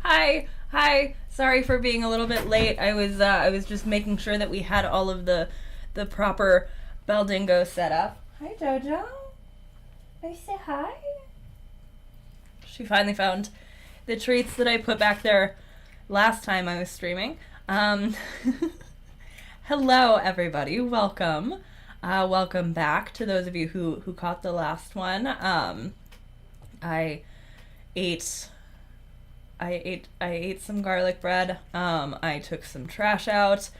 Hi. Sorry for being a little bit late. I was just making sure that we had all of the proper Baldingo set up. Hi, Jojo. May I say hi? She finally found the treats that I put back there last time I was streaming. Um, Hello, everybody. Welcome. Welcome back to those of you who caught the last one. I ate I ate some garlic bread. I took some trash out.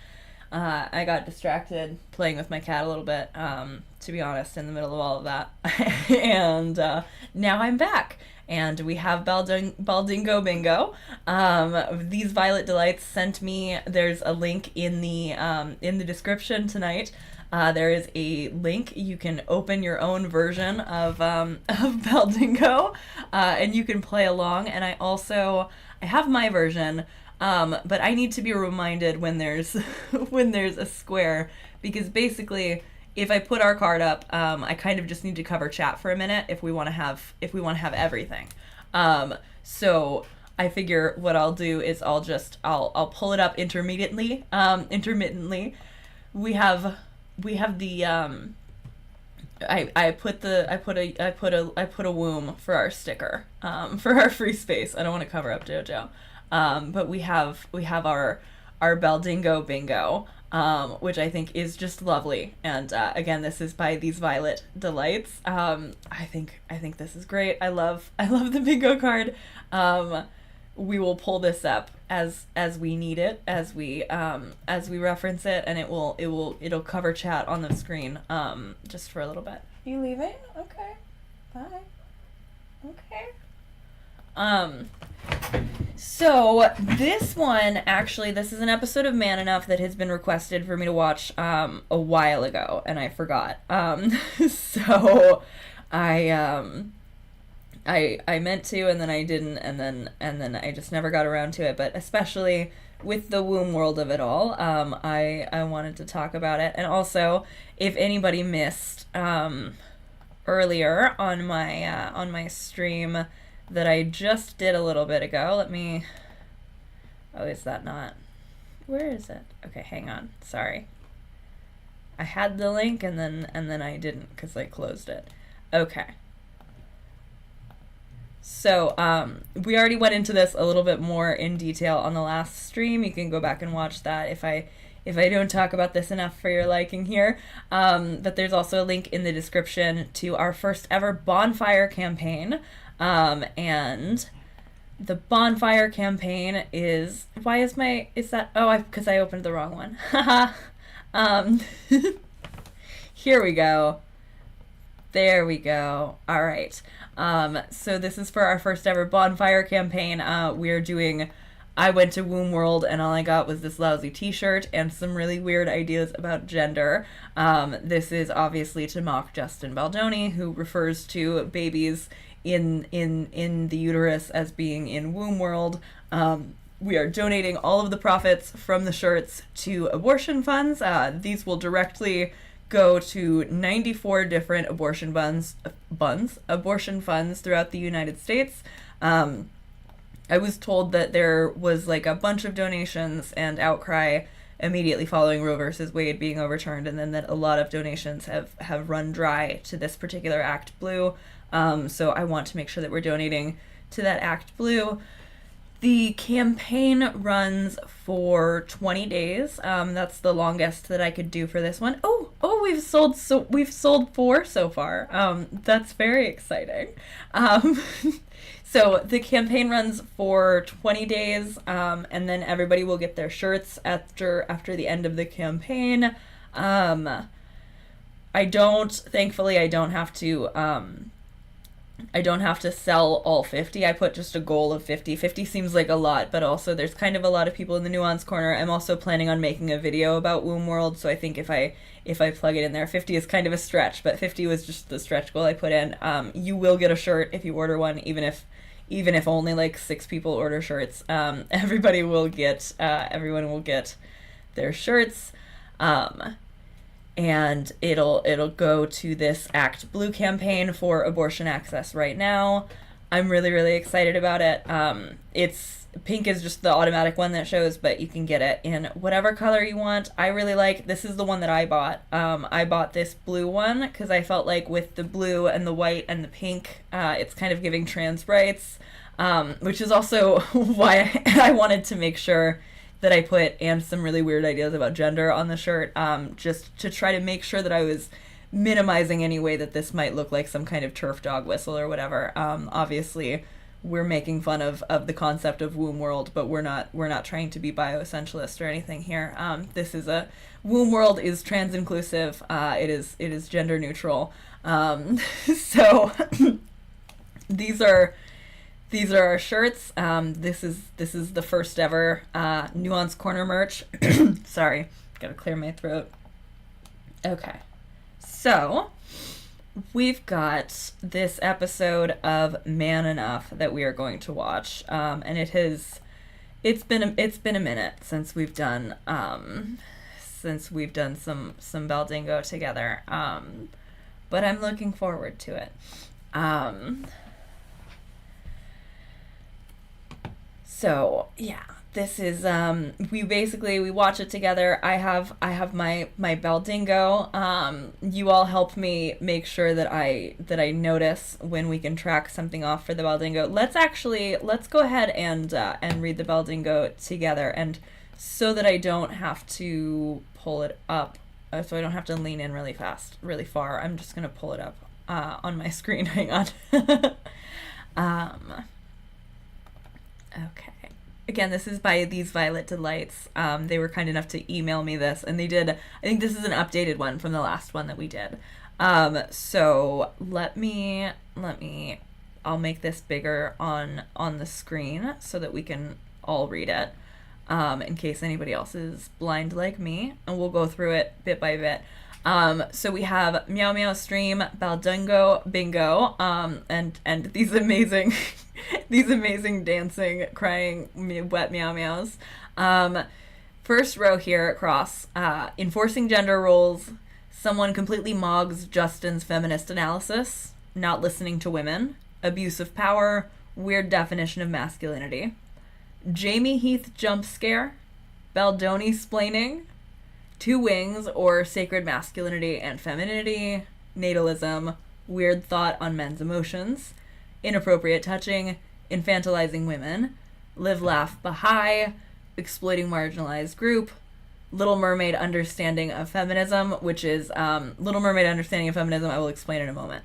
I got distracted playing with my cat a little bit, to be honest, in the middle of all of that. And now I'm back. And we have Baldingo Bingo. These Violet Delights sent me. There's a link in the description tonight. There is a link. You can open your own version of Baldingo, and you can play along. And I have my version, but I need to be reminded when there's when there's a square, because basically, if I put our card up, I kind of just need to cover chat for a minute if we want to have everything. So I figure what I'll do is I'll pull it up intermittently. We have the I put a womb for our sticker, for our free space. I don't want to cover up JoJo. But we have our Baldingo Bingo, which I think is just lovely. And again, this is by These Violet Delights. I think this is great. I love the bingo card. We will pull this up as we need it, as we reference it, and it'll cover chat on the screen just for a little bit. You leaving? Okay. Bye. Okay. So this one, actually, this is an episode of Man Enough that has been requested for me to watch a while ago, and I forgot. So I meant to, and then I didn't, and then I just never got around to it. But especially with the womb world of it all, I wanted to talk about it. And also, if anybody missed earlier on my stream that I just did a little bit ago, oh, is that not? Where is it? Okay, hang on. Sorry. I had the link and then I didn't because I closed it. Okay. So, we already went into this a little bit more in detail on the last stream. You can go back and watch that if I don't talk about this enough for your liking here. But there's also a link in the description to our first ever bonfire campaign. And the bonfire campaign is, because I opened the wrong one. Here we go. There we go. All right. So this is for our first ever bonfire campaign. We're doing, I went to Womb World and all I got was this lousy t-shirt and some really weird ideas about gender. This is obviously to mock Justin Baldoni, who refers to babies in the uterus as being in Womb World. We are donating all of the profits from the shirts to abortion funds. These will directly go to 94 different abortion abortion funds throughout the United States. I was told that there was like a bunch of donations and outcry immediately following Roe versus Wade being overturned, and then that a lot of donations have run dry to this particular Act Blue. So I want to make sure that we're donating to that Act Blue. The campaign runs for 20 days. That's the longest that I could do for this one. Oh, we've sold 4 so far. That's very exciting. So the campaign runs for 20 days, and then everybody will get their shirts after the end of the campaign. Thankfully, I don't have to sell all 50. I put just a goal of 50. 50 seems like a lot, but also there's kind of a lot of people in the nuance corner. I'm also planning on making a video about Womb World, so I think if I plug it in there, 50 is kind of a stretch, but 50 was just the stretch goal I put in. You will get a shirt if you order one, even if only like 6 people order shirts. Everyone will get their shirts. And it'll go to this Act Blue campaign for abortion access right now. I'm really, really excited about it. It's pink is just the automatic one that shows, but you can get it in whatever color you want. I really like, this is the one that I bought. I bought this blue one because I felt like with the blue and the white and the pink, it's kind of giving trans rights, which is also why I wanted to make sure that I put and some really weird ideas about gender on the shirt, just to try to make sure that I was minimizing any way that this might look like some kind of turf dog whistle or whatever. Obviously, we're making fun of the concept of womb world, but we're not trying to be bioessentialist or anything here. This is a womb world is trans inclusive. It is gender neutral. So these are our shirts. This is the first ever Nuance Corner merch. Sorry, gotta clear my throat. Okay. So, we've got this episode of Man Enough that we are going to watch, and it's been a minute since we've done some Baldingo together, but I'm looking forward to it. So yeah. This is we watch it together. I have my Baldingo. You all help me make sure that I notice when we can track something off for the Baldingo. Let's go ahead and read the Baldingo together, and so that I don't have to pull it up, so I don't have to lean in really far. I'm just gonna pull it up on my screen. Hang on. Okay. Again, this is by These Violet Delights. They were kind enough to email me this, and they did, I think this is an updated one from the last one that we did. So let me, I'll make this bigger on the screen so that we can all read it, in case anybody else is blind like me, and we'll go through it bit by bit. So we have Meow Meow Stream, Baldingo Bingo, and these amazing these amazing dancing, crying, wet meow meows. First row here across, enforcing gender roles, someone completely mogs Justin's feminist analysis, not listening to women, abuse of power, weird definition of masculinity, Jamie Heath jump scare, Baldoni splaining, two wings or sacred masculinity and femininity, natalism, weird thought on men's emotions, inappropriate touching, infantilizing women, live laugh Baha'i, exploiting marginalized group, Little Mermaid understanding of feminism, which is Little Mermaid understanding of feminism, I will explain in a moment,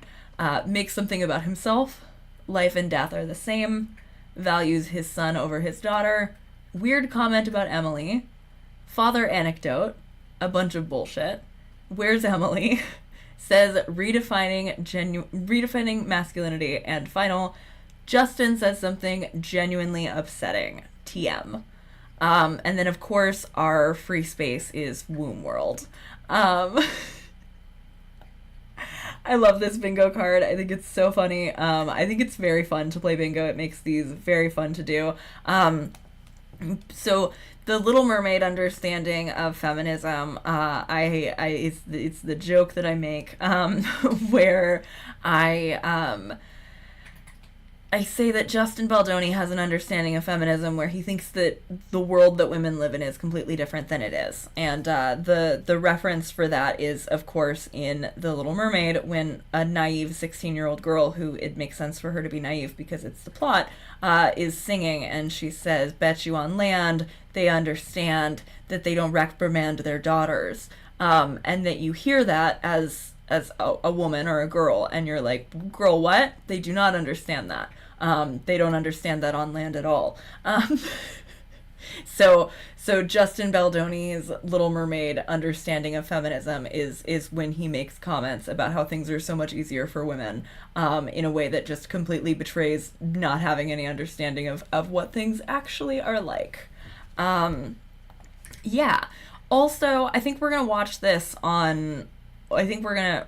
makes something about himself, life and death are the same, values his son over his daughter, weird comment about Emily, father anecdote, a bunch of bullshit, where's Emily, says redefining masculinity, and final, Justin says something genuinely upsetting, TM. And then of course our free space is Womb World. I love this bingo card. I think it's so funny. I think it's very fun to play bingo. It makes these very fun to do. So the Little Mermaid understanding of feminism, it's the joke that I make, where I say that Justin Baldoni has an understanding of feminism where he thinks that the world that women live in is completely different than it is. And the reference for that is, of course, in The Little Mermaid, when a naive 16-year-old girl, who it makes sense for her to be naive because it's the plot, is singing, and she says, bet you on land, they understand that they don't reprimand their daughters. And that you hear that as a woman or a girl, and you're like, girl, what? They do not understand that. They don't understand that on land at all. So Justin Baldoni's Little Mermaid understanding of feminism is when he makes comments about how things are so much easier for women, in a way that just completely betrays not having any understanding of what things actually are like. Yeah. Also, I think we're gonna watch this on. I think we're gonna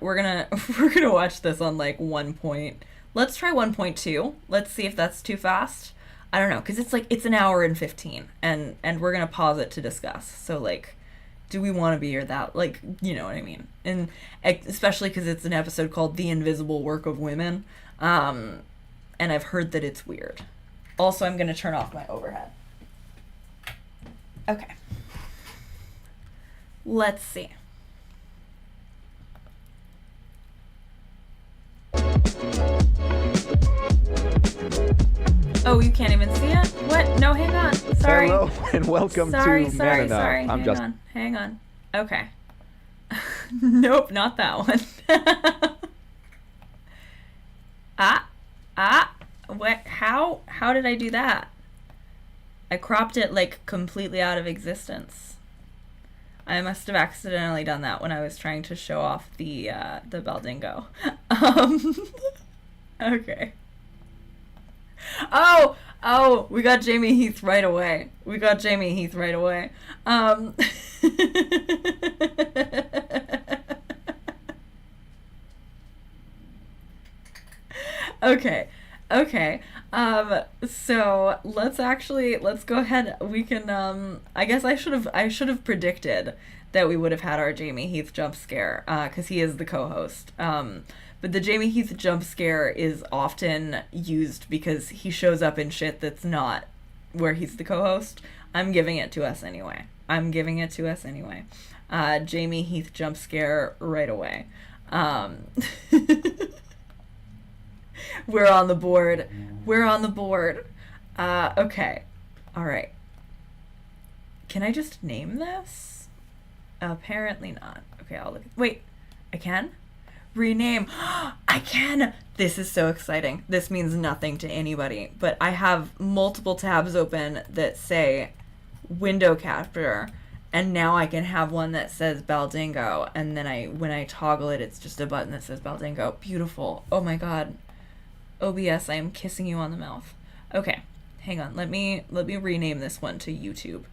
watch this on like 1 point. Let's try 1.2. Let's see if that's too fast. I don't know, because it's an hour and 15, and we're gonna pause it to discuss. So like, do we want to be here that, like, you know what I mean? And especially because it's an episode called The Invisible Work of Women. and I've heard that it's weird. Also, I'm going to turn off my overhead. Okay. Let's see. Oh, you can't even see it? What? No, hang on. Sorry. Hello and welcome to Man Enough. Sorry. Hang on. Okay. Nope, not that one. What? How did I do that? I cropped it like completely out of existence. I must have accidentally done that when I was trying to show off the Baldingo. Okay. Oh, we got Jamie Heath right away. Okay. So let's go ahead. We can, I guess I should have predicted that we would have had our Jamie Heath jump scare, cause he is the co-host. But the Jamie Heath jump scare is often used because he shows up in shit that's not where he's the co-host. I'm giving it to us anyway. Jamie Heath jump scare right away. We're on the board. Okay. All right. Can I just name this? Apparently not. Okay, I'll look. Wait, I can? Rename. I can! This is so exciting. This means nothing to anybody, but I have multiple tabs open that say window capture, and now I can have one that says Baldingo, and then when I toggle it, it's just a button that says Baldingo. Beautiful. Oh my god. OBS, I am kissing you on the mouth. Okay, hang on. Let me rename this one to YouTube.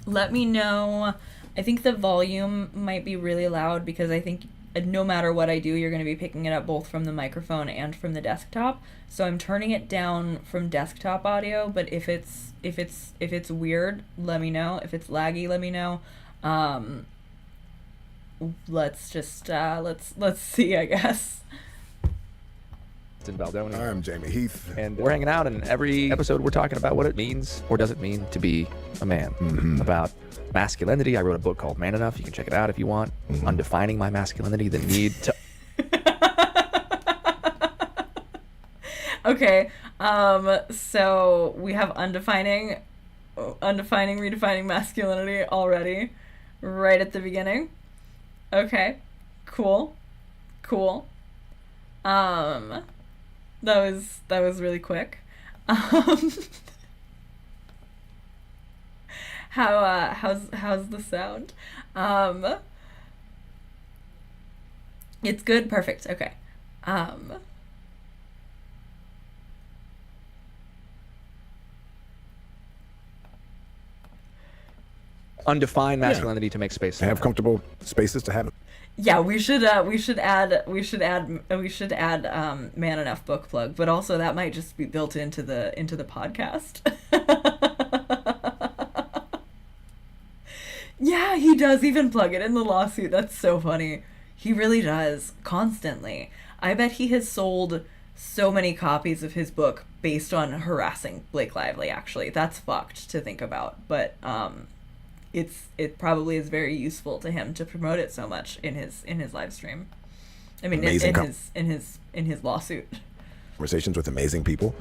Let me know. I think the volume might be really loud because I think no matter what I do, you're going to be picking it up both from the microphone and from the desktop. So I'm turning it down from desktop audio, but if it's weird, let me know. If it's laggy, let me know. Let's just let's see, I guess. In Baldoni. I'm Jamie Heath. And we're hanging out, and every episode we're talking about what it means or doesn't mean to be a man. About masculinity. I wrote a book called Man Enough. You can check it out if you want. Undefining my masculinity, the need to... Okay, so we have undefining, redefining masculinity already, right at the beginning. Okay, cool. That was really quick. How's the sound? It's good. Perfect. Okay. Undefine masculinity to make space. Have comfortable spaces to have it. Yeah, we should add Man Enough book plug, but also that might just be built into the podcast. Yeah, he does even plug it in the lawsuit. That's so funny. He really does, constantly. I bet he has sold so many copies of his book based on harassing Blake Lively, actually. That's fucked to think about, but it probably is very useful to him to promote it so much in his live stream. I mean, in his lawsuit. Conversations with amazing people,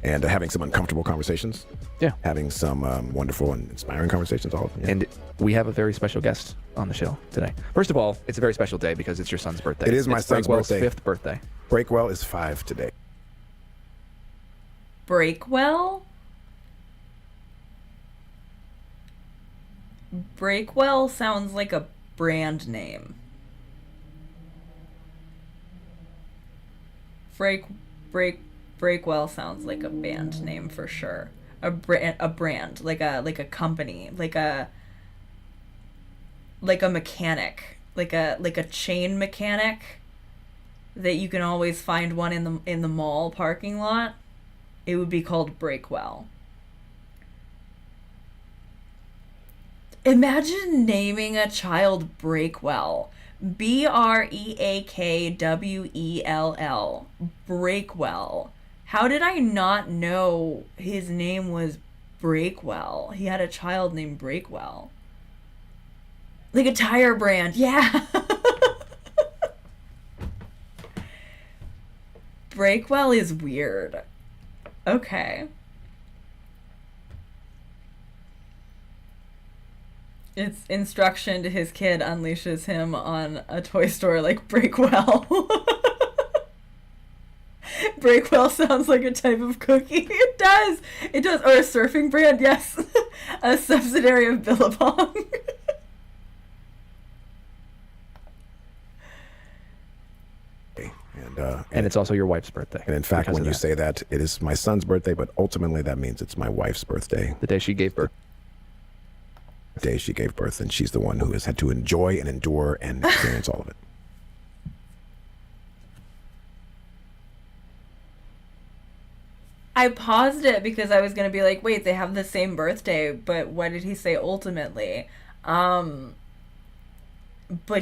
and having some uncomfortable conversations. Yeah. Having some wonderful and inspiring conversations. And we have a very special guest on the show today. First of all, it's a very special day because it's your son's birthday. It is my son's birthday. 5th birthday. Breakwell is 5 today. Breakwell? Breakwell sounds like a brand name. Breakwell sounds like a band name for sure. A brand, like a company, like a mechanic, like a chain mechanic that you can always find one in the mall parking lot. It would be called Breakwell. Imagine naming a child Breakwell. Breakwell. Breakwell. How did I not know his name was Breakwell? He had a child named Breakwell. Like a tire brand. Yeah. Breakwell is weird. Okay. Its instruction to his kid unleashes him on a toy store like Breakwell. Breakwell sounds like a type of cookie. It does. It does. Or a surfing brand, yes. A subsidiary of Billabong. And it's also your wife's birthday. And in fact, when you say that, it is my son's birthday, but ultimately that means it's my wife's birthday. The day she gave birth. The day she gave birth, and she's the one who has had to enjoy and endure and experience all of it. I paused it because I was going to be like, wait, they have the same birthday, but what did he say ultimately? But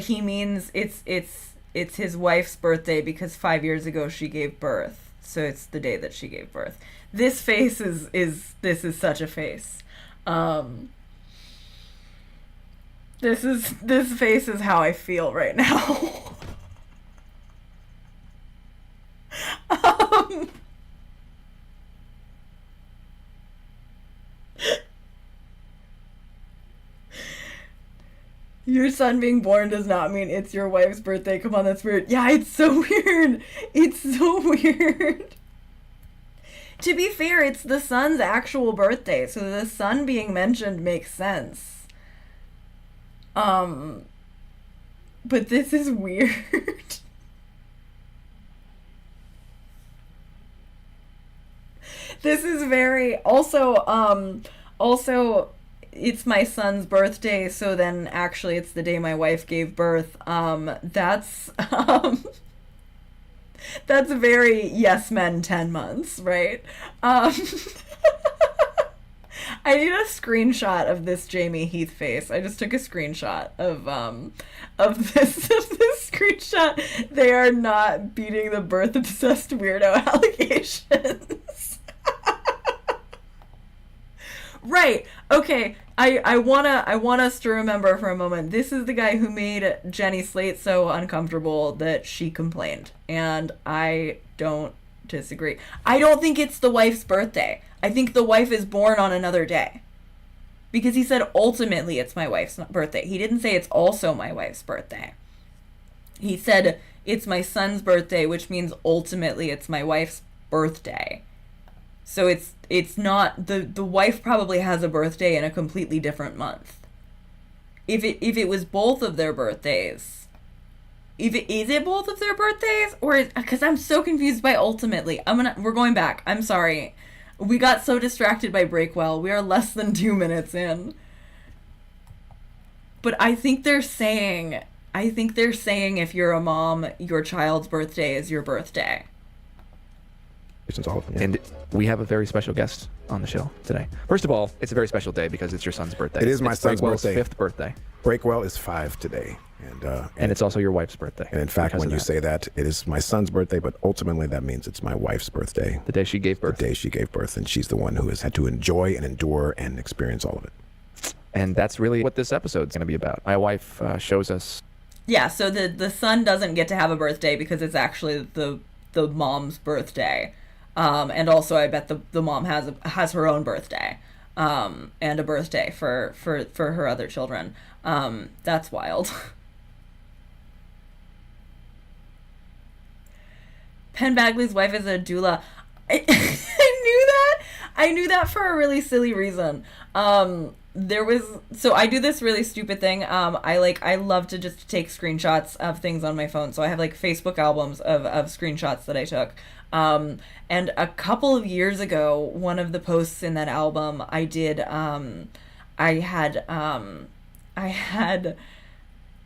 he means it's his wife's birthday because 5 years ago she gave birth. So it's the day that she gave birth. This face is such a face. This face is how I feel right now. Your son being born does not mean it's your wife's birthday. Come on, that's weird. Yeah, it's so weird. It's so weird. To be fair, it's the son's actual birthday, so the son being mentioned makes sense. But this is weird. This is very also it's my son's birthday, so then actually it's the day my wife gave birth. That's very yes men 10 months, right? I need a screenshot of this Jamie Heath face. I just took a screenshot of this screenshot. They are not beating the birth obsessed weirdo allegations. Right. Okay. I want us to remember for a moment. This is the guy who made Jenny Slate so uncomfortable that she complained, and I don't disagree. I don't think it's the wife's birthday. I think the wife is born on another day. Because he said ultimately it's my wife's birthday. He didn't say it's also my wife's birthday. He said it's my son's birthday, which means ultimately it's my wife's birthday. So it's not the wife probably has a birthday in a completely different month. If it was both of their birthdays, is it both of their birthdays, or because I'm so confused by ultimately. We're going back. I'm sorry. We got so distracted by Breakwell. We are less than 2 minutes in. But I think they're saying if you're a mom, your child's birthday is your birthday. All of them, yeah. And we have a very special guest on the show today. First of all, it's a very special day because it's your son's birthday. It is my son's Breakwell's birthday. 5th birthday. Breakwell is 5 today. And it's also your wife's birthday. And in fact, when you say that, it is my son's birthday, but ultimately that means it's my wife's birthday. The day she gave birth. The day she gave birth, and she's the one who has had to enjoy and endure and experience all of it. And that's really what this episode's going to be about. My wife shows us. Yeah, so the son doesn't get to have a birthday because it's actually the mom's birthday. And also I bet the mom has her own birthday. And a birthday for her other children. That's wild. Penn Bagley's wife is a doula. I knew that for a really silly reason. So I do this really stupid thing. I love to just take screenshots of things on my phone. So I have like Facebook albums of screenshots that I took. And a couple of years ago, one of the posts in that album I did, I had a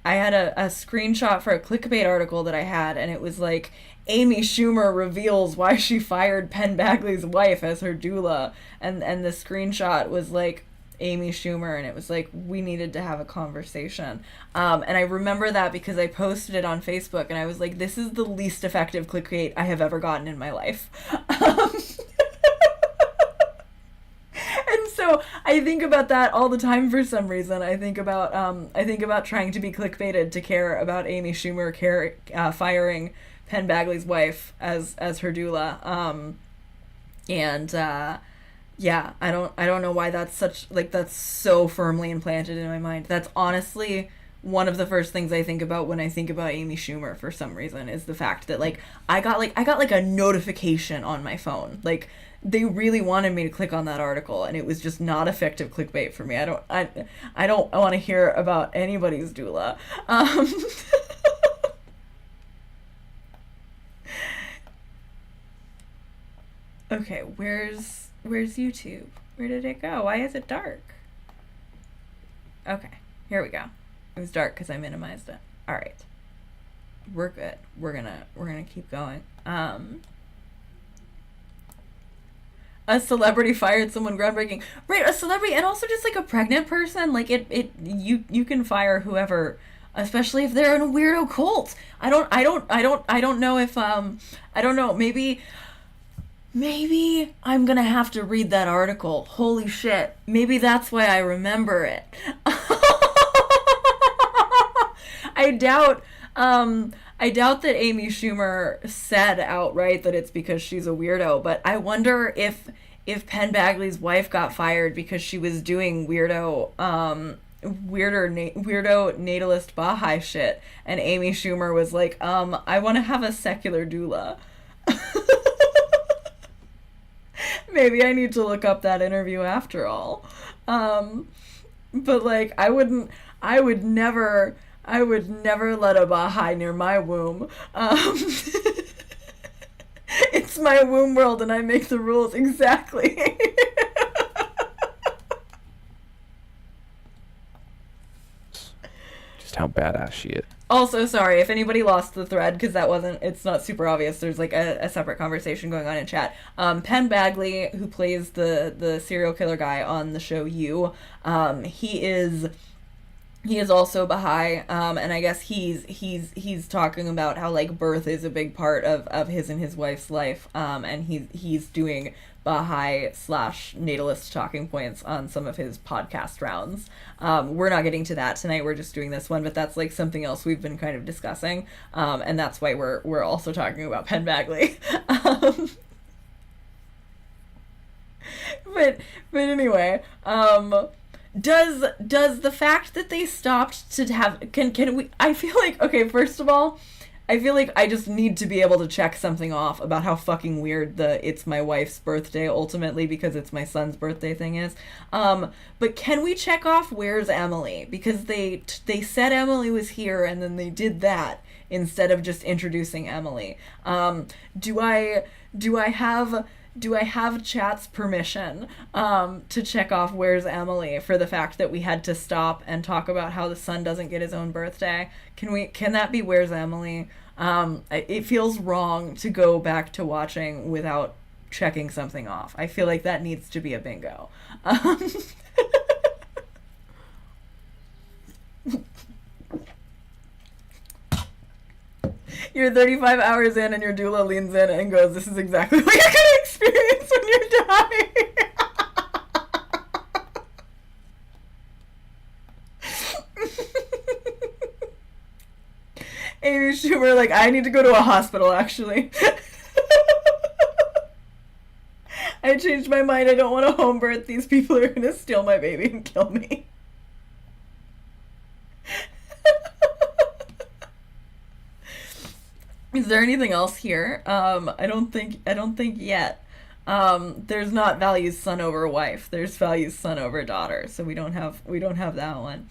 screenshot for a clickbait article that I had, and it was like, Amy Schumer reveals why she fired Penn Bagley's wife as her doula, and the screenshot was like Amy Schumer, and it was like we needed to have a conversation. And I remember that because I posted it on Facebook, and I was like, this is the least effective clickbait I have ever gotten in my life. And so I think about that all the time for some reason. I think about trying to be clickbaited to care about Amy Schumer firing Penn Badgley's wife as her doula. Yeah, I don't know why that's that's so firmly implanted in my mind. That's honestly one of the first things I think about when I think about Amy Schumer for some reason, is the fact that I got a notification on my phone. Like, they really wanted me to click on that article, and it was just not effective clickbait for me. I don't want to hear about anybody's doula. Okay, where's YouTube? Where did it go? Why is it dark? Okay, here we go. It was dark because I minimized it. All right, we're good. We're gonna keep going. A celebrity fired someone groundbreaking. Right, a celebrity, and also just like a pregnant person. Like you can fire whoever, especially if they're in a weirdo cult. I don't know if I don't know, maybe I'm gonna have to read that article. Holy shit. Maybe that's why I remember it. I doubt that Amy Schumer said outright that it's because she's a weirdo, but I wonder if Penn Badgley's wife got fired because she was doing weirdo natalist Baha'i shit, and Amy Schumer was like, I want to have a secular doula. Maybe I need to look up that interview after all. But like, I would never let a Baha'i near my womb. It's my womb world, and I make the rules. Exactly. Just how badass she is. Also, sorry if anybody lost the thread, because it's not super obvious. There's like a separate conversation going on in chat. Penn Badgley, who plays the serial killer guy on the show You, he is also Baha'i, and I guess he's talking about how like birth is a big part of his and his wife's life, and he's doing Baha'i / natalist talking points on some of his podcast rounds. We're not getting to that tonight. We're just doing this one, but that's like something else we've been kind of discussing, and that's why we're also talking about Penn Badgley. But anyway, does the fact that they stopped to have can we, I feel like, okay, first of all, I feel like I just need to be able to check something off about how fucking weird the it's my wife's birthday ultimately because it's my son's birthday thing is. But can we check off where's Emily? Because they said Emily was here, and then they did that instead of just introducing Emily. Do I have chat's permission to check off where's Emily for the fact that we had to stop and talk about how the son doesn't get his own birthday? Can that be where's Emily? It feels wrong to go back to watching without checking something off. I feel like that needs to be a bingo. You're 35 hours in and your doula leans in and goes, this is exactly what you're going to experience when you're dying. Amy Schumer, like, I need to go to a hospital, actually. I changed my mind. I don't want to home birth. These people are going to steal my baby and kill me. Is there anything else here? I don't think yet. There's not values son over wife. There's values son over daughter. So we don't have that one.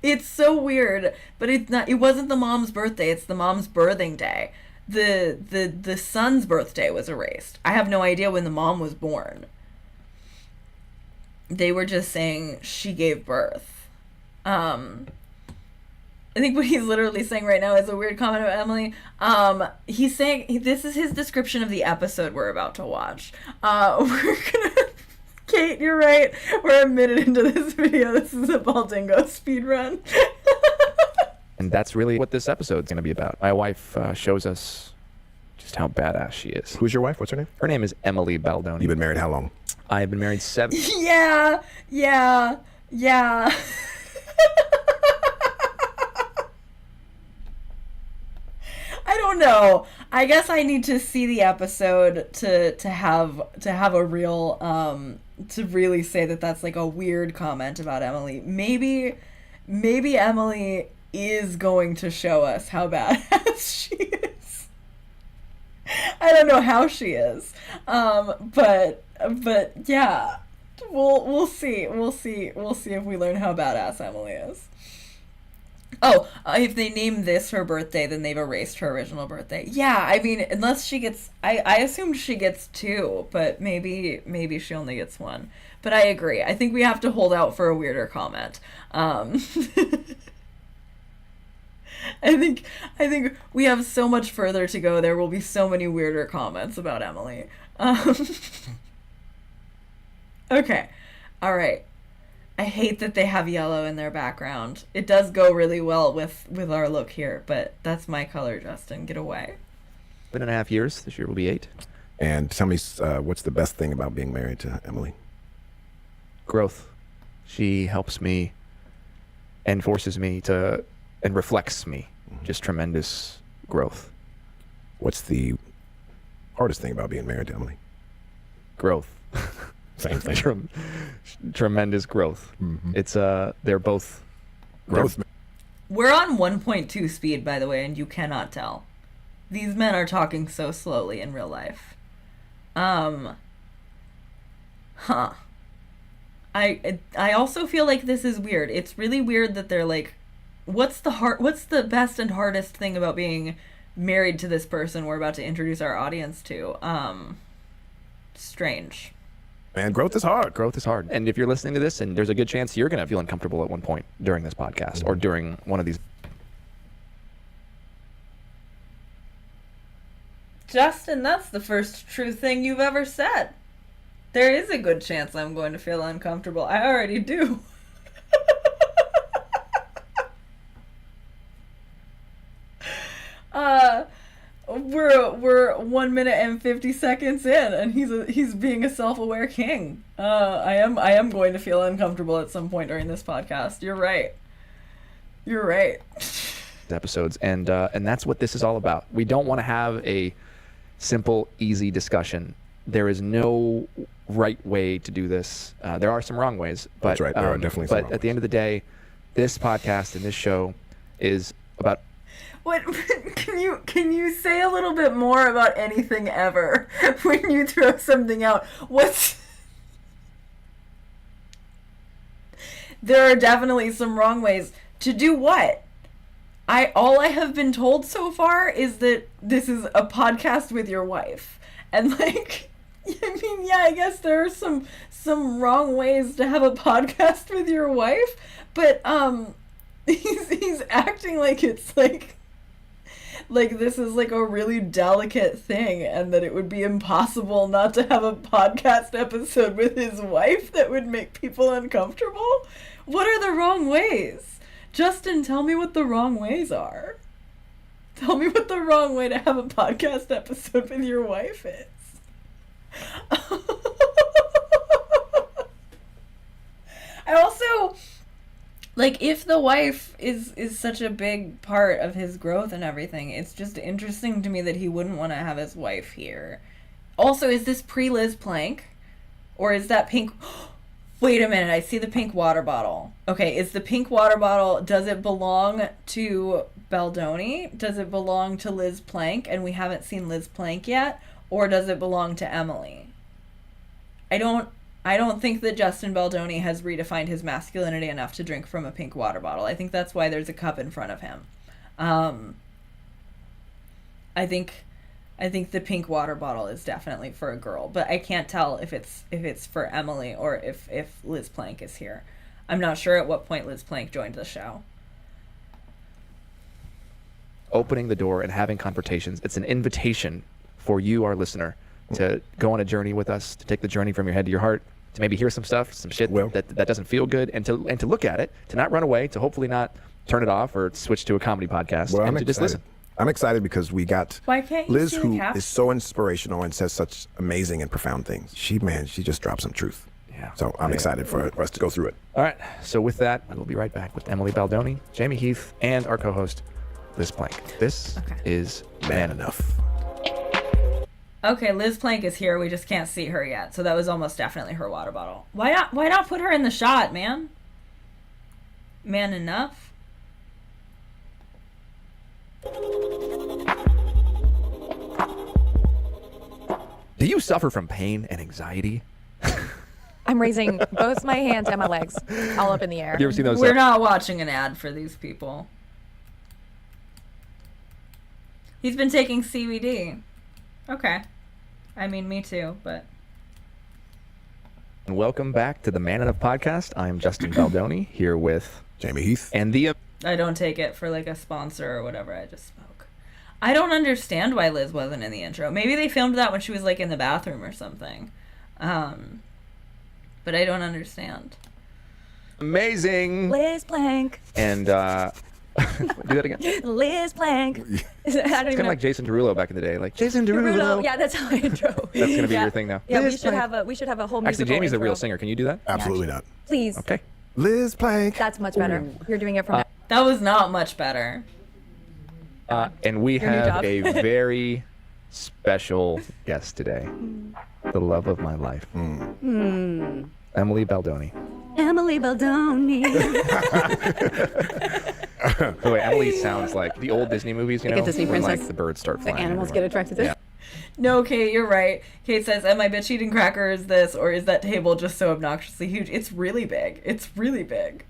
It's so weird, but it's not. It wasn't the mom's birthday. It's the mom's birthing day. The son's birthday was erased. I have no idea when the mom was born. They were just saying she gave birth. I think what he's literally saying right now is a weird comment about Emily. He's saying this is his description of the episode we're about to watch. Kate, you're right. We're a minute into this video. This is a Baldingo speed run. And that's really what this episode's going to be about. My wife shows us just how badass she is. Who's your wife? What's her name? Her name is Emily Baldoni. You've been married how long? I've been married 7. Yeah. I don't know. I guess I need to see the episode to have a real to really say that that's like a weird comment about Emily. Maybe Emily is going to show us how badass she is. I don't know how she is. But yeah. We'll see. We'll see if we learn how badass Emily is. Oh, if they name this her birthday, then they've erased her original birthday. Yeah, I mean, unless she gets... I assumed she gets 2, but maybe she only gets 1. But I agree. I think we have to hold out for a weirder comment. I think we have so much further to go. There will be so many weirder comments about Emily. Okay. All right. I hate that they have yellow in their background. It does go really well with our look here, but that's my color, Justin. Get away. 7.5 years. This year will be 8. And tell me, what's the best thing about being married to Emily? Growth. She helps me and forces me to, and reflects me. Just tremendous growth. What's the hardest thing about being married to Emily? Growth. Same thing. Tremendous growth. Mm-hmm. It's they're both growth. We're on 1.2 speed, by the way, and you cannot tell. These men are talking so slowly in real life. I also feel like this is weird. It's really weird that they're like, what's the best and hardest thing about being married to this person we're about to introduce our audience to? Strange. Man, growth is hard. Growth is hard. And if you're listening to this, and there's a good chance you're going to feel uncomfortable at one point during this podcast or during one of these. Justin, that's the first true thing you've ever said. There is a good chance I'm going to feel uncomfortable. I already do. We're 1 minute and 50 seconds in, and he's being a self-aware king. I am going to feel uncomfortable at some point during this podcast. You're right. Episodes, and that's what this is all about. We don't want to have a simple, easy discussion. There is no right way to do this. There are some wrong ways, but that's right. There are definitely some but wrong at the ways. end of the day, this podcast and this show is about. What can you say a little bit more about anything ever when you throw something out? There are definitely some wrong ways. To do what? All I have been told so far is that this is a podcast with your wife. And like, I mean, yeah, I guess there are some wrong ways to have a podcast with your wife, but he's acting like it's like this is like a really delicate thing, and that it would be impossible not to have a podcast episode with his wife that would make people uncomfortable. What are the wrong ways? Justin, tell me what the wrong ways are. Tell me what the wrong way to have a podcast episode with your wife is. I also, like, if the wife is such a big part of his growth and everything, it's just interesting to me that he wouldn't want to have his wife here. Also, is this pre-Liz Plank? Or is that pink... Wait a minute, I see the pink water bottle. Okay, is the pink water bottle, does it belong to Baldoni? Does it belong to Liz Plank, and we haven't seen Liz Plank yet? Or does it belong to Emily? I don't think that Justin Baldoni has redefined his masculinity enough to drink from a pink water bottle. I think that's why there's a cup in front of him. I think the pink water bottle is definitely for a girl, but I can't tell if it's for Emily or if Liz Plank is here. I'm not sure at what point Liz Plank joined the show. opening the door and having confrontations. It's an invitation for you, our listener, to go on a journey with us, to take the journey from your head to your heart, to maybe hear some stuff, some shit that doesn't feel good, and to look at it, to not run away, to hopefully not turn it off or switch to a comedy podcast, and to just listen. I'm excited because we got Liz, who is so inspirational and says such amazing and profound things. She just dropped some truth. Yeah. So I'm excited for us to go through it. All right. So with that, we'll be right back with Emily Baldoni, Jamie Heath, and our co-host, Liz Plank. This is Man Enough. Okay, Liz Plank is here. We just can't see her yet. So that was almost definitely her water bottle. Why not put her in the shot, man? Man Enough? Do you suffer from pain and anxiety? I'm raising both my hands and my legs all up in the air. Have you ever seen those? We're not watching an ad for these people. He's been taking CBD. Okay. I mean, me too, but... And welcome back to the Man Enough podcast. I'm Justin Baldoni, here with... Jamie Heath. And the... I don't take it for like a sponsor or whatever. I just smoke. I don't understand why Liz wasn't in the intro. Maybe they filmed that when she was like in the bathroom or something. But I don't understand. Amazing. Liz Plank. And, do that again. Liz Plank. It's kind of like Jason Derulo back in the day. Like, Jason Derulo. Yeah, that's how I intro. That's going to be your thing now. Yeah, Liz we should Plank. have a whole musical Actually, Jamie's intro. the real singer. Can you do that? Absolutely not. Please. Okay. Liz Plank. That's much better. You're doing it from now. That was not much better. And we Your new have job. a very special guest today. The love of my life. Emily Baldoni. Emily Baldoni. By the way, Emily sounds like the old Disney movies, you know, Like a Disney when princess. like the birds start The flying. animals get attracted to Yeah. it. No, Kate, you're right. Kate says, am I bitch eating cracker? Is this, or is that table just so obnoxiously huge? It's really big. It's really big.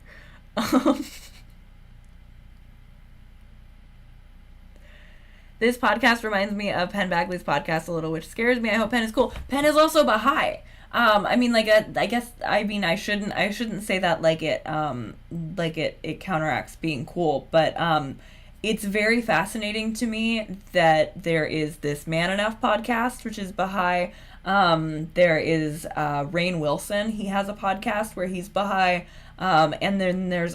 This podcast reminds me of Penn Bagley's podcast a little, which scares me. I hope Penn is cool. Penn is also Baha'i. I mean, I shouldn't say that like it counteracts being cool, but it's very fascinating to me that there is this Man Enough podcast, which is Baha'i. There is Rainn Wilson. He has a podcast where he's Baha'i. And then there's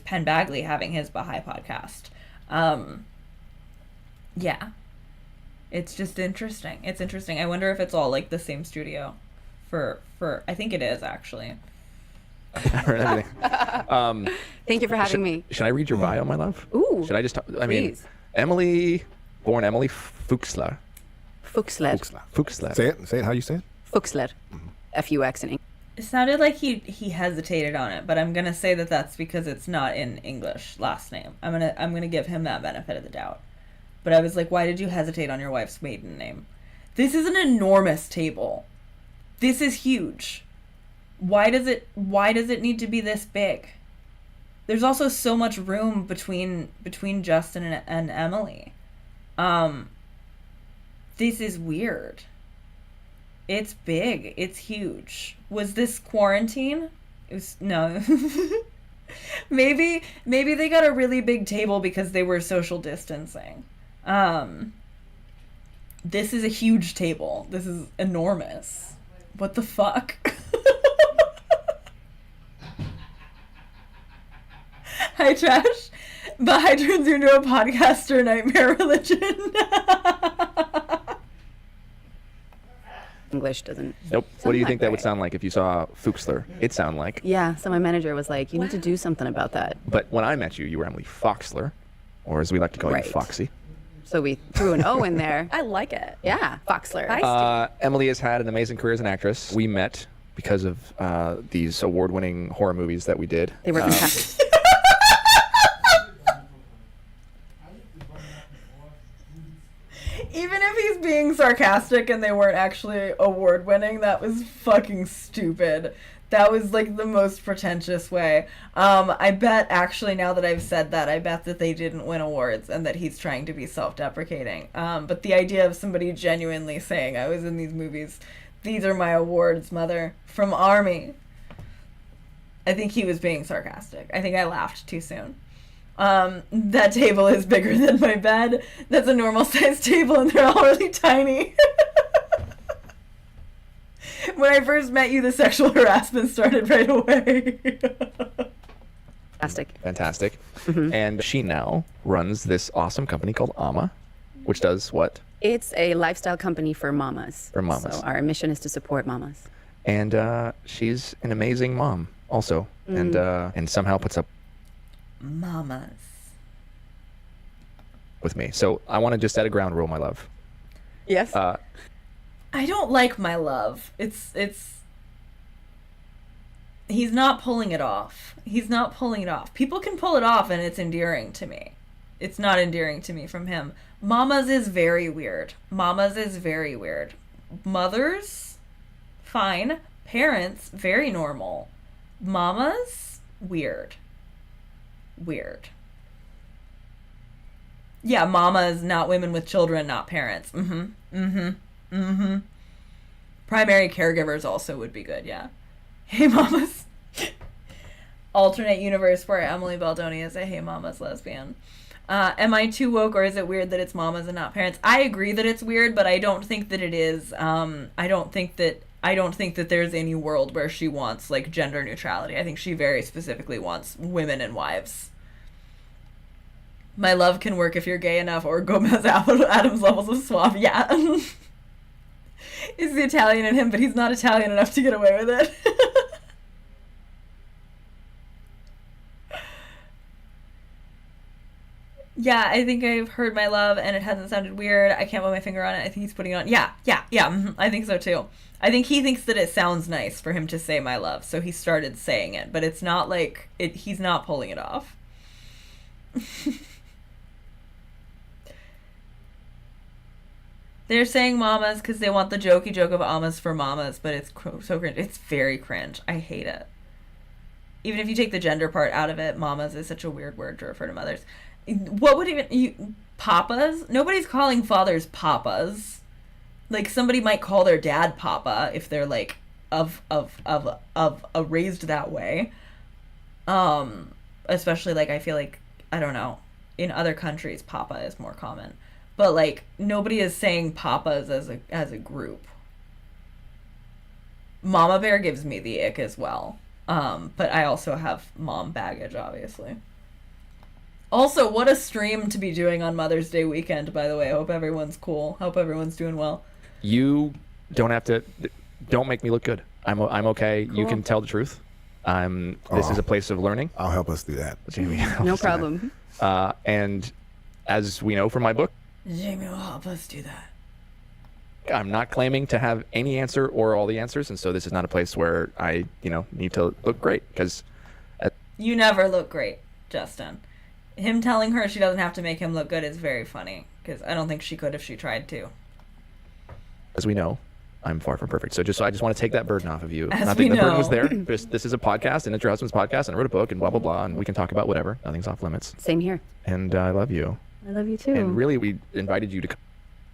Penn Bagley having his Baha'i podcast. Yeah. It's just interesting. It's interesting. I wonder if it's all like the same studio for I think it is actually. Everything. Thank you for having me. Should I read your bio, my love? Ooh, Should I just talk? I mean, please. born Emily Fuchsler. Fuchsler. Fuchsler. Say it how you say it. Fuchsler. F-U-X in English. It sounded like he hesitated on it, but I'm gonna say that that's because it's not in English last name. I'm gonna give him that benefit of the doubt. But I was like, why did you hesitate on your wife's maiden name? This is an enormous table. This is huge. Why does it need to be this big? There's also so much room between Justin and Emily. This is weird. It's big. It's huge. Was this quarantine? It was no. Maybe they got a really big table because they were social distancing. This is a huge table. This is enormous. What the fuck? Hi, Trash. Baha'i turns you into a podcaster nightmare religion. English doesn't. Nope. What do you that think that would great. sound like if you saw Fuchsler? It'd sound like. Yeah, so my manager was like, you need to do something about that. But when I met you, you were Emily Foxler, or as we like to call Right. you, Foxy. So we threw an O in there. I like it. Yeah, Foxler. Emily has had an amazing career as an actress. We met because of these award-winning horror movies that we did. They were fantastic. Even if he's being sarcastic and they weren't actually award winning, that was fucking stupid. That was like the most pretentious way. I bet actually now that I've said that, I bet that they didn't win awards and that he's trying to be self-deprecating. But the idea of somebody genuinely saying, I was in these movies, these are my awards, mother, from Army. I think he was being sarcastic. I think I laughed too soon. That table is bigger than my bed. That's a normal sized table and they're all really tiny. When I first met you, the sexual harassment started right away. Fantastic. And she now runs this awesome company called Ama, which does what? It's a lifestyle company for mamas. For mamas. So our mission is to support mamas. And she's an amazing mom also. And somehow puts up mamas with me. So I want to just set a ground rule, my love. Yes. I don't like my love. It's he's not pulling it off. He's not pulling it off. People can pull it off and it's endearing to me. It's not endearing to me from him. Mamas is very weird. Mamas is very weird. Mothers, fine. Parents, very normal. Mamas, weird. Weird. Yeah, mamas, not women with children, not parents. Primary caregivers also would be good, yeah. Hey Mamas. Alternate universe where Emily Baldoni is a Hey Mamas lesbian. Am I too woke, or is it weird that it's mamas and not parents? I agree that it's weird, but I don't think that it is. I don't think that there's any world where she wants like gender neutrality. I think she very specifically wants women and wives. My love can work if you're gay enough, or Gomez Adams levels of suave. Yeah. It's the Italian in him, but he's not Italian enough to get away with it. Yeah, I think I've heard my love and it hasn't sounded weird. I can't put my finger on it. I think he's putting it on. Yeah. I think so too. I think he thinks that it sounds nice for him to say my love, so he started saying it, but it's not like it. He's not pulling it off. They're saying mamas because they want the jokey joke of amas for mamas, but it's so cringe. It's very cringe. I hate it. Even if you take the gender part out of it, mamas is such a weird word to refer to mothers. What would even papas? Nobody's calling fathers papas. Like somebody might call their dad papa if they're like of raised that way. Especially like I feel like I don't know, in other countries papa is more common. But like nobody is saying papas as a group. Mama bear gives me the ick as well. But I also have mom baggage, obviously. Also, what a stream to be doing on Mother's Day weekend, by the way. I hope everyone's cool. Hope everyone's doing well. You don't have to. Don't make me look good. I'm okay. Cool. You can tell the truth. This is a place of learning. I'll help us do that. Jamie, no problem. And as we know from my book, Jamie will help us do that. I'm not claiming to have any answer or all the answers, and so this is not a place where I, need to look great, because... You never look great, Justin. Him telling her she doesn't have to make him look good is very funny, because I don't think she could if she tried to. As we know, I'm far from perfect. So I just want to take that burden off of you. As not we that know. The burden was there. This is a podcast, and it's your husband's podcast, and I wrote a book, and blah, blah, blah, and we can talk about whatever. Nothing's off limits. Same here. And I love you. I love you too. And really, we invited you to come.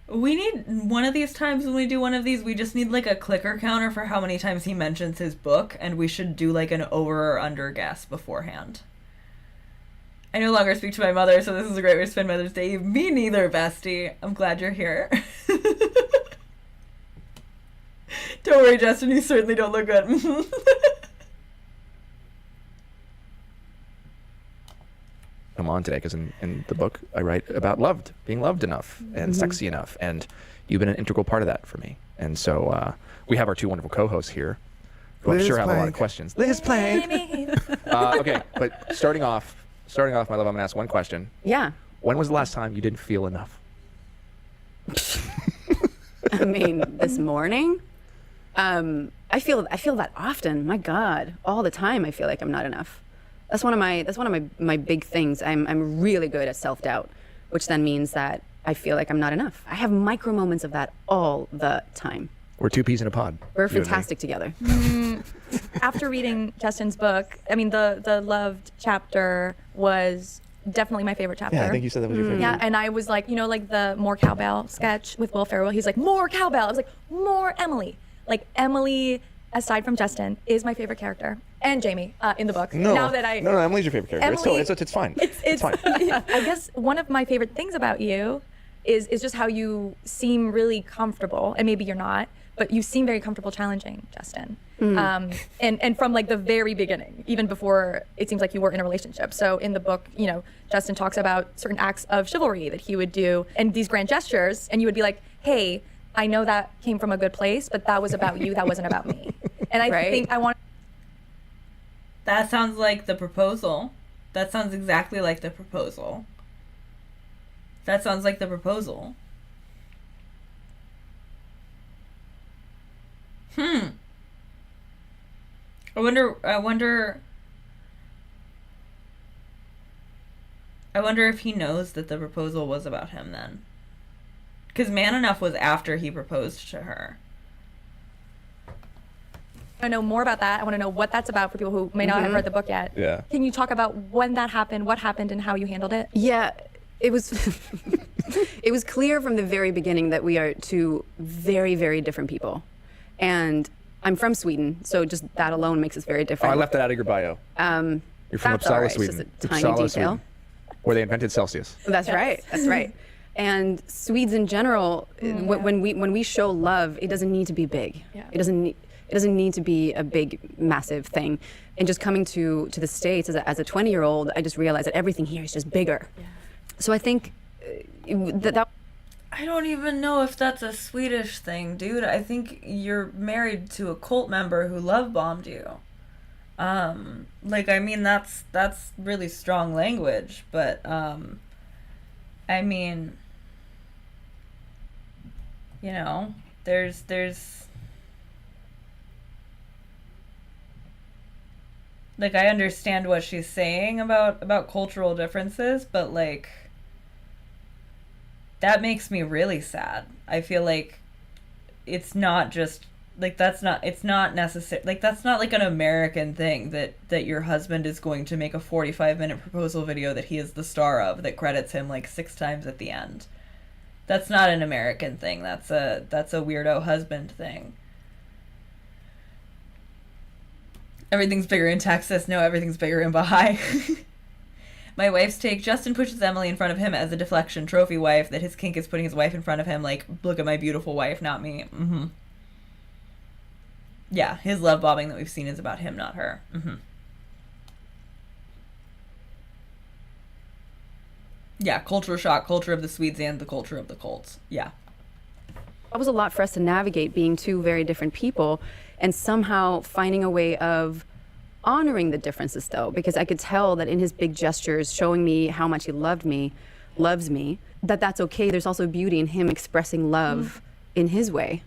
We need one of these times when we do one of these, we just need like a clicker counter for how many times he mentions his book, and we should do like an over or under guess beforehand. I no longer speak to my mother, so this is a great way to spend Mother's Day. Me neither, bestie. I'm glad you're here. Don't worry, Justin, you certainly don't look good. Come on today, because in the book I write about being loved enough and sexy enough, and you've been an integral part of that for me. And so we have our two wonderful co-hosts here, who I'm sure have a lot of questions. Liz Plank. Okay, but starting off, my love, I'm gonna ask one question. Yeah. When was the last time you didn't feel enough? I mean, this morning. I feel that often. My God, all the time. I feel like I'm not enough. That's one of my big things. I'm really good at self-doubt, which then means that I feel like I'm not enough. I have micro moments of that all the time. We're two peas in a pod. We're fantastic together. After reading Justin's book, I mean, the loved chapter was definitely my favorite chapter. Yeah, I think you said that was your favorite. Yeah, and I was like, like the More Cowbell sketch with Will Ferrell. He's like, more cowbell. I was like, more Emily. Like, Emily, aside from Justin, is my favorite character. and Jamie in the book. No, now that no, Emily's your favorite character. Emily, it's fine. It's fine. I guess one of my favorite things about you is just how you seem really comfortable, and maybe you're not, but you seem very comfortable challenging Justin. And from like the very beginning, even before it seems like you were in a relationship. So in the book, you know, Justin talks about certain acts of chivalry that he would do and these grand gestures, and you would be like, hey, I know that came from a good place, but that was about you, that wasn't about me. And I think I want... That sounds like the proposal. That sounds exactly like the proposal. That sounds like the proposal. I wonder if he knows that the proposal was about him then. Because Man Enough was after he proposed to her. I want to know more about that. I want to know what that's about for people who may not have read the book yet. Yeah. Can you talk about when that happened, what happened, and how you handled it? Yeah, it was it was clear from the very beginning that we are two very, very different people. And I'm from Sweden, so just that alone makes us very different. Oh, I left that out of your bio. You're from That's Uppsala, all right. Sweden. It's just a tiny Uppsala, detail. Sweden, where they invented Celsius. That's right. That's right. And Swedes in general, when we show love, it doesn't need to be big. Yeah. It doesn't need to be a big, massive thing. And just coming to the States as a 20-year-old, I just realized that everything here is just bigger. Yeah. So I think that I don't even know if that's a Swedish thing, dude. I think you're married to a cult member who love bombed you. Like, I mean, that's really strong language, but I mean, you know, there's like, I understand what she's saying about cultural differences, but like, that makes me really sad. I feel like it's not just like it's not necessary, like that's not like an American thing that your husband is going to make a 45-minute proposal video that he is the star of that credits him like 6 times at the end. That's not an American thing. That's a weirdo husband thing. Everything's bigger in Texas. No, everything's bigger in Baha'i. My wife's take, Justin pushes Emily in front of him as a deflection trophy wife, that his kink is putting his wife in front of him, like, look at my beautiful wife, not me. Yeah, his love bombing that we've seen is about him, not her. Yeah, culture shock, culture of the Swedes and the culture of the cults. Yeah. That was a lot for us to navigate, being two very different people and somehow finding a way of honoring the differences, though, because I could tell that in his big gestures, showing me how much he loves me, that's okay. There's also beauty in him expressing love in his way.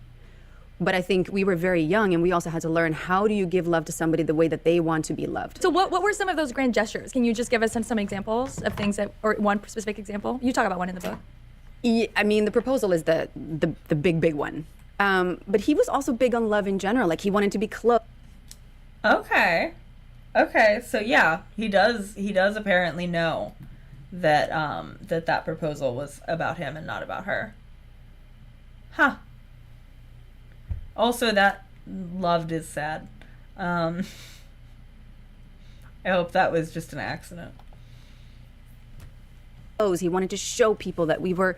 But I think we were very young, and we also had to learn, how do you give love to somebody the way that they want to be loved? So what were some of those grand gestures? Can you just give us some examples of things that, or one specific example? You talk about one in the book. Yeah, I mean, the proposal is the big one. But he was also big on love in general. Like, he wanted to be close. Okay, so yeah, he does apparently know that that proposal was about him and not about her. Huh. Also, that loved is sad. I hope that was just an accident. He wanted to show people that we were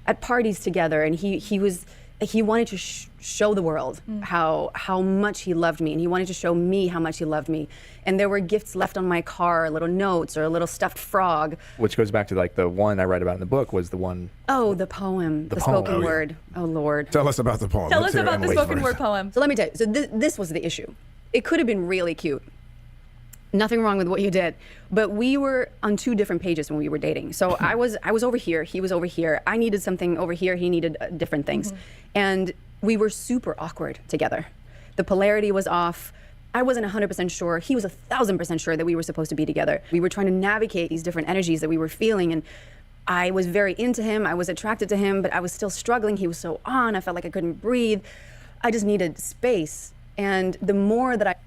at parties together, and he wanted to show the world how much he loved me, and he wanted to show me how much he loved me. And there were gifts left on my car, little notes or a little stuffed frog. Which goes back to, like, the one I read about in the book was the one... Oh, the poem. The spoken word. Oh, Lord. Tell us about the poem. Tell us about the spoken word poem. So let me tell you. So this was the issue. It could have been really cute. Nothing wrong with what you did. But we were on 2 different pages when we were dating. So I was over here. He was over here. I needed something over here. He needed different things. And we were super awkward together. The polarity was off. I wasn't 100% sure. He was 1,000% sure that we were supposed to be together. We were trying to navigate these different energies that we were feeling, and I was very into him. I was attracted to him, but I was still struggling. He was so on. I felt like I couldn't breathe. I just needed space. And the more that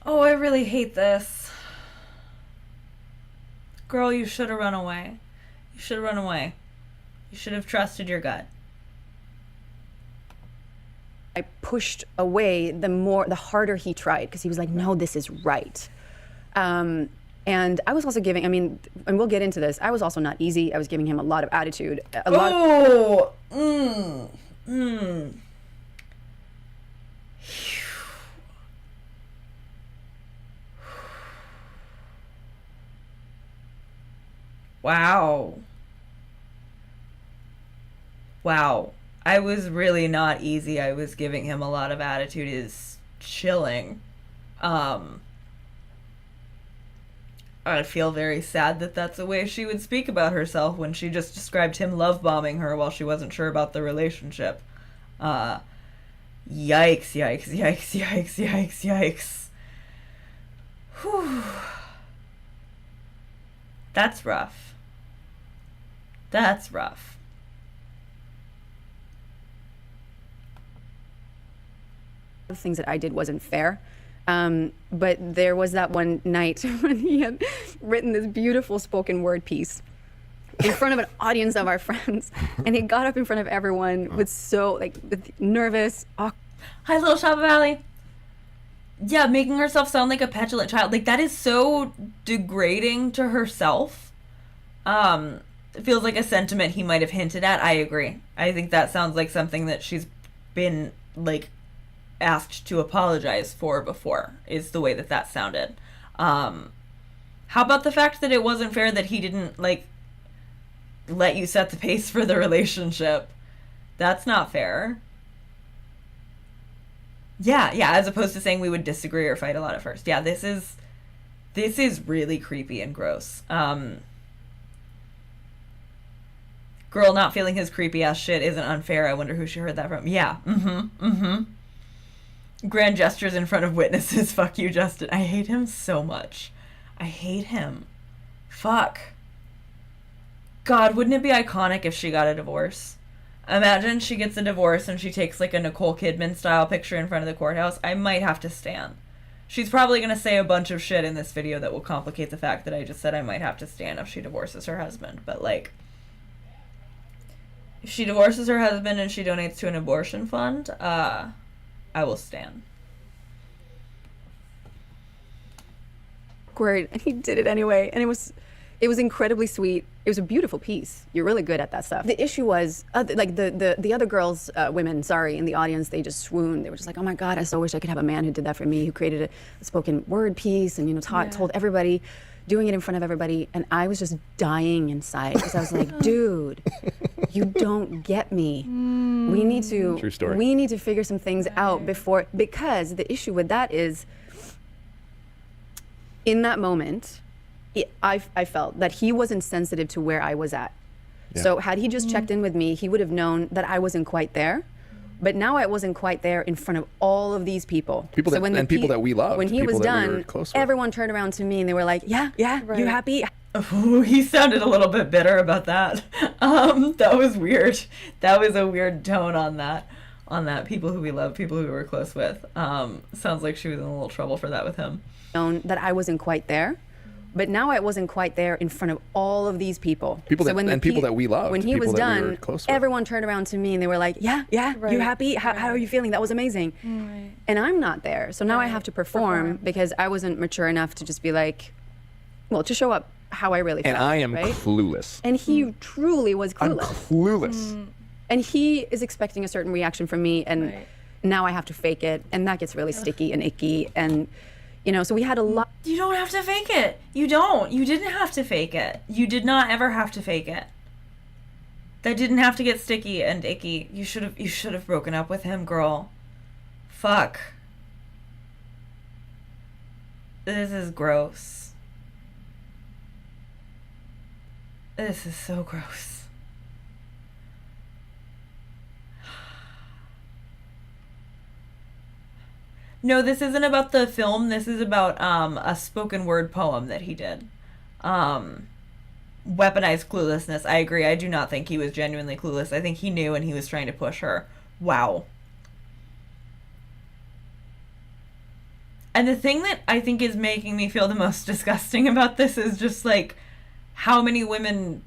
Oh, I really hate this. Girl, you should have run away. You should have run away. You should have trusted your gut. I pushed away, the harder he tried, because he was like, no, this is right. And I was also giving, I mean, and we'll get into this, I was also not easy. I was giving him a lot of attitude. Wow. Wow. I was really not easy. I was giving him a lot of attitude is chilling. I feel very sad that that's the way she would speak about herself when she just described him love bombing her while she wasn't sure about the relationship. Yikes, yikes, yikes, yikes, yikes, yikes. Whew. That's rough. That's rough. The things that I did wasn't fair. But there was that one night when he had written this beautiful spoken word piece in front of an audience of our friends, and he got up in front of everyone with nervous. Hi, little Shaba Valley. Yeah, making herself sound like a petulant child. Like, that is so degrading to herself. It feels like a sentiment he might have hinted at. I agree. I think that sounds like something that she's been, like, asked to apologize for before, is the way that sounded. How about the fact that it wasn't fair that he didn't, like, let you set the pace for the relationship? That's not fair. Yeah, as opposed to saying we would disagree or fight a lot at first. Yeah, this is really creepy and gross. Girl not feeling his creepy ass shit isn't unfair. I wonder who she heard that from. Yeah, Grand gestures in front of witnesses. Fuck you, Justin. I hate him so much. I hate him. Fuck. God, wouldn't it be iconic if she got a divorce? Imagine she gets a divorce and she takes like a Nicole Kidman style picture in front of the courthouse. I might have to stan. She's probably going to say a bunch of shit in this video that will complicate the fact that I just said I might have to stan if she divorces her husband. But like, if she divorces her husband and she donates to an abortion fund, I will stan. Awkward, and he did it anyway, and it was incredibly sweet. It was a beautiful piece. You're really good at that stuff. The issue was, like the other girls, women, in the audience, they just swooned. They were just like, oh my God, I so wish I could have a man who did that for me, who created a spoken word piece and, told everybody, doing it in front of everybody. And I was just dying inside because I was like, dude, you don't get me. We need to, True story. We need to figure some things out because the issue with that is, in that moment, I felt that he wasn't sensitive to where I was at. Yeah. So had he just checked in with me, he would have known that I wasn't quite there. But now I wasn't quite there in front of all of these people. People that we love. When he was done, everyone turned around to me and they were like, yeah, right. You happy? Oh, he sounded a little bit bitter about that. That was weird. That was a weird tone on that. People who we love, people who we're close with. Sounds like she was in a little trouble for that with him. Known that I wasn't quite there. But now I wasn't quite there in front of all of these people. People that we love. When he was done, everyone turned around to me and they were like, yeah, right. You happy? How are you feeling? That was amazing. Right. And I'm not there. So now I have to perform because I wasn't mature enough to just be like, well, to show up how I really felt. And I am clueless. And he truly was clueless. I'm clueless. And he is expecting a certain reaction from me. And now I have to fake it. And that gets really sticky and icky. And so we had a lot. You don't have to fake it. You don't. You didn't have to fake it. You did not ever have to fake it. That didn't have to get sticky and icky. You should have broken up with him, girl. Fuck. This is gross. This is so gross. No, this isn't about the film. This is about a spoken word poem that he did. Weaponized cluelessness. I agree. I do not think he was genuinely clueless. I think he knew and he was trying to push her. Wow. And the thing that I think is making me feel the most disgusting about this is just like how many women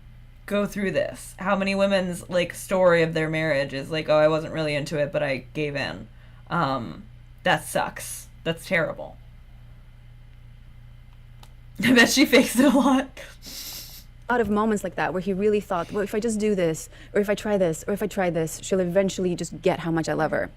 go through this. How many women's like story of their marriage is like, oh, I wasn't really into it, but I gave in. That sucks. That's terrible. I bet she fakes it a lot. Out of moments like that where he really thought, well, if I just do this, or if I try this, or if I try this, she'll eventually just get how much I love her.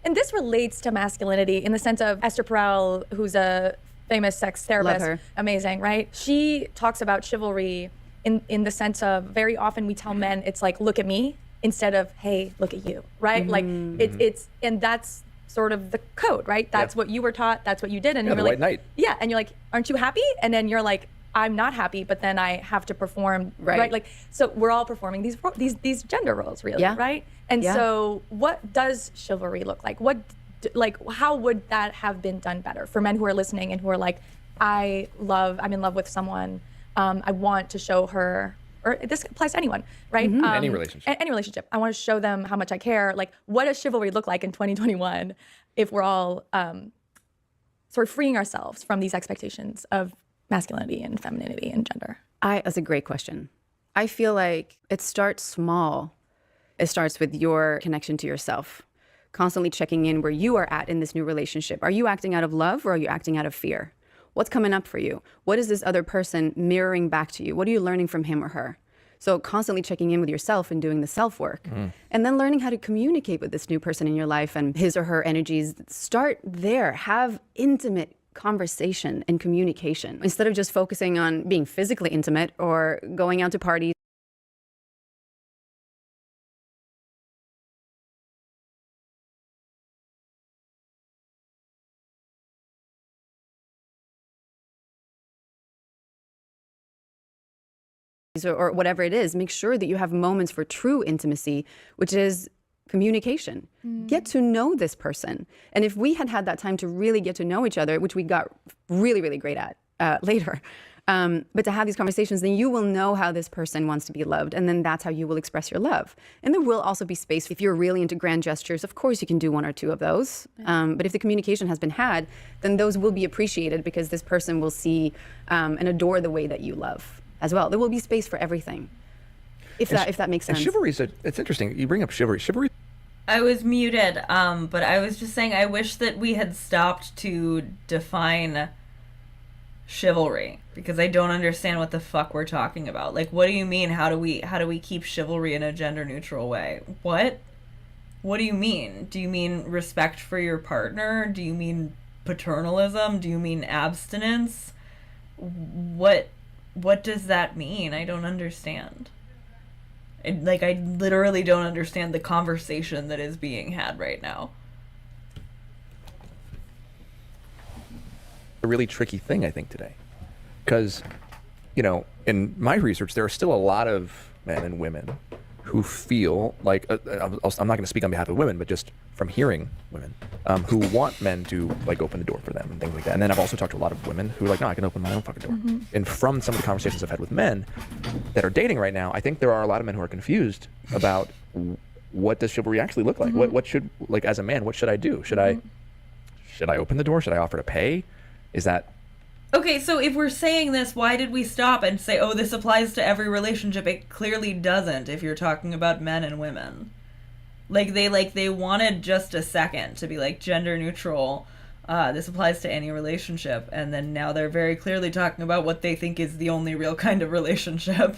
And this relates to masculinity in the sense of Esther Perel, who's a famous sex therapist. Love her. Amazing, right? She talks about chivalry in the sense of very often we tell men it's like, look at me, instead of, hey, look at you, right? Like it's and that's sort of the code, right? That's what you were taught, that's what you did. And Yeah, you're the like, white knight. yeah, and you're like, aren't you happy? And then you're like, I'm not happy, but then I have to perform, right? Like, so we're all performing these gender roles, really, right? And so, what does chivalry look like? How would that have been done better for men who are listening and who are like, I'm in love with someone, I want to show her, or this applies to anyone, right? Any relationship. Any relationship. I want to show them how much I care. Like, what does chivalry look like in 2021 if we're all sort of freeing ourselves from these expectations of masculinity and femininity and gender? That's a great question. I feel like it starts small. It starts with your connection to yourself, constantly checking in where you are at in this new relationship. Are you acting out of love or are you acting out of fear? What's coming up for you? What is this other person mirroring back to you? What are you learning from him or her? So constantly checking in with yourself and doing the self-work. And then learning how to communicate with this new person in your life and his or her energies. Start there. Have intimate conversation and communication instead of just focusing on being physically intimate or going out to parties. Or whatever it is, make sure that you have moments for true intimacy, which is communication. Get to know this person. And if we had that time to really get to know each other, which we got really, really great at later, but to have these conversations, then you will know how this person wants to be loved. And then that's how you will express your love. And there will also be space. If you're really into grand gestures, of course you can do one or two of those. But if the communication has been had, then those will be appreciated because this person will see and adore the way that you love as well. There will be space for everything, if that makes sense. And chivalry it's interesting. You bring up chivalry. Chivalry. I was muted, but I was just saying I wish that we had stopped to define chivalry because I don't understand what the fuck we're talking about. Like, what do you mean? How do we keep chivalry in a gender neutral way? What do you mean? Do you mean respect for your partner? Do you mean paternalism? Do you mean abstinence? What does that mean? I don't understand. I literally don't understand the conversation that is being had right now. A really tricky thing, I think, today. Because, in my research, there are still a lot of men and women who feel like, I'm not going to speak on behalf of women, but just from hearing women, who want men to open the door for them and things like that. And then I've also talked to a lot of women who are like, no, I can open my own fucking door. And from some of the conversations I've had with men that are dating right now, I think there are a lot of men who are confused about what does chivalry actually look like? What should, as a man, what should I do? Should I open the door? Should I offer to pay? Is that... Okay, so if we're saying this, why did we stop and say, oh, this applies to every relationship? It clearly doesn't if you're talking about men and women. They wanted just a second to be gender neutral. This applies to any relationship. And then now they're very clearly talking about what they think is the only real kind of relationship.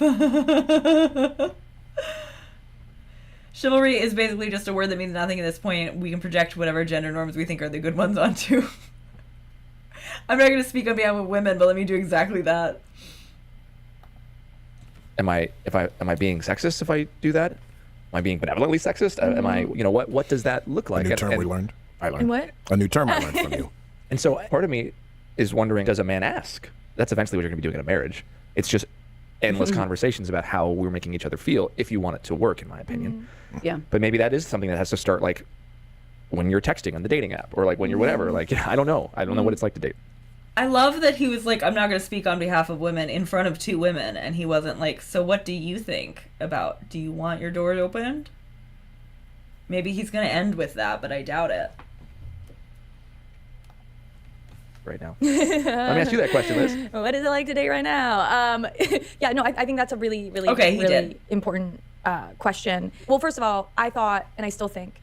Chivalry is basically just a word that means nothing at this point. We can project whatever gender norms we think are the good ones onto. I'm not going to speak on behalf of women, but let me do exactly that. Am I being sexist if I do that? Am I being benevolently sexist? Am I, what does that look like? A new term we learned. I learned. What? A new term I learned from you. And so part of me is wondering, does a man ask? That's eventually what you're going to be doing in a marriage. It's just endless conversations about how we're making each other feel if you want it to work, in my opinion. Yeah. But maybe that is something that has to start when you're texting on the dating app or when you're whatever. I don't know. I don't know what it's like to date. I love that he was like, I'm not going to speak on behalf of women in front of two women. And he wasn't like, so what do you think about, do you want your doors opened? Maybe he's going to end with that, but I doubt it. Right now. Let me ask you that question, Liz. What is it like to date right now? Yeah, no, I think that's a really, really, really important question. Well, first of all, I thought, and I still think.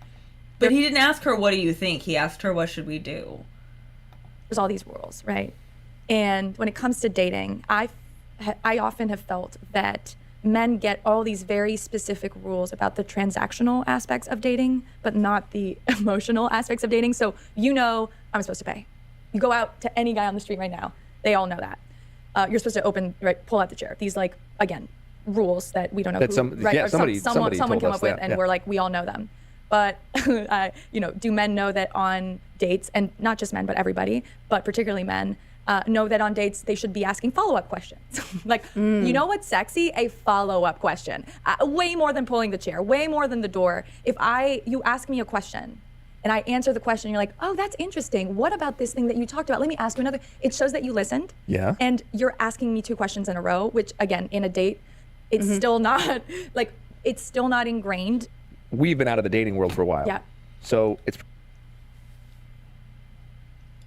But he didn't ask her, what do you think? He asked her, what should we do? There's all these rules, right? And when it comes to dating, I often have felt that men get all these very specific rules about the transactional aspects of dating, but not the emotional aspects of dating. So I'm supposed to pay. You go out to any guy on the street right now, they all know that. You're supposed to pull out the chair. These again, rules that we don't know someone came up with, and we're like, we all know them. But do men know that on dates, and not just men, but everybody, but particularly men, know that on dates they should be asking follow-up questions? You know what's sexy? A follow-up question. Way more than pulling the chair, way more than the door. If you ask me a question and I answer the question, you're like, oh, that's interesting. What about this thing that you talked about? Let me ask you another. It shows that you listened. Yeah. And you're asking me 2 questions in a row, which again, in a date, it's still not it's still not ingrained. We've been out of the dating world for a while. Yeah. So it's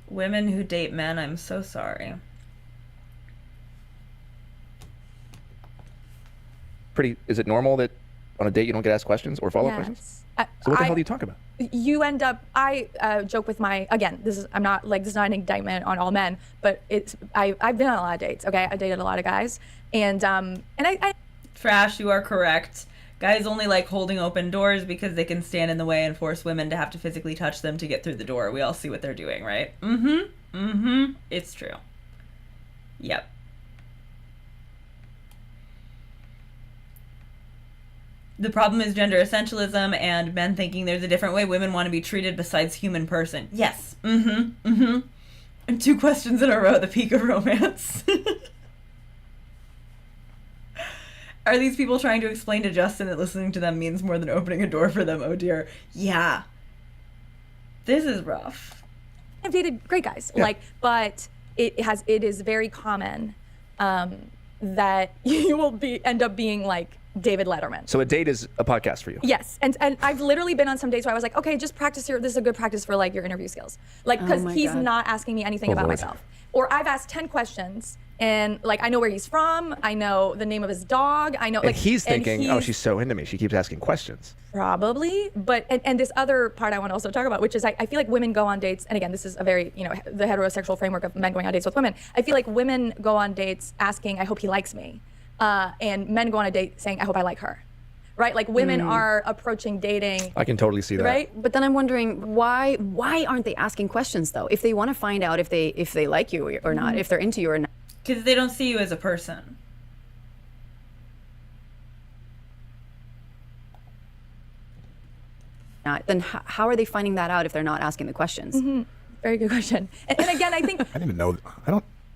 women who date men, I'm so sorry. Is it normal that on a date you don't get asked questions or follow-up questions? So what the hell do you talk about? You end up, I joke with this is not an indictment on all men, but I've been on a lot of dates, okay? I dated a lot of guys, and I Trash, you are correct. Guys only like holding open doors because they can stand in the way and force women to have to physically touch them to get through the door. We all see what they're doing, right? It's true. Yep. The problem is gender essentialism and men thinking there's a different way women want to be treated besides human person. Yes. And 2 questions in a row at the peak of romance. Are these people trying to explain to Justin that listening to them means more than opening a door for them? Oh dear. Yeah. This is rough. I've dated great guys, but it is very common that you will end up being like David Letterman. So a date is a podcast for you? Yes, and I've literally been on some dates where I was like, okay, just practice this is a good practice for your interview skills, because he's not asking me anything about myself, or I've asked 10 questions. And I know where he's from. I know the name of his dog. I know. And he's thinking, oh, she's so into me. She keeps asking questions. Probably, but and this other part I want to also talk about, which is I feel like women go on dates, and again, this is a very the heterosexual framework of men going on dates with women. I feel like women go on dates asking, I hope he likes me, and men go on a date saying, I hope I like her. Right? Women are approaching dating. I can totally see that. Right? But then I'm wondering why aren't they asking questions though? If they want to find out if they like you or not, if they're into you or not. Because they don't see you as a person. Then how are they finding that out if they're not asking the questions? Very good question. And again, I think I need to know.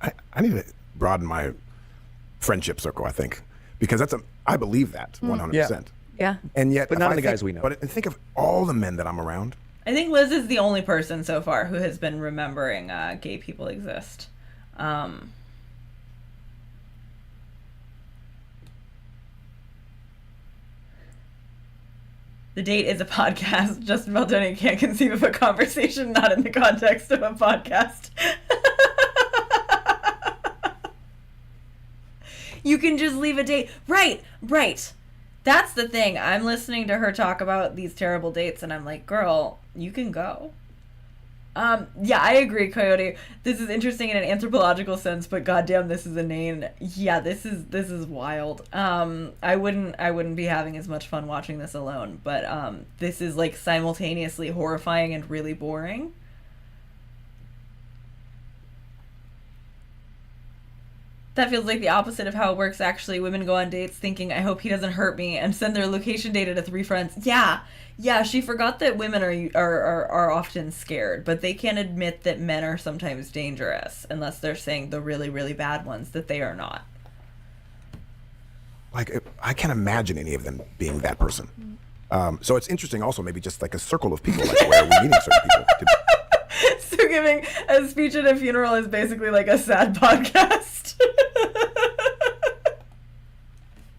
I need to broaden my friendship circle. I think because I believe that 100%. Yeah. And yet, but not the guys we know. But think of all the men that I'm around. I think Liz is the only person so far who has been remembering gay people exist. The date is a podcast. Justin Baldoni can't conceive of a conversation not in the context of a podcast. You can just leave a date. Right. That's the thing. I'm listening to her talk about these terrible dates, and I'm like, girl, you can go. Yeah, I agree, Coyote. This is interesting in an anthropological sense, but goddamn, this is inane. Yeah, this is wild. I wouldn't be having as much fun watching this alone, but this is simultaneously horrifying and really boring. That feels like the opposite of how it works, actually. Women go on dates thinking, I hope he doesn't hurt me, and send their location data to 3 friends. Yeah, she forgot that women are often scared, but they can't admit that men are sometimes dangerous, unless they're saying the really, really bad ones that they are not. I can't imagine any of them being that person. So it's interesting also, maybe just a circle of people, where we're meeting certain people. So giving a speech at a funeral is basically like a sad podcast.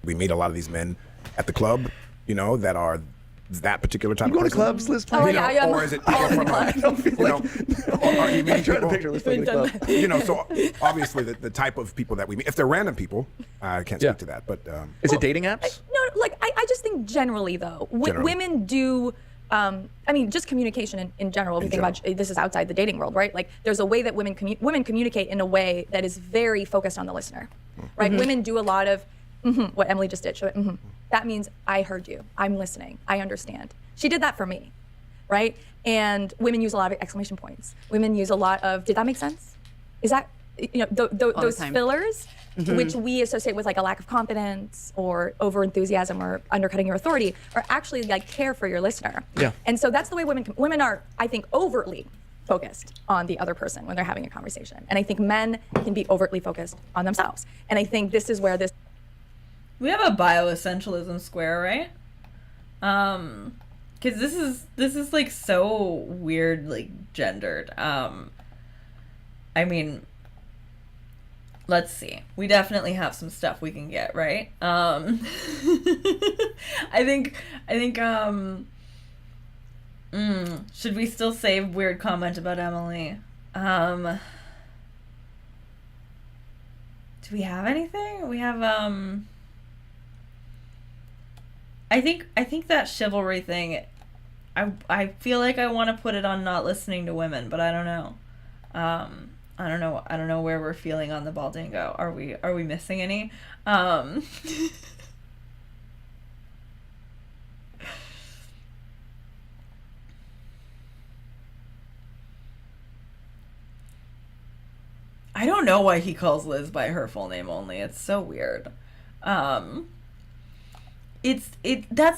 We meet a lot of these men at the club, that are that particular type of person. You go to clubs, Liz? Oh, yeah. Or is it people from I don't feel like... are you meeting trying to people? picture Liz playing the club. So obviously the type of people that we meet, if they're random people, I can't speak to that, but... Is it dating apps? No, I just think generally, though, women do I mean, just communication in general. If you think about this is outside the dating world, right? Like there's a way that women communicate in a way that is very focused on the listener, right? Women do a lot of what Emily just did. Show it. That means I heard you. I'm listening. I understand. She did that for me, right? And women use a lot of exclamation points. Women use a lot of, did that make sense? Is that, those fillers, which we associate with like a lack of confidence or over enthusiasm or undercutting your authority, are actually like care for your listener. Yeah. And so that's the way women are, I think, overtly focused on the other person when they're having a conversation. And I think men can be overtly focused on themselves. And I think this is where this. We have a bioessentialism square, right? Because this is like so weird, like gendered. I mean, let's see. We definitely have some stuff we can get, right? I think should we still say weird comment about Emily? Do we have anything? We have I think that chivalry thing, I feel like I want to put it on not listening to women, but I don't know. I don't know where we're feeling on the Baldingo. Are we missing any? I don't know why he calls Liz by her full name only. It's so weird. That's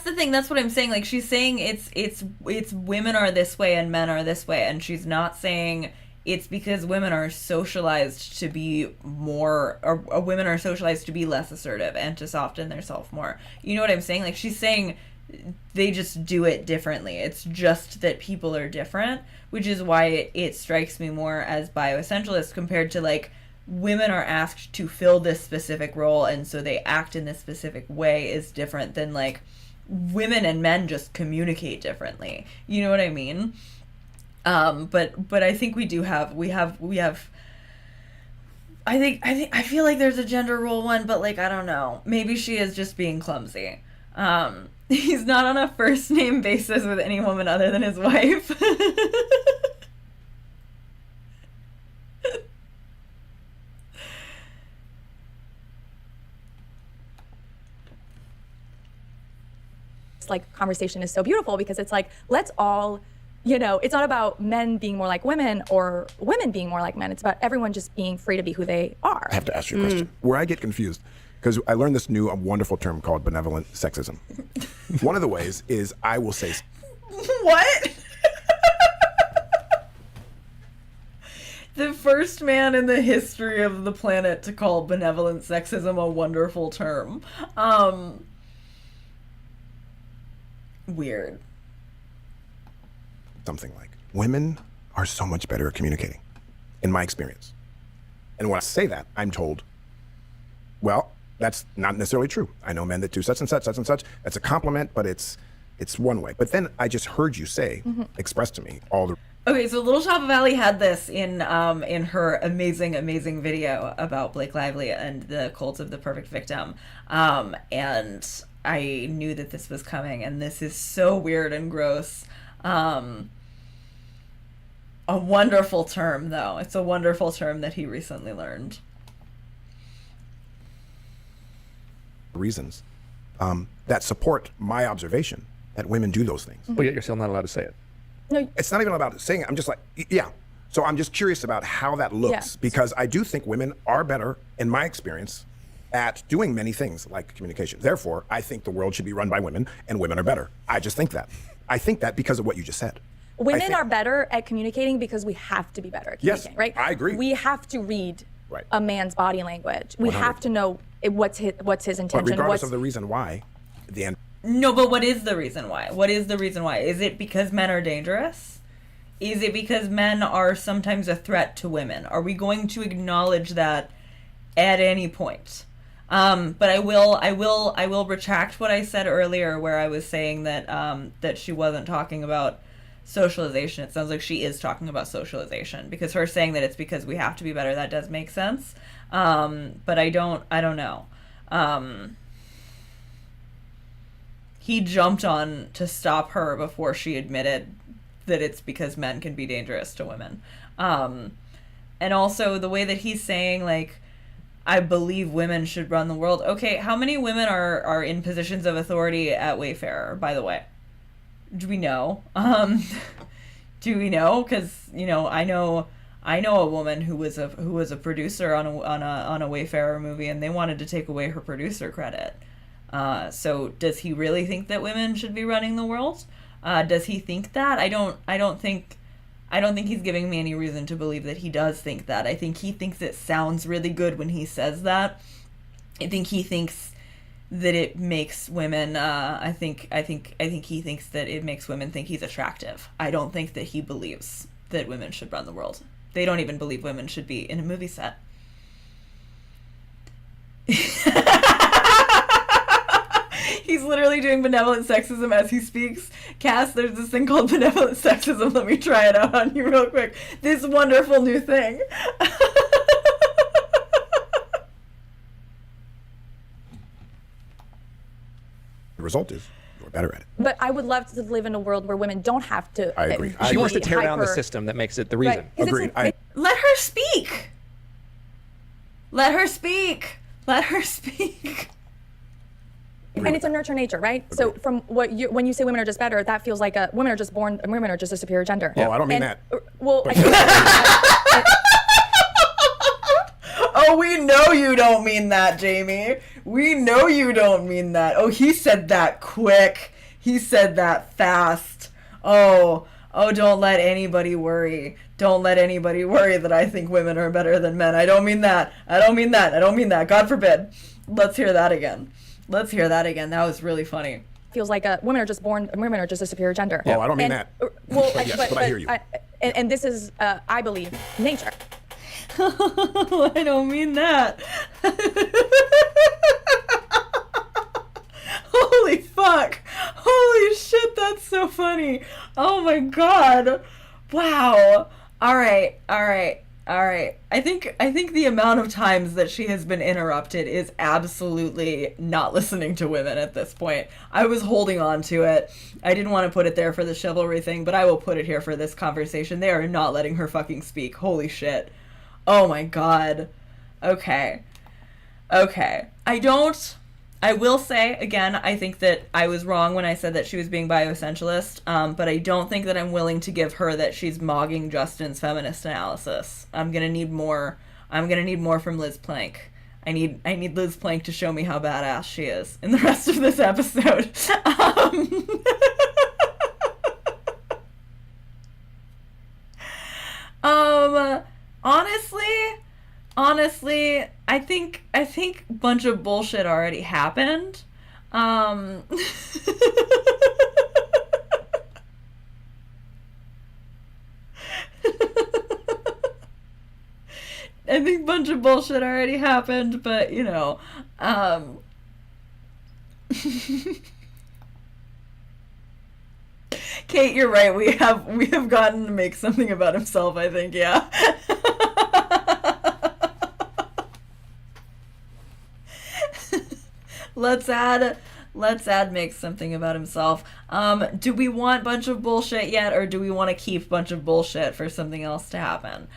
the thing. That's what I'm saying. Like, she's saying it's women are this way and men are this way, and she's not saying it's because women are socialized to be more, or women are socialized to be less assertive and to soften their self more. You know what I'm saying? Like, she's saying they just do it differently. It's just that people are different, which is why it strikes me more as bioessentialist compared to, like, women are asked to fill this specific role and so they act in this specific way is different than, like, women and men just communicate differently. You know what I mean? But I think we have I feel like there's a gender role one, but, like, I don't know. Maybe she is just being clumsy. He's not on a first name basis with any woman other than his wife. Like, conversation is so beautiful because it's like, let's all, it's not about men being more like women or women being more like men. It's about everyone just being free to be who they are. I have to ask you a question. Where I get confused, because I learned this new wonderful term called benevolent sexism. One of the ways is I will say... What? The first man in the history of the planet to call benevolent sexism a wonderful term. Weird. Something like, women are so much better at communicating, in my experience. And when I say that, I'm told, well, that's not necessarily true. I know men that do such and such, such and such. That's a compliment, but it's one way. But then I just heard you say, express to me all the... Okay, so Little Shop of Alley had this in her amazing video about Blake Lively and the cult of the perfect victim. And I knew that this was coming, and this is so weird and gross. A wonderful term, though. It's a wonderful term that he recently learned. Reasons that support my observation that women do those things. But yet you're still not allowed to say it. No, it's not even about saying it. I'm just like, yeah. So I'm just curious about how that looks, because I do think women are better, in my experience, at doing many things like communication. Therefore, I think the world should be run by women, and women are better. I just think that. I think that because of what you just said. Women are better at communicating because we have to be better at communicating, right? I agree. We have to read a man's body language. We 100. Have to know what's his intention. But regardless of the reason why, at the end. No, but what is the reason why? What is the reason why? Is it because men are dangerous? Is it because men are sometimes a threat to women? Are we going to acknowledge that at any point? But I will retract what I said earlier, where I was saying that that she wasn't talking about socialization. It sounds like she is talking about socialization, because her saying that it's because we have to be better, that does make sense. But I don't know. he jumped on to stop her before she admitted that it's because men can be dangerous to women. And also the way that he's saying, like, I believe women should run the world. Okay, how many women are in positions of authority at Wayfarer, by the way? Do we know? Do we know? Because, you know, I know a woman who was a producer on a Wayfarer movie, and they wanted to take away her producer credit. So does he really think that women should be running the world? Does he think that? I don't think he's giving me any reason to believe that he does think that. I think he thinks it sounds really good when he says that. I think he thinks that it makes women I think he thinks that it makes women think he's attractive. I don't think that he believes that women should run the world. They don't even believe women should be in a movie set. He's literally doing benevolent sexism as he speaks. Cass, there's this thing called benevolent sexism. Let me try it out on you real quick. This wonderful new thing. The result is you're better at it. But I would love to live in a world where women don't have to. I agree. She wants to be tear down the hyper- system that makes it the reason. Right. 'Cause Agreed. Let her speak. Let her speak. Let her speak. And it's a nurture nature, right? So from what you, when you say women are just better, that feels like women are just born, women are just a superior gender. Oh, I don't mean And, that. Well, Oh, we know you don't mean that, Jamie. We know you don't mean that. Oh, he said that quick. He said that fast. Oh, don't let anybody worry. Don't let anybody worry that I think women are better than men. I don't mean that. I don't mean that. I don't mean that. God forbid. Let's hear that again. Let's hear that again. That was really funny. feels like women are just born, women are just a superior gender. Oh, I don't mean And, that. Well, But yes, but I hear you. And this is, I believe, nature. I don't mean that. Holy fuck. Holy shit, that's so funny. Oh my god. Wow. All right. I think the amount of times that she has been interrupted is absolutely not listening to women at this point. I was holding on to it. I didn't want to put it there for the chivalry thing, but I will put it here for this conversation. They are not letting her fucking speak. Holy shit. Oh my god. Okay. I will say, again, I think that I was wrong when I said that she was being bioessentialist, but I don't think that I'm willing to give her that she's mogging Justin's feminist analysis. I'm gonna need more from Liz Plank. I need Liz Plank to show me how badass she is in the rest of this episode. Honestly, I think a bunch of bullshit already happened. I think a bunch of bullshit already happened, but you know, Kate, you're right. We have gotten to make something about himself, I think, yeah. Let's add make something about himself. Do we want bunch of bullshit yet, or do we want to keep bunch of bullshit for something else to happen?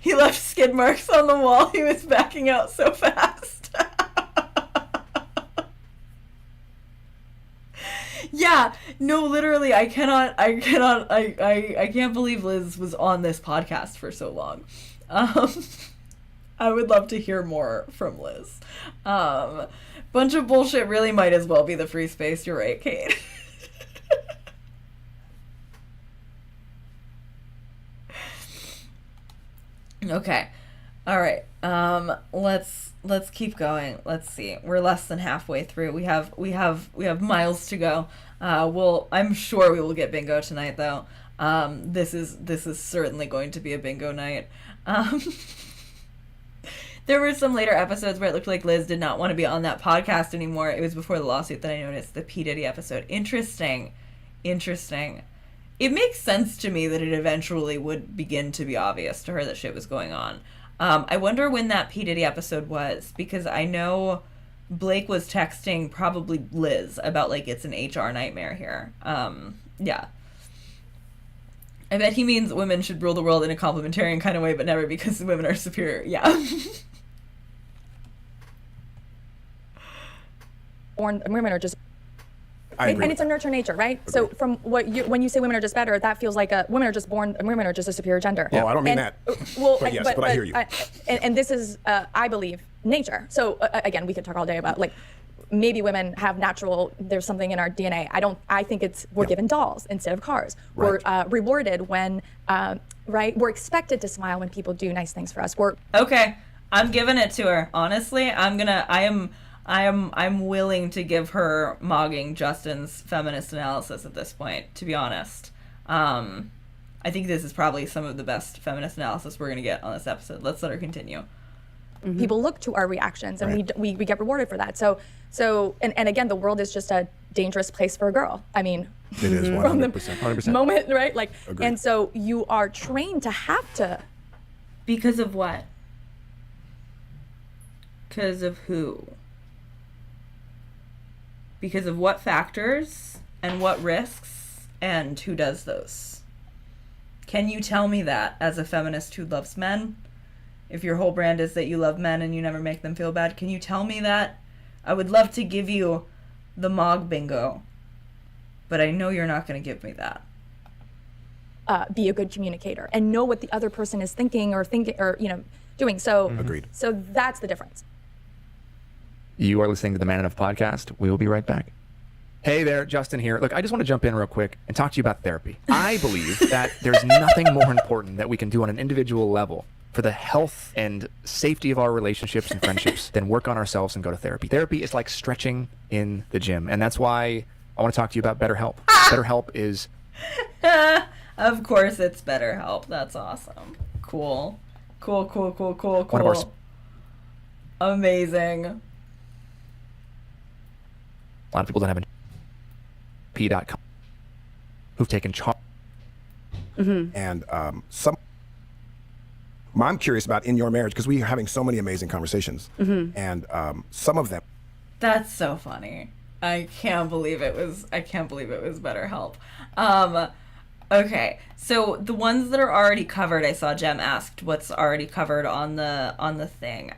He left skid marks on the wall. He was backing out so fast. Yeah, no, literally, I can't believe Liz was on this podcast for so long. I would love to hear more from Liz. Bunch of bullshit really might as well be the free space. You're right, Kate. Okay. All right. Let's keep going. Let's see. We're less than halfway through. We have miles to go. I'm sure we will get bingo tonight though. This is certainly going to be a bingo night. There were some later episodes where it looked like Liz did not want to be on that podcast anymore. It was before the lawsuit that I noticed the P. Diddy episode. Interesting. it makes sense to me that it eventually would begin to be obvious to her that shit was going on. I wonder when that P. Diddy episode was, because I know Blake was texting probably Liz about, like, it's an HR nightmare here. Yeah. I bet he means women should rule the world in a complementarian kind of way, but never because women are superior. Yeah. Born women are just. I agree And with it's a nurture nature, right? So from when you say women are just better, that feels like women are just born, and women are just a superior gender. Oh, I don't mean And- that. Well, But yes, but I hear you. And this is, I believe, nature. So again, we could talk all day about, like, maybe women have natural. There's something in our DNA. I think it's we're given dolls instead of cars. Right. We're rewarded when, right? We're expected to smile when people do nice things for us. Okay, I'm giving it to her. Honestly, I'm willing to give her mogging Justin's feminist analysis at this point, to be honest. I think this is probably some of the best feminist analysis we're going to get on this episode. Let's let her continue. People look to our reactions, and Right. we get rewarded for that. So and again, the world is just a dangerous place for a girl. I mean, It is from the 100%. moment, right? Like, Agreed. and so you are trained to have to. Because of what? Because of who? Because of what factors and what risks and who does those? Can you tell me that as a feminist who loves men? If your whole brand is that you love men and you never make them feel bad, can you tell me that? I would love to give you the Mog bingo, but I know you're not going to give me that. Be a good communicator and know what the other person is thinking or doing. So Agreed. So that's the difference. You are listening to the Man Enough podcast. We will be right back. Hey there, Justin here. Look, I just want to jump in real quick and talk to you about therapy. I believe that there's nothing more important that we can do on an individual level for the health and safety of our relationships and friendships than work on ourselves and go to therapy. Therapy is like stretching in the gym, and that's why I want to talk to you about BetterHelp. BetterHelp is... Of course it's BetterHelp. That's awesome. Cool. One of our... Amazing. A lot of people don't have P.com who've taken charge. And I'm curious about in your marriage, because we are having so many amazing conversations, and some of them. That's so funny. I can't believe it was BetterHelp. Okay, so the ones that are already covered, I saw Jem asked what's already covered on the thing.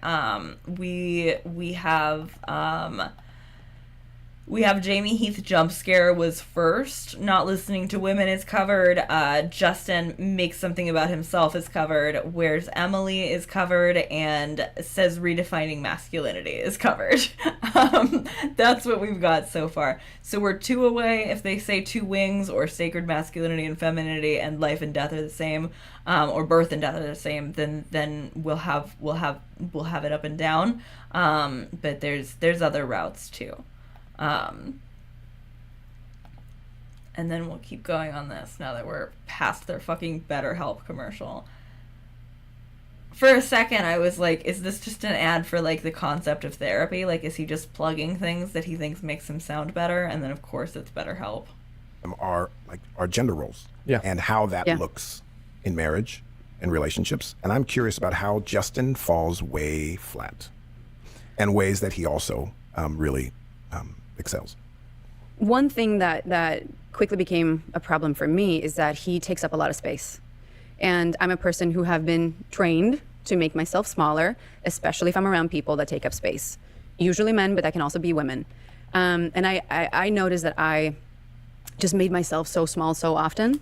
We have Jamie Heath jump scare was first. Not listening to women is covered. Justin makes something about himself is covered. Where's Emily is covered, and says redefining masculinity is covered. That's what we've got so far. So we're 2 away. If they say 2 wings or sacred masculinity and femininity and life and death are the same, or birth and death are the same, then we'll have it up and down. But there's other routes too. And then we'll keep going on this now that we're past their fucking BetterHelp commercial. For a second, I was like, is this just an ad for, like, the concept of therapy? Like, is he just plugging things that he thinks makes him sound better? And then, of course, it's BetterHelp. Are gender roles, and how that looks in marriage and relationships. And I'm curious about how Justin falls way flat, and ways that he also really excels. One thing that quickly became a problem for me is that he takes up a lot of space. And I'm a person who have been trained to make myself smaller, especially if I'm around people that take up space. Usually men, but that can also be women. And I noticed that I just made myself so small so often.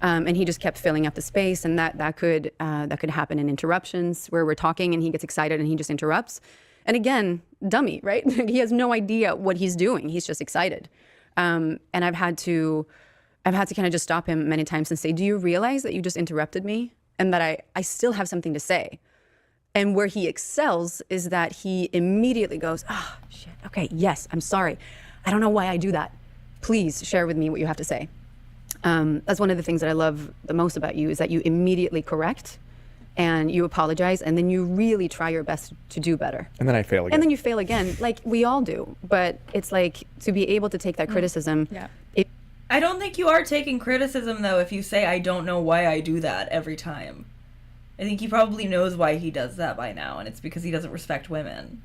And he just kept filling up the space, and that could happen in interruptions where we're talking and he gets excited and he just interrupts. And again, dummy, right? He has no idea what he's doing. He's just excited. And I've had to kind of just stop him many times and say, do you realize that you just interrupted me and that I still have something to say? And where he excels is that he immediately goes, oh, shit, okay, yes, I'm sorry. I don't know why I do that. Please share with me what you have to say. That's one of the things that I love the most about you, is that you immediately correct and you apologize, and then you really try your best to do better. And then I fail again. And then you fail again, like we all do. But it's like, to be able to take that criticism, I don't think you are taking criticism, though, if you say, I don't know why I do that every time. I think he probably knows why he does that by now, and it's because he doesn't respect women.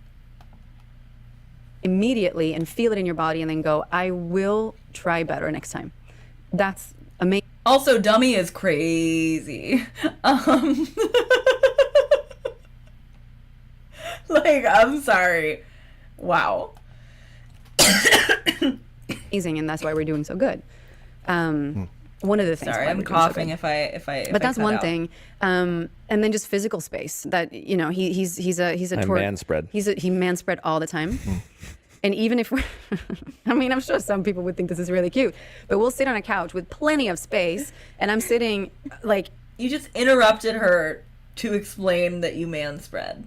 Immediately and feel it in your body and then go, I will try better next time. That's amazing. Also, dummy is crazy. Like, I'm sorry. Wow. And that's why we're doing so good. One of the things. Sorry, why I'm we're doing so coughing good. if I. But that's cut one out. thing. And then just physical space. That he's a man spread. He man spread all the time. And even if we're, I mean, I'm sure some people would think this is really cute, but we'll sit on a couch with plenty of space, and I'm sitting like. You just interrupted her to explain that you man spread.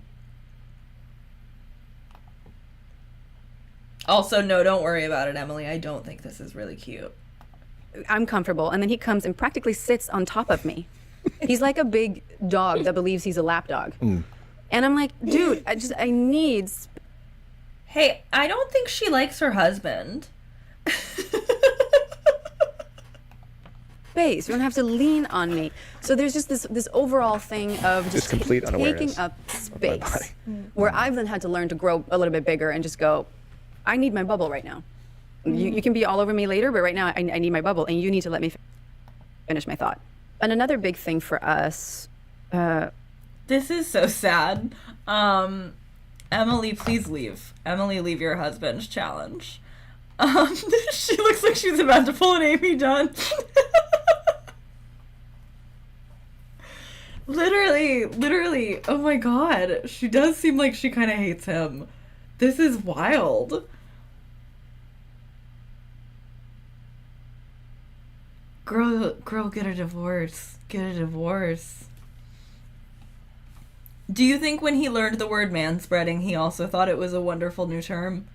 Also, no, don't worry about it, Emily. I don't think this is really cute. I'm comfortable, and then he comes and practically sits on top of me. He's like a big dog that believes he's a lap dog. And I'm like, dude, I need Hey, I don't think she likes her husband. space. You don't have to lean on me. So there's just this overall thing of just complete taking unawareness up of my body. space, where I've then had to learn to grow a little bit bigger and just go, I need my bubble right now. You can be all over me later, but right now I need my bubble, and you need to let me finish my thought. And another big thing for us. This is so sad. Emily, please leave. Emily, leave your husband's challenge. She looks like she's about to pull an Amy Dunn. Literally. Oh my god. She does seem like she kind of hates him. This is wild. Girl, get a divorce. Get a divorce. Do you think when he learned the word manspreading, he also thought it was a wonderful new term?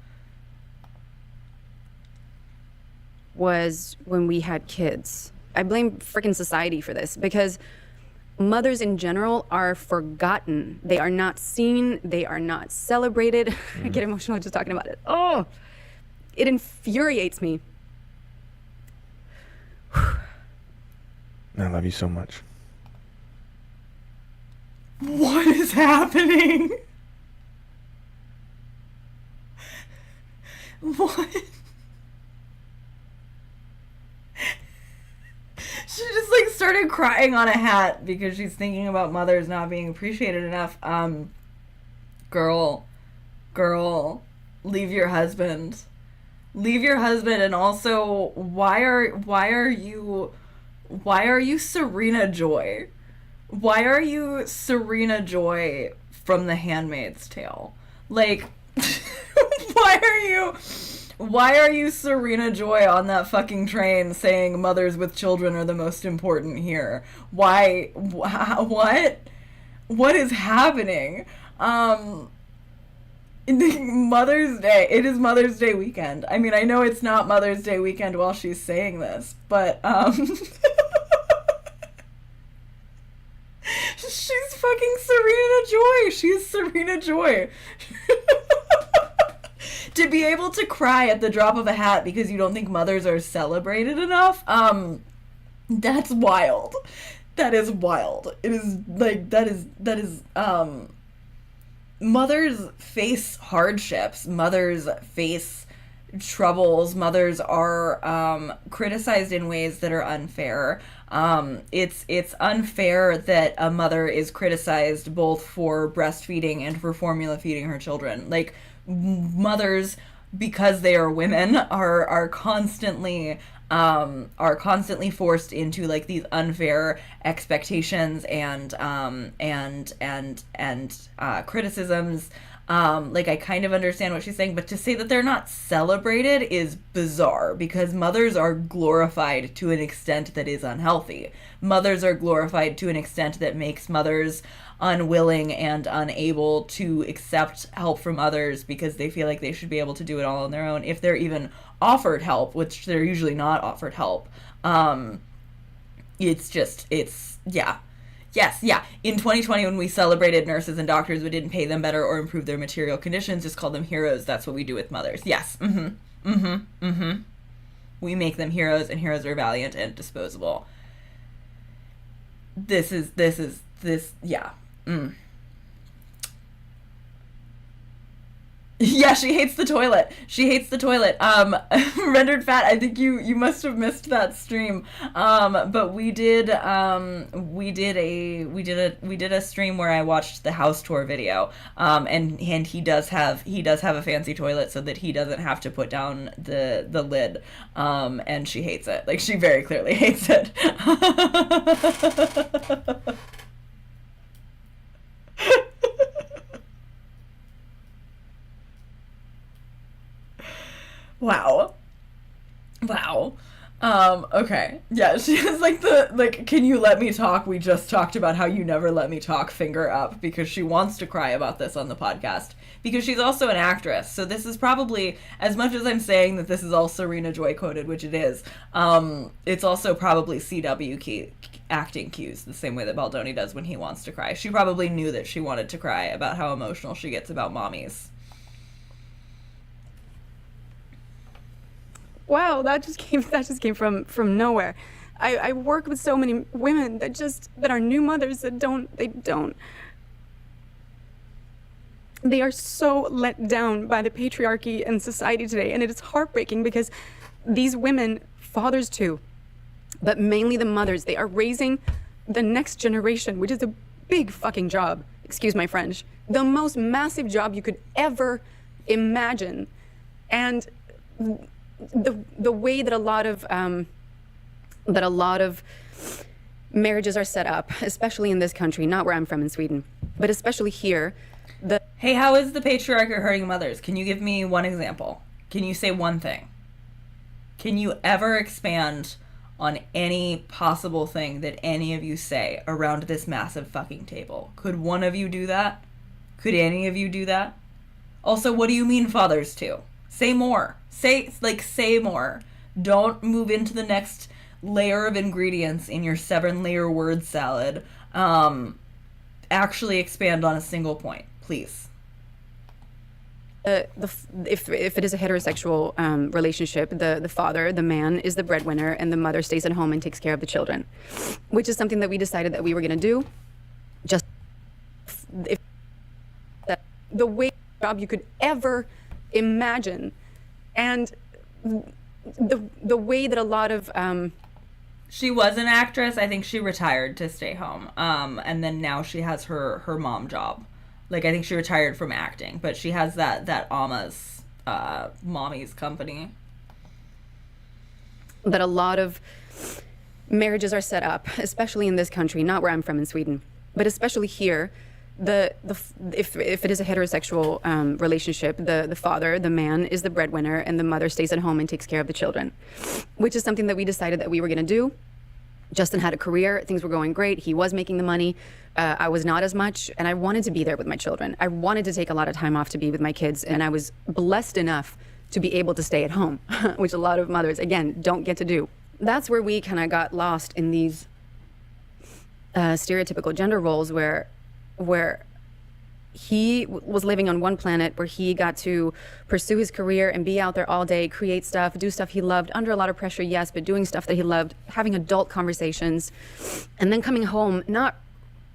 Was when we had kids. I blame freaking society for this, because mothers in general are forgotten. They are not seen. They are not celebrated. I get emotional just talking about it. Oh, it infuriates me. I love you so much. What is happening? What? She just like started crying on a hat because she's thinking about mothers not being appreciated enough. Girl, leave your husband. Leave your husband. And also, why are you Serena Joy? Why are you Serena Joy from The Handmaid's Tale? Like, why are you Serena Joy on that fucking train saying mothers with children are the most important here? Why? What is happening? Mother's Day. It is Mother's Day weekend. I mean, I know it's not Mother's Day weekend while she's saying this, but she's fucking Serena Joy. She's Serena Joy. To be able to cry at the drop of a hat because you don't think mothers are celebrated enough, that's wild. That is wild. It is like, that is mothers face hardships. Mothers face troubles. Mothers are criticized in ways that are unfair. It's unfair that a mother is criticized both for breastfeeding and for formula feeding her children. Like, mothers, because they are women, are constantly forced into like these unfair expectations and criticisms. Like, I kind of understand what she's saying, but to say that they're not celebrated is bizarre, because mothers are glorified to an extent that is unhealthy. Mothers are glorified to an extent that makes mothers unwilling and unable to accept help from others because they feel like they should be able to do it all on their own if they're even offered help, which they're usually not offered help. Yes. In 2020, when we celebrated nurses and doctors, we didn't pay them better or improve their material conditions, just called them heroes. That's what we do with mothers. Yes. We make them heroes, and heroes are valiant and disposable. This, yeah. Yeah, she hates the toilet. She hates the toilet. Rendered Fat, I think you must have missed that stream. But we did a stream where I watched the house tour video. And he does have a fancy toilet so that he doesn't have to put down the lid. And she hates it. Like, she very clearly hates it. Wow. Okay. Yeah, she has like, can you let me talk? We just talked about how you never let me talk, finger up, because she wants to cry about this on the podcast. Because she's also an actress. So this is probably, as much as I'm saying that this is all Serena Joy coded, which it is, it's also probably CW acting cues, the same way that Baldoni does when he wants to cry. She probably knew that she wanted to cry about how emotional she gets about mommies. Wow, that just came from nowhere. I work with so many women that are new mothers they are so let down by the patriarchy and society today, and it is heartbreaking because these women, fathers too, but mainly the mothers, they are raising the next generation, which is a big fucking job. Excuse my French. The most massive job you could ever imagine. And the way that a lot of marriages are set up, especially in this country, not where I'm from in Sweden, but especially here. Hey, how is the patriarchy hurting mothers? Can you give me one example? Can you say one thing? Can you ever expand on any possible thing that any of you say around this massive fucking table? Could one of you do that? Could any of you do that? Also, what do you mean fathers too? Say more. Say more. Don't move into the next layer of ingredients in your 7-layer word salad. Actually expand on a single point, please. If it is a heterosexual relationship, the father, the man, is the breadwinner, and the mother stays at home and takes care of the children, which is something that we decided that we were going to do. Just if the way job you could ever imagine, and the way that a lot of she was an actress. I think she retired to stay home, and then now she has her mom job. Like, I think she retired from acting, but she has that Alma's mommy's company. That a lot of marriages are set up, especially in this country, not where I'm from in Sweden, but especially here. If it is a heterosexual relationship, the father, the man, is the breadwinner, and the mother stays at home and takes care of the children, which is something that we decided that we were going to do. Justin had a career, things were going great, he was making the money, I was not as much, and I wanted to be there with my children. I wanted to take a lot of time off to be with my kids, and I was blessed enough to be able to stay at home, which a lot of mothers, again, don't get to do. That's where we kind of got lost in these stereotypical gender roles where he was living on one planet where he got to pursue his career and be out there all day, create stuff, do stuff he loved, under a lot of pressure, yes, but doing stuff that he loved, having adult conversations, and then coming home not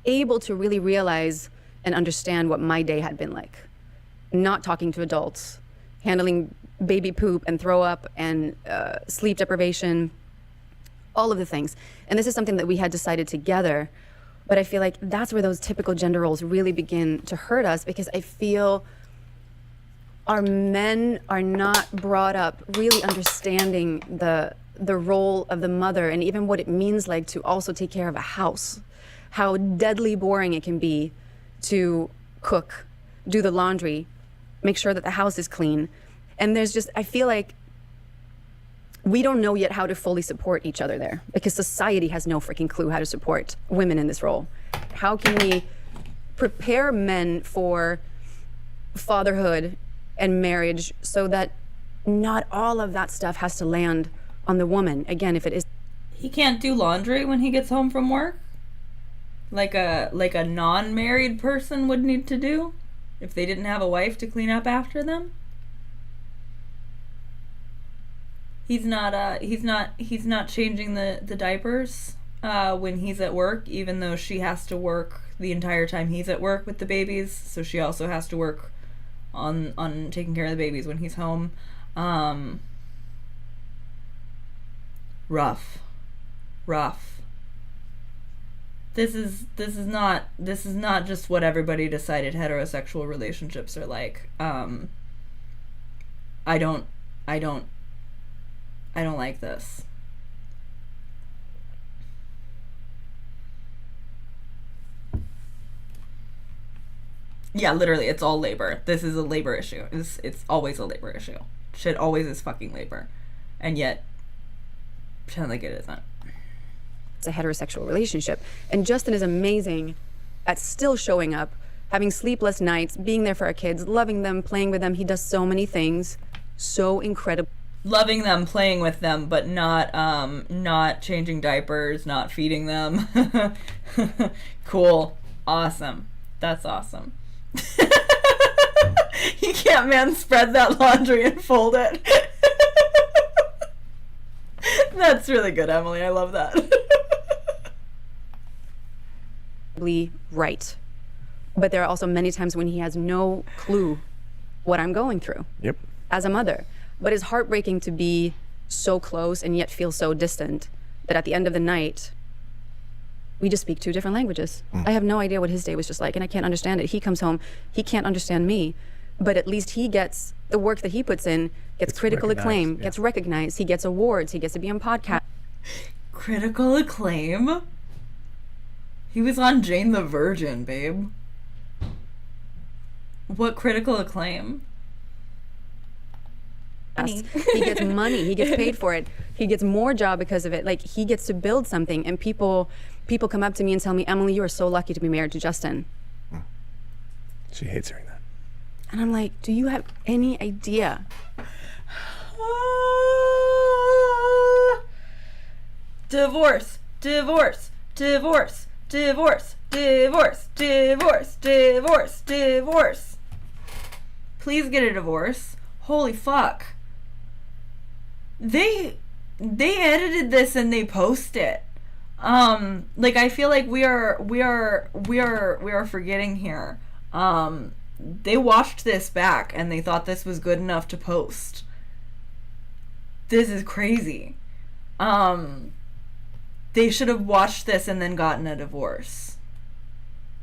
able to really realize and understand what my day had been like. Not talking to adults, handling baby poop and throw up and sleep deprivation, all of the things. And this is something that we had decided together. But I feel like that's where those typical gender roles really begin to hurt us, because I feel our men are not brought up really understanding the role of the mother and even what it means like to also take care of a house. How deadly boring it can be to cook, do the laundry, make sure that the house is clean. And there's just, I feel like we don't know yet how to fully support each other there, because society has no freaking clue how to support women in this role. How can we prepare men for fatherhood and marriage so that not all of that stuff has to land on the woman? Again, if it is. He can't do laundry when he gets home from work? Like a non-married person would need to do if they didn't have a wife to clean up after them? He's not changing the diapers when he's at work, even though she has to work the entire time he's at work with the babies, so she also has to work on taking care of the babies when he's home. Rough. This is not just what everybody decided heterosexual relationships are like. I don't like this. Yeah, literally, it's all labor. This is a labor issue. It's always a labor issue. Shit always is fucking labor. And yet, pretend like it isn't. It's a heterosexual relationship. And Justin is amazing at still showing up, having sleepless nights, being there for our kids, loving them, playing with them. He does so many things. So incredible. Loving them, playing with them, but not changing diapers, not feeding them. Cool. Awesome. That's awesome. You can't, man, spread that laundry and fold it. That's really good, Emily. I love that. Right. But there are also many times when he has no clue what I'm going through. Yep. As a mother. But it's heartbreaking to be so close and yet feel so distant that at the end of the night, we just speak two different languages. I have no idea what his day was just like, and I can't understand it. He comes home, he can't understand me, but at least he gets the work that he puts in, gets critical acclaim, gets recognized, he gets awards, he gets to be on podcasts. Critical acclaim? He was on Jane the Virgin, babe. What critical acclaim? He gets money, he gets paid for it, he gets more job because of it. Like, he gets to build something, and people come up to me and tell me, Emily, you are so lucky to be married to Justin. She hates hearing that. And I'm like, do you have any idea? Divorce. Please get a divorce. Holy fuck. They edited this and they post it. Like, I feel like we are forgetting here. They watched this back and they thought this was good enough to post. This is crazy. They should have watched this and then gotten a divorce.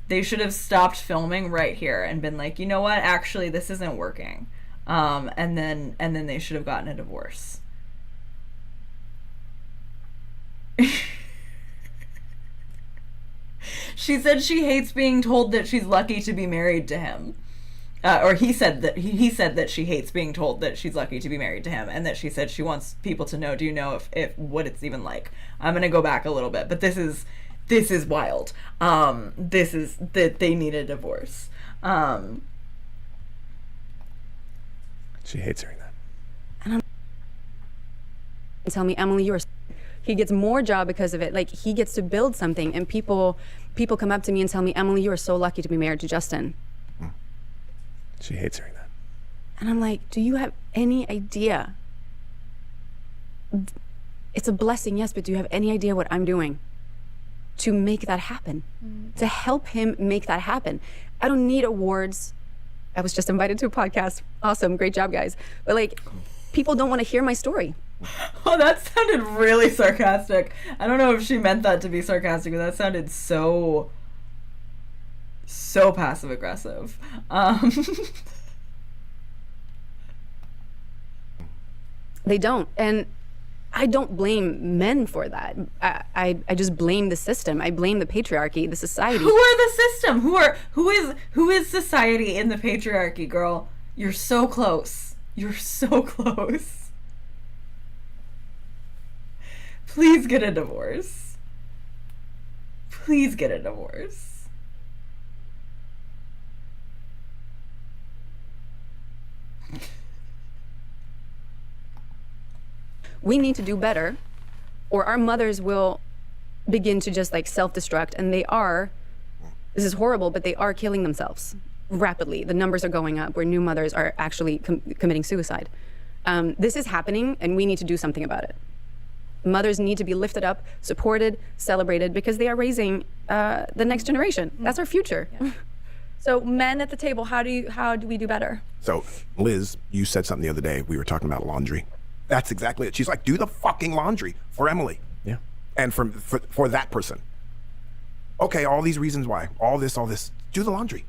They should have stopped filming right here and been like, you know what? Actually, this isn't working. And then they should have gotten a divorce. She said she hates being told that she's lucky to be married to him. Or he said that she hates being told that she's lucky to be married to him, and that she said she wants people to know, do you know if what it's even like? I'm gonna go back a little bit, but this is wild. This is that they need a divorce. She hates hearing that. And tell me, Emily, he gets more job because of it. Like, he gets to build something, and people come up to me and tell me, Emily, you are so lucky to be married to Justin. She hates hearing that. And I'm like, do you have any idea? It's a blessing, yes, but do you have any idea what I'm doing to make that happen? To help him make that happen? I don't need awards. I was just invited to a podcast. Awesome, great job, guys. But, like, people don't want to hear my story. Oh, that sounded really sarcastic. I don't know if she meant that to be sarcastic, but that sounded so passive aggressive. They don't, and I don't blame men for that. I just blame the system. I blame the patriarchy, the society. Who are the system? Who is society in the patriarchy, girl? You're so close. You're so close. Please get a divorce. Please get a divorce. We need to do better, or our mothers will begin to just, like, self-destruct, and they are, this is horrible, but they are killing themselves rapidly. The numbers are going up where new mothers are actually committing suicide. This is happening, and we need to do something about it. Mothers need to be lifted up, supported, celebrated, because they are raising the next generation. That's our future. Yeah. So men at the table, how do we do better? So Liz, you said something the other day. We were talking about laundry. That's exactly it. She's like, do the fucking laundry for Emily. Yeah. And for that person. Okay, all these reasons why, all this, do the laundry.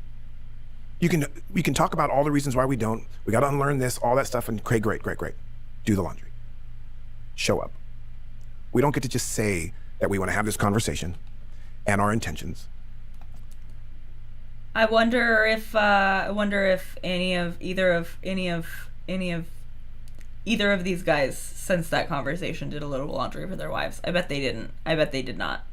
We can talk about all the reasons why we don't. We got to unlearn this, all that stuff, and great. Do the laundry. Show up. We don't get to just say that we want to have this conversation and our intentions. I wonder if either of these guys since that conversation did a little laundry for their wives. I bet they didn't. I bet they did not.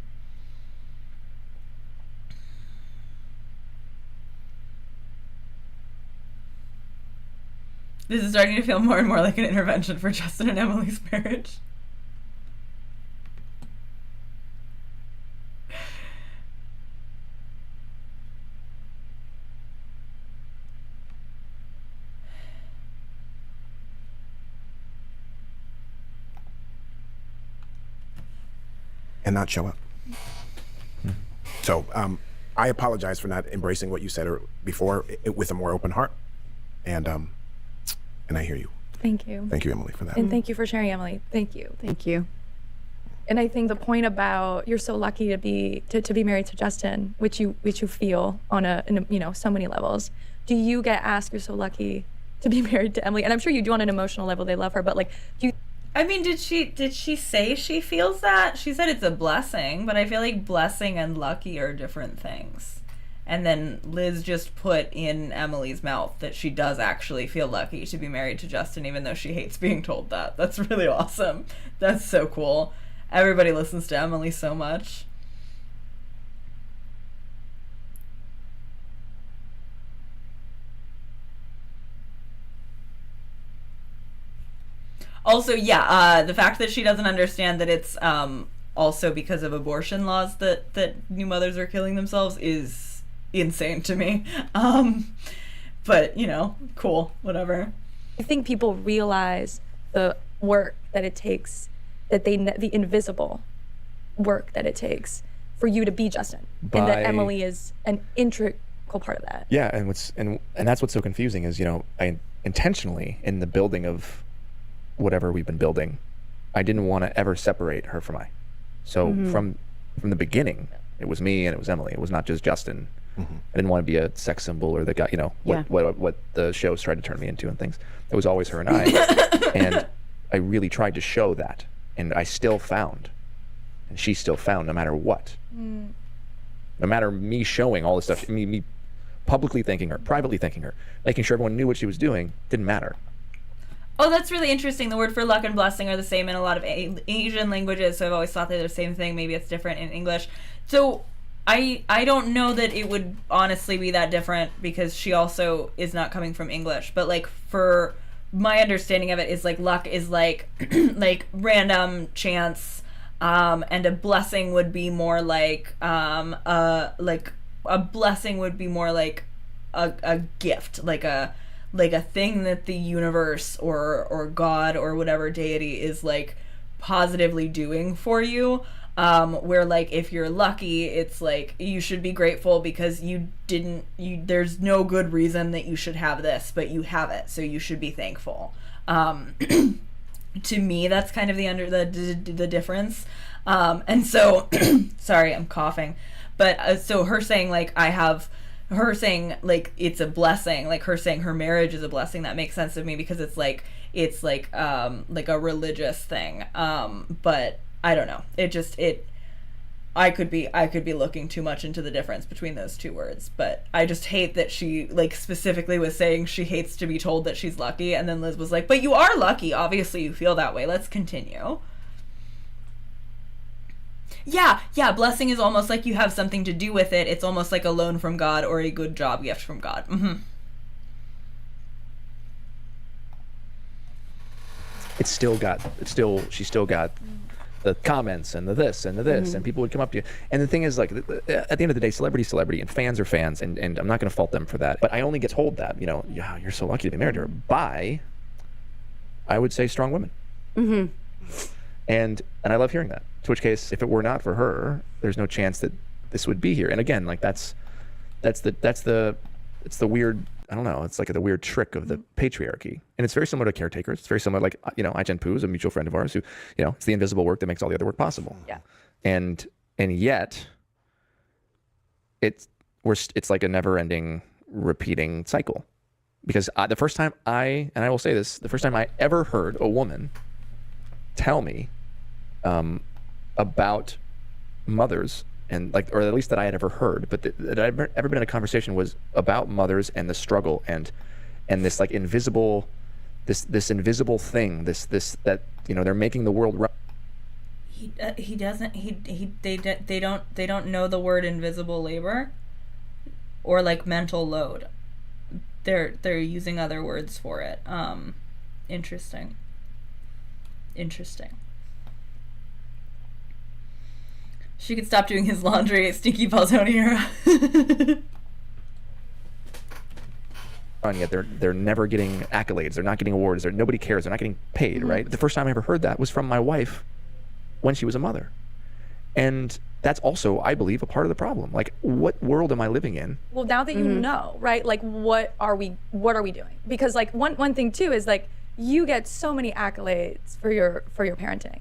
This is starting to feel more and more like an intervention for Justin and Emily's marriage. And not show up. So I apologize for not embracing what you said before with a more open heart. And I hear you. Thank you. Thank you, Emily, for that. And thank you for sharing, Emily. Thank you. Thank you. And I think the point about you're so lucky to be married to Justin, which you feel in a, so many levels. Do you get asked, you're so lucky to be married to Emily? And I'm sure you do on an emotional level, they love her, but like, do you? I mean, did she say she feels that? She said it's a blessing, but I feel like blessing and lucky are different things. And then Liz just put in Emily's mouth that she does actually feel lucky to be married to Justin, even though she hates being told that. That's really awesome. That's so cool. Everybody listens to Emily so much. Also, yeah, the fact that she doesn't understand that it's also because of abortion laws that new mothers are killing themselves is insane to me. But, cool, whatever. I think people realize the work that it takes, the invisible work that it takes for you to be Justin. And that Emily is an integral part of that. Yeah, and that's what's so confusing is, I intentionally, in the building of whatever we've been building, I didn't want to ever separate her from I. So from the beginning, it was me and it was Emily. It was not just Justin. I didn't want to be a sex symbol or the guy, what the shows tried to turn me into and things. It was always her and I. And I really tried to show that. And I still found, and she still found, no matter what. No matter me showing all this stuff, me publicly thanking her, privately thanking her, making sure everyone knew what she was doing, didn't matter. Oh, that's really interesting. The word for luck and blessing are the same in a lot of Asian languages, so I've always thought they're the same thing. Maybe it's different in English. So I don't know that it would honestly be that different because she also is not coming from English. But like for my understanding of it is like luck is like like random chance, and a blessing would be more like a blessing would be more like a gift, like a thing that the universe or God or whatever deity is like positively doing for you. Where like if you're lucky, it's like you should be grateful because there's no good reason that you should have this, but you have it, so you should be thankful. To me, that's kind of the difference. And so, sorry, I'm coughing, but so her saying like her saying like it's a blessing, like her saying her marriage is a blessing, that makes sense to me because it's like a religious thing. But I don't know. I could be looking too much into the difference between those two words, but I just hate that she like specifically was saying she hates to be told that she's lucky, and then Liz was like, but you are lucky, obviously you feel that way, let's continue. Yeah, blessing is almost like you have something to do with it. It's almost like a loan from God or a good job gift from God. She still got the comments and the this and the this, and people would come up to you. And the thing is, like, at the end of the day, celebrity, and fans are fans, and I'm not going to fault them for that. But I only get told that, yeah, you're so lucky to be married to her by I would say strong women. And I love hearing that. To which case, if it were not for her, there's no chance that this would be here. And again, like it's the weird, I don't know, it's like the weird trick of the patriarchy. And it's very similar to caretakers. It's very similar, like, Ai-jen Poo is a mutual friend of ours who, it's the invisible work that makes all the other work possible. Yeah. And yet it's like a never ending repeating cycle. Because the first time I will say this, the first time I ever heard a woman tell me about mothers, and like, or at least that I had ever heard, but that I'd ever been in a conversation was about mothers and the struggle and this like invisible, this invisible thing, this that they're making the world run. They don't know the word invisible labor or like mental load. They're using other words for it. Interesting. She could stop doing his laundry at Stinky Baldoni era. And yet they're never getting accolades. They're not getting awards. Nobody cares. They're not getting paid, right? The first time I ever heard that was from my wife when she was a mother. And that's also, I believe, a part of the problem. Like, what world am I living in? Well, now that you know, right? Like, what are we doing? Because like one thing too is like you get so many accolades for your parenting,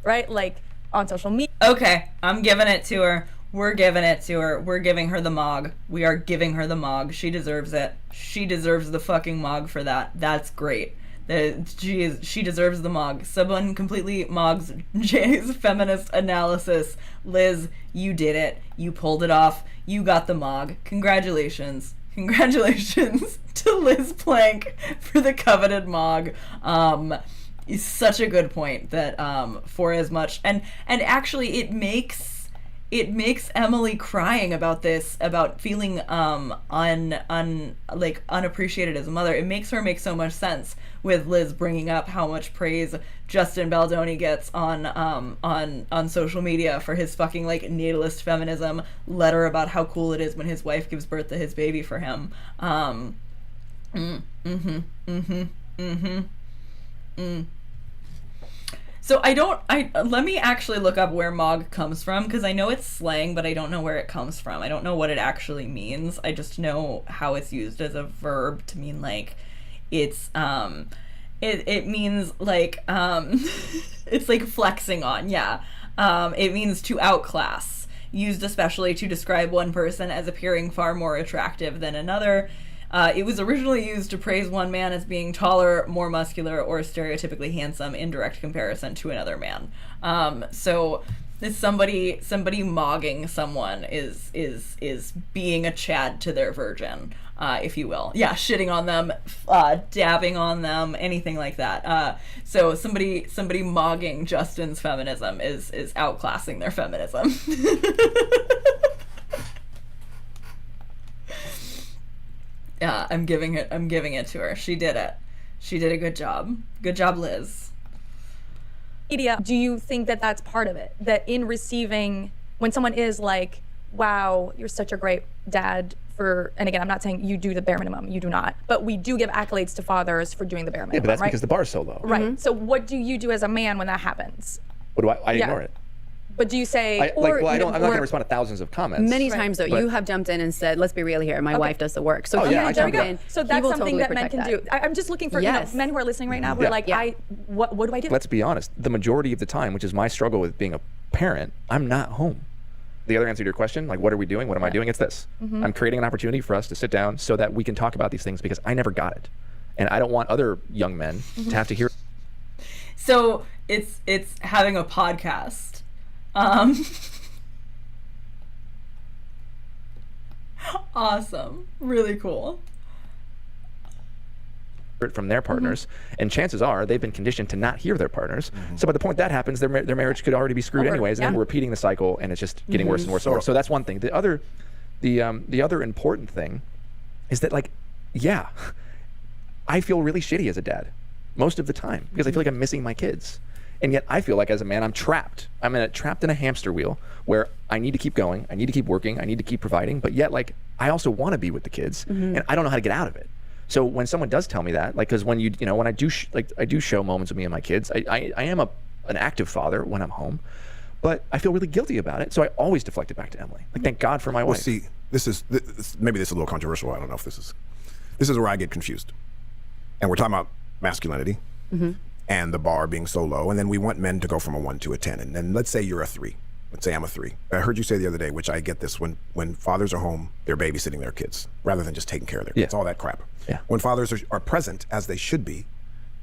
right? Like on social media. Okay, I'm giving it to her. We're giving it to her. We're giving her the mog. We are giving her the mog. She deserves it. She deserves the fucking mog for that. That's great. She deserves the mog. Someone completely mogs Jay's feminist analysis. Liz, you did it. You pulled it off. You got the mog. Congratulations. Congratulations to Liz Plank for the coveted mog. Is such a good point that for as much and actually it makes Emily crying about this, about feeling unappreciated as a mother. It makes her make so much sense with Liz bringing up how much praise Justin Baldoni gets on social media for his fucking like natalist feminism letter about how cool it is when his wife gives birth to his baby for him. So let me actually look up where mog comes from, because I know it's slang, but I don't know where it comes from. I don't know what it actually means. I just know how it's used as a verb to mean like it's it means like it's like flexing on, yeah. It means to outclass, used especially to describe one person as appearing far more attractive than another. It was originally used to praise one man as being taller, more muscular, or stereotypically handsome in direct comparison to another man. So this somebody mogging someone is being a Chad to their virgin, if you will. Yeah, shitting on them, dabbing on them, anything like that. So somebody mogging Justin's feminism is outclassing their feminism. Yeah, I'm giving it to her. She did it. She did a good job. Good job, Liz. Media, do you think that that's part of it? That in receiving, when someone is like, wow, you're such a great dad for, and again, I'm not saying you do the bare minimum, you do not, but we do give accolades to fathers for doing the bare minimum, yeah, but that's right? because the bar's so low. Right. So what do you do as a man when that happens? What do I ignore it. But do you say, I'm not going to respond to thousands of comments. Many times, though, you have jumped in and said, let's be real here, my wife does the work. So yeah, I jump in. So that's something that men can do. I'm just looking for men who are listening right now who are like, what do I do? Let's be honest. The majority of the time, which is my struggle with being a parent, I'm not home. The other answer to your question, like, what are we doing? What am I doing? It's this. I'm creating an opportunity for us to sit down so that we can talk about these things, because I never got it. And I don't want other young men to have to hear. So it's having a podcast. Awesome. Really cool. From their partners, and chances are they've been conditioned to not hear their partners. So by the point that happens, their marriage could already be screwed anyways, and then we're repeating the cycle, and it's just getting worse and worse and worse. So that's one thing. The other important thing is that, like, yeah, I feel really shitty as a dad most of the time because I feel like I'm missing my kids. And yet I feel like as a man, I'm trapped. I'm trapped in a hamster wheel where I need to keep going. I need to keep working. I need to keep providing. But yet, like, I also want to be with the kids, and I don't know how to get out of it. So when someone does tell me that, like, because when when I do I do show moments of me and my kids, I am an active father when I'm home, but I feel really guilty about it. So I always deflect it back to Emily. Like, thank God for my wife. See, maybe this is a little controversial. I don't know if this is where I get confused. And we're talking about masculinity and the bar being so low, and then we want men to go from a 1 to a 10, and then let's say you're a 3. Let's say I'm a 3. I heard you say the other day, which I get this, when fathers are home, they're babysitting their kids rather than just taking care of their kids, all that crap. Yeah. When fathers are present, as they should be,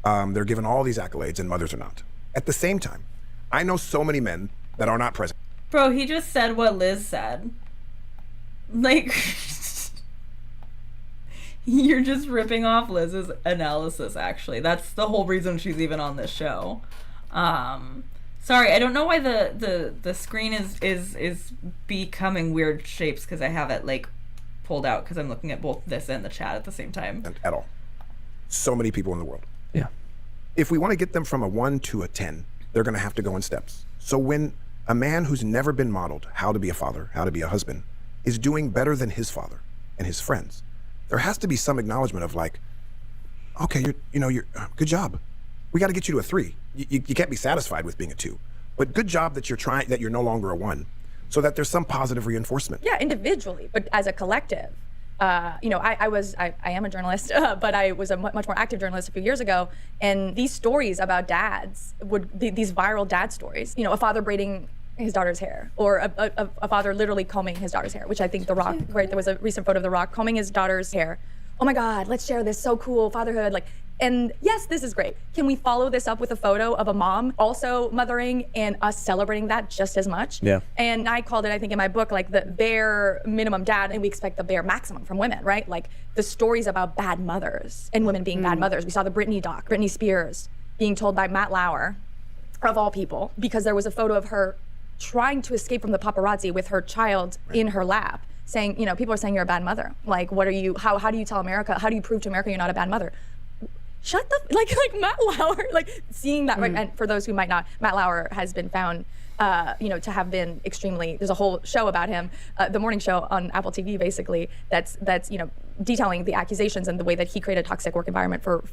they're given all these accolades and mothers are not. At the same time, I know so many men that are not present. Bro, he just said what Liz said. Like, you're just ripping off Liz's analysis, actually. That's the whole reason she's even on this show. Sorry, I don't know why the screen is becoming weird shapes, because I have it, like, pulled out, because I'm looking at both this and the chat at the same time. At all. So many people in the world. Yeah. If we want to get them from a 1 to a 10, they're going to have to go in steps. So when a man who's never been modeled how to be a father, how to be a husband, is doing better than his father and his friends, there has to be some acknowledgement of, like, okay, you're good job. We got to get you to a 3. You can't be satisfied with being a 2, but good job that you're no longer a 1, so that there's some positive reinforcement. Yeah, individually, but as a collective. I am a journalist, but I was a much more active journalist a few years ago, and these stories about dads these viral dad stories, a father braiding his daughter's hair, or a father literally combing his daughter's hair, which I think The Rock, right? There was a recent photo of The Rock combing his daughter's hair. Oh my God, let's share this, so cool, fatherhood, like. And yes, this is great. Can we follow this up with a photo of a mom also mothering and us celebrating that just as much? Yeah. And I called it, I think in my book, like the bare minimum dad, and we expect the bare maximum from women, right? Like the stories about bad mothers and women being bad mothers. We saw the Britney Spears being told by Matt Lauer, of all people, because there was a photo of her trying to escape from the paparazzi with her child in her lap, saying, people are saying you're a bad mother. Like, what are you, how do you tell America, how do you prove to America you're not a bad mother? Shut the, like Matt Lauer, like seeing that, right? And for those who might not, Matt Lauer has been found, to have been extremely, there's a whole show about him, the morning show on Apple TV, basically, that's detailing the accusations and the way that he created a toxic work environment for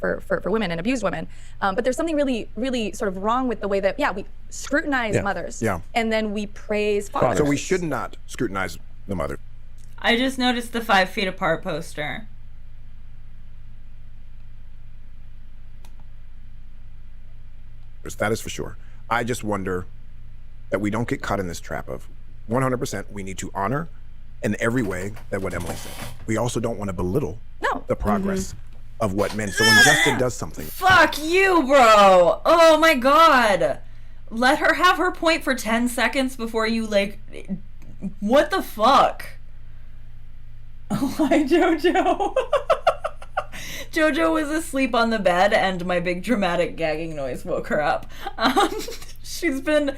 women and abused women. But there's something really, really sort of wrong with the way that, we scrutinize mothers. Yeah. And then we praise fathers. So we should not scrutinize the mother. I just noticed the 5 feet apart poster. That is for sure. I just wonder that we don't get caught in this trap of 100% we need to honor in every way that what Emily said. We also don't want to belittle the progress of what men. So when Justin does something. Fuck you, bro. Oh my God. Let her have her point for 10 seconds before you, like, what the fuck? Oh, hi, Jojo. Jojo was asleep on the bed, and my big dramatic gagging noise woke her up. She's been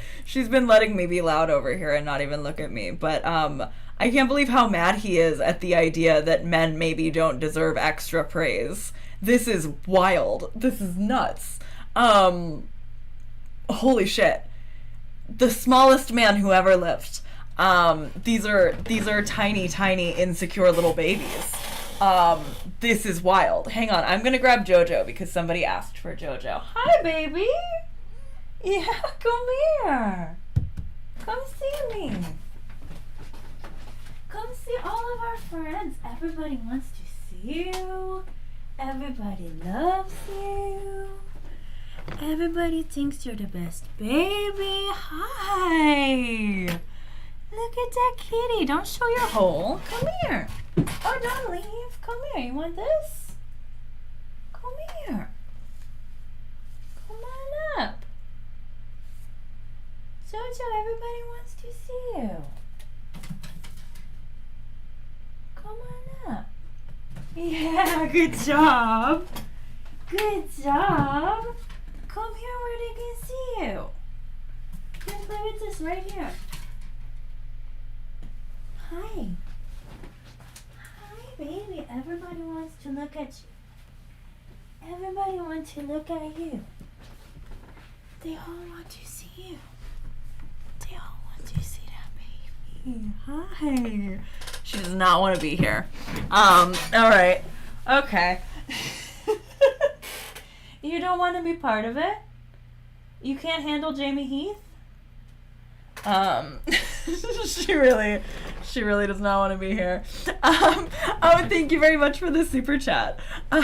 letting me be loud over here and not even look at me. But I can't believe how mad he is at the idea that men maybe don't deserve extra praise. This is wild. This is nuts. Holy shit. The smallest man who ever lived. These are tiny, tiny, insecure little babies. This is wild. Hang on, I'm gonna grab Jojo because somebody asked for Jojo. Hi, baby. Yeah, come here. Come see me. Come see all of our friends. Everybody wants to see you. Everybody loves you. Everybody thinks you're the best baby. Hi. Look at that kitty. Don't show your hole. Come here. Oh, don't leave. Come here. You want this? Come here. Come on up. Jojo, everybody wants to see you. Come on up. Yeah, good job. Good job. Come here where they can see you. Can play with this right here. Hi. Hi, baby. Everybody wants to look at you. Everybody wants to look at you. They all want to see you. They all want to see that baby. Hi. She does not want to be here. All right. Okay. You don't want to be part of it? You can't handle Jamie Heath? She really does not want to be here. Oh, thank you very much for the super chat. I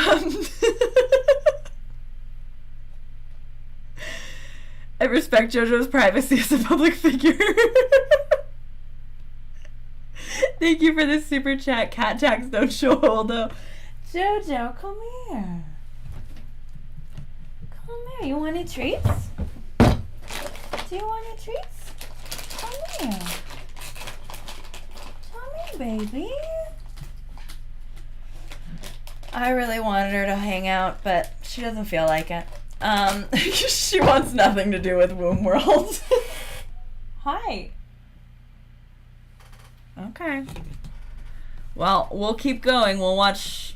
respect JoJo's privacy as a public figure. Thank you for the super chat. Cat tags don't show Holdo. JoJo, come here. Come here. You want any treats? Do you want any treats? Come here. Come here, baby. I really wanted her to hang out, but she doesn't feel like it. She wants nothing to do with Womb World. Hi. Okay. Well, we'll keep going. We'll watch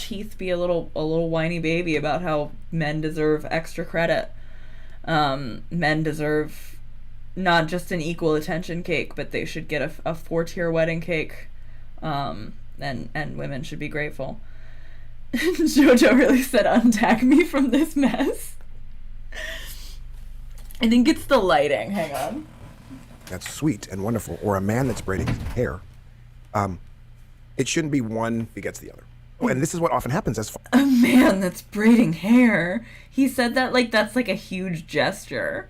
Heath be a little whiny baby about how men deserve extra credit. Men deserve not just an equal attention cake, but they should get a 4-tier wedding cake. And women should be grateful. JoJo really said untag me from this mess. I think it's the lighting. Hang on. That's sweet and wonderful, or a man that's braiding his hair, it shouldn't be one begets the other. Oh, and this is what often happens as a man that's braiding hair. He said that like that's like a huge gesture.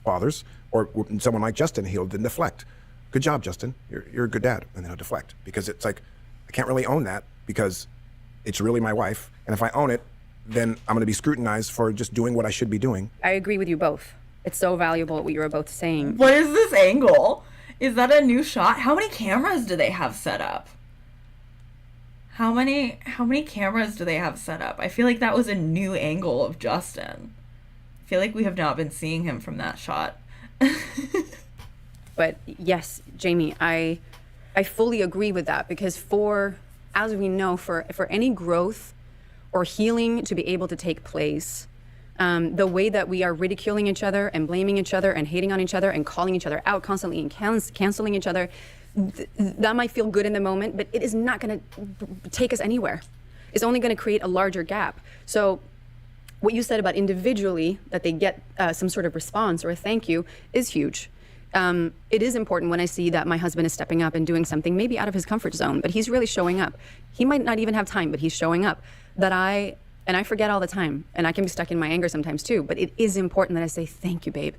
Fathers, or someone like Justin, he'll then deflect. Good job, Justin. You're a good dad. And then he'll deflect. Because it's like, I can't really own that because it's really my wife. And if I own it, then I'm going to be scrutinized for just doing what I should be doing. I agree with you both. It's so valuable what you were both saying. What is this angle? Is that a new shot? How many cameras do they have set up? How many cameras do they have set up? I feel like that was a new angle of Justin. I feel like we have not been seeing him from that shot. But yes, Jamie, I fully agree with that because as we know, for any growth or healing to be able to take place, the way that we are ridiculing each other and blaming each other and hating on each other and calling each other out constantly and canceling each other, that might feel good in the moment, but it is not going to take us anywhere. It's only going to create a larger gap. So what you said about individually, that they get some sort of response or a thank you is huge. It is important when I see that my husband is stepping up and doing something maybe out of his comfort zone, but he's really showing up. He might not even have time, but he's showing up. And I forget all the time, and I can be stuck in my anger sometimes too, but it is important that I say, thank you, babe.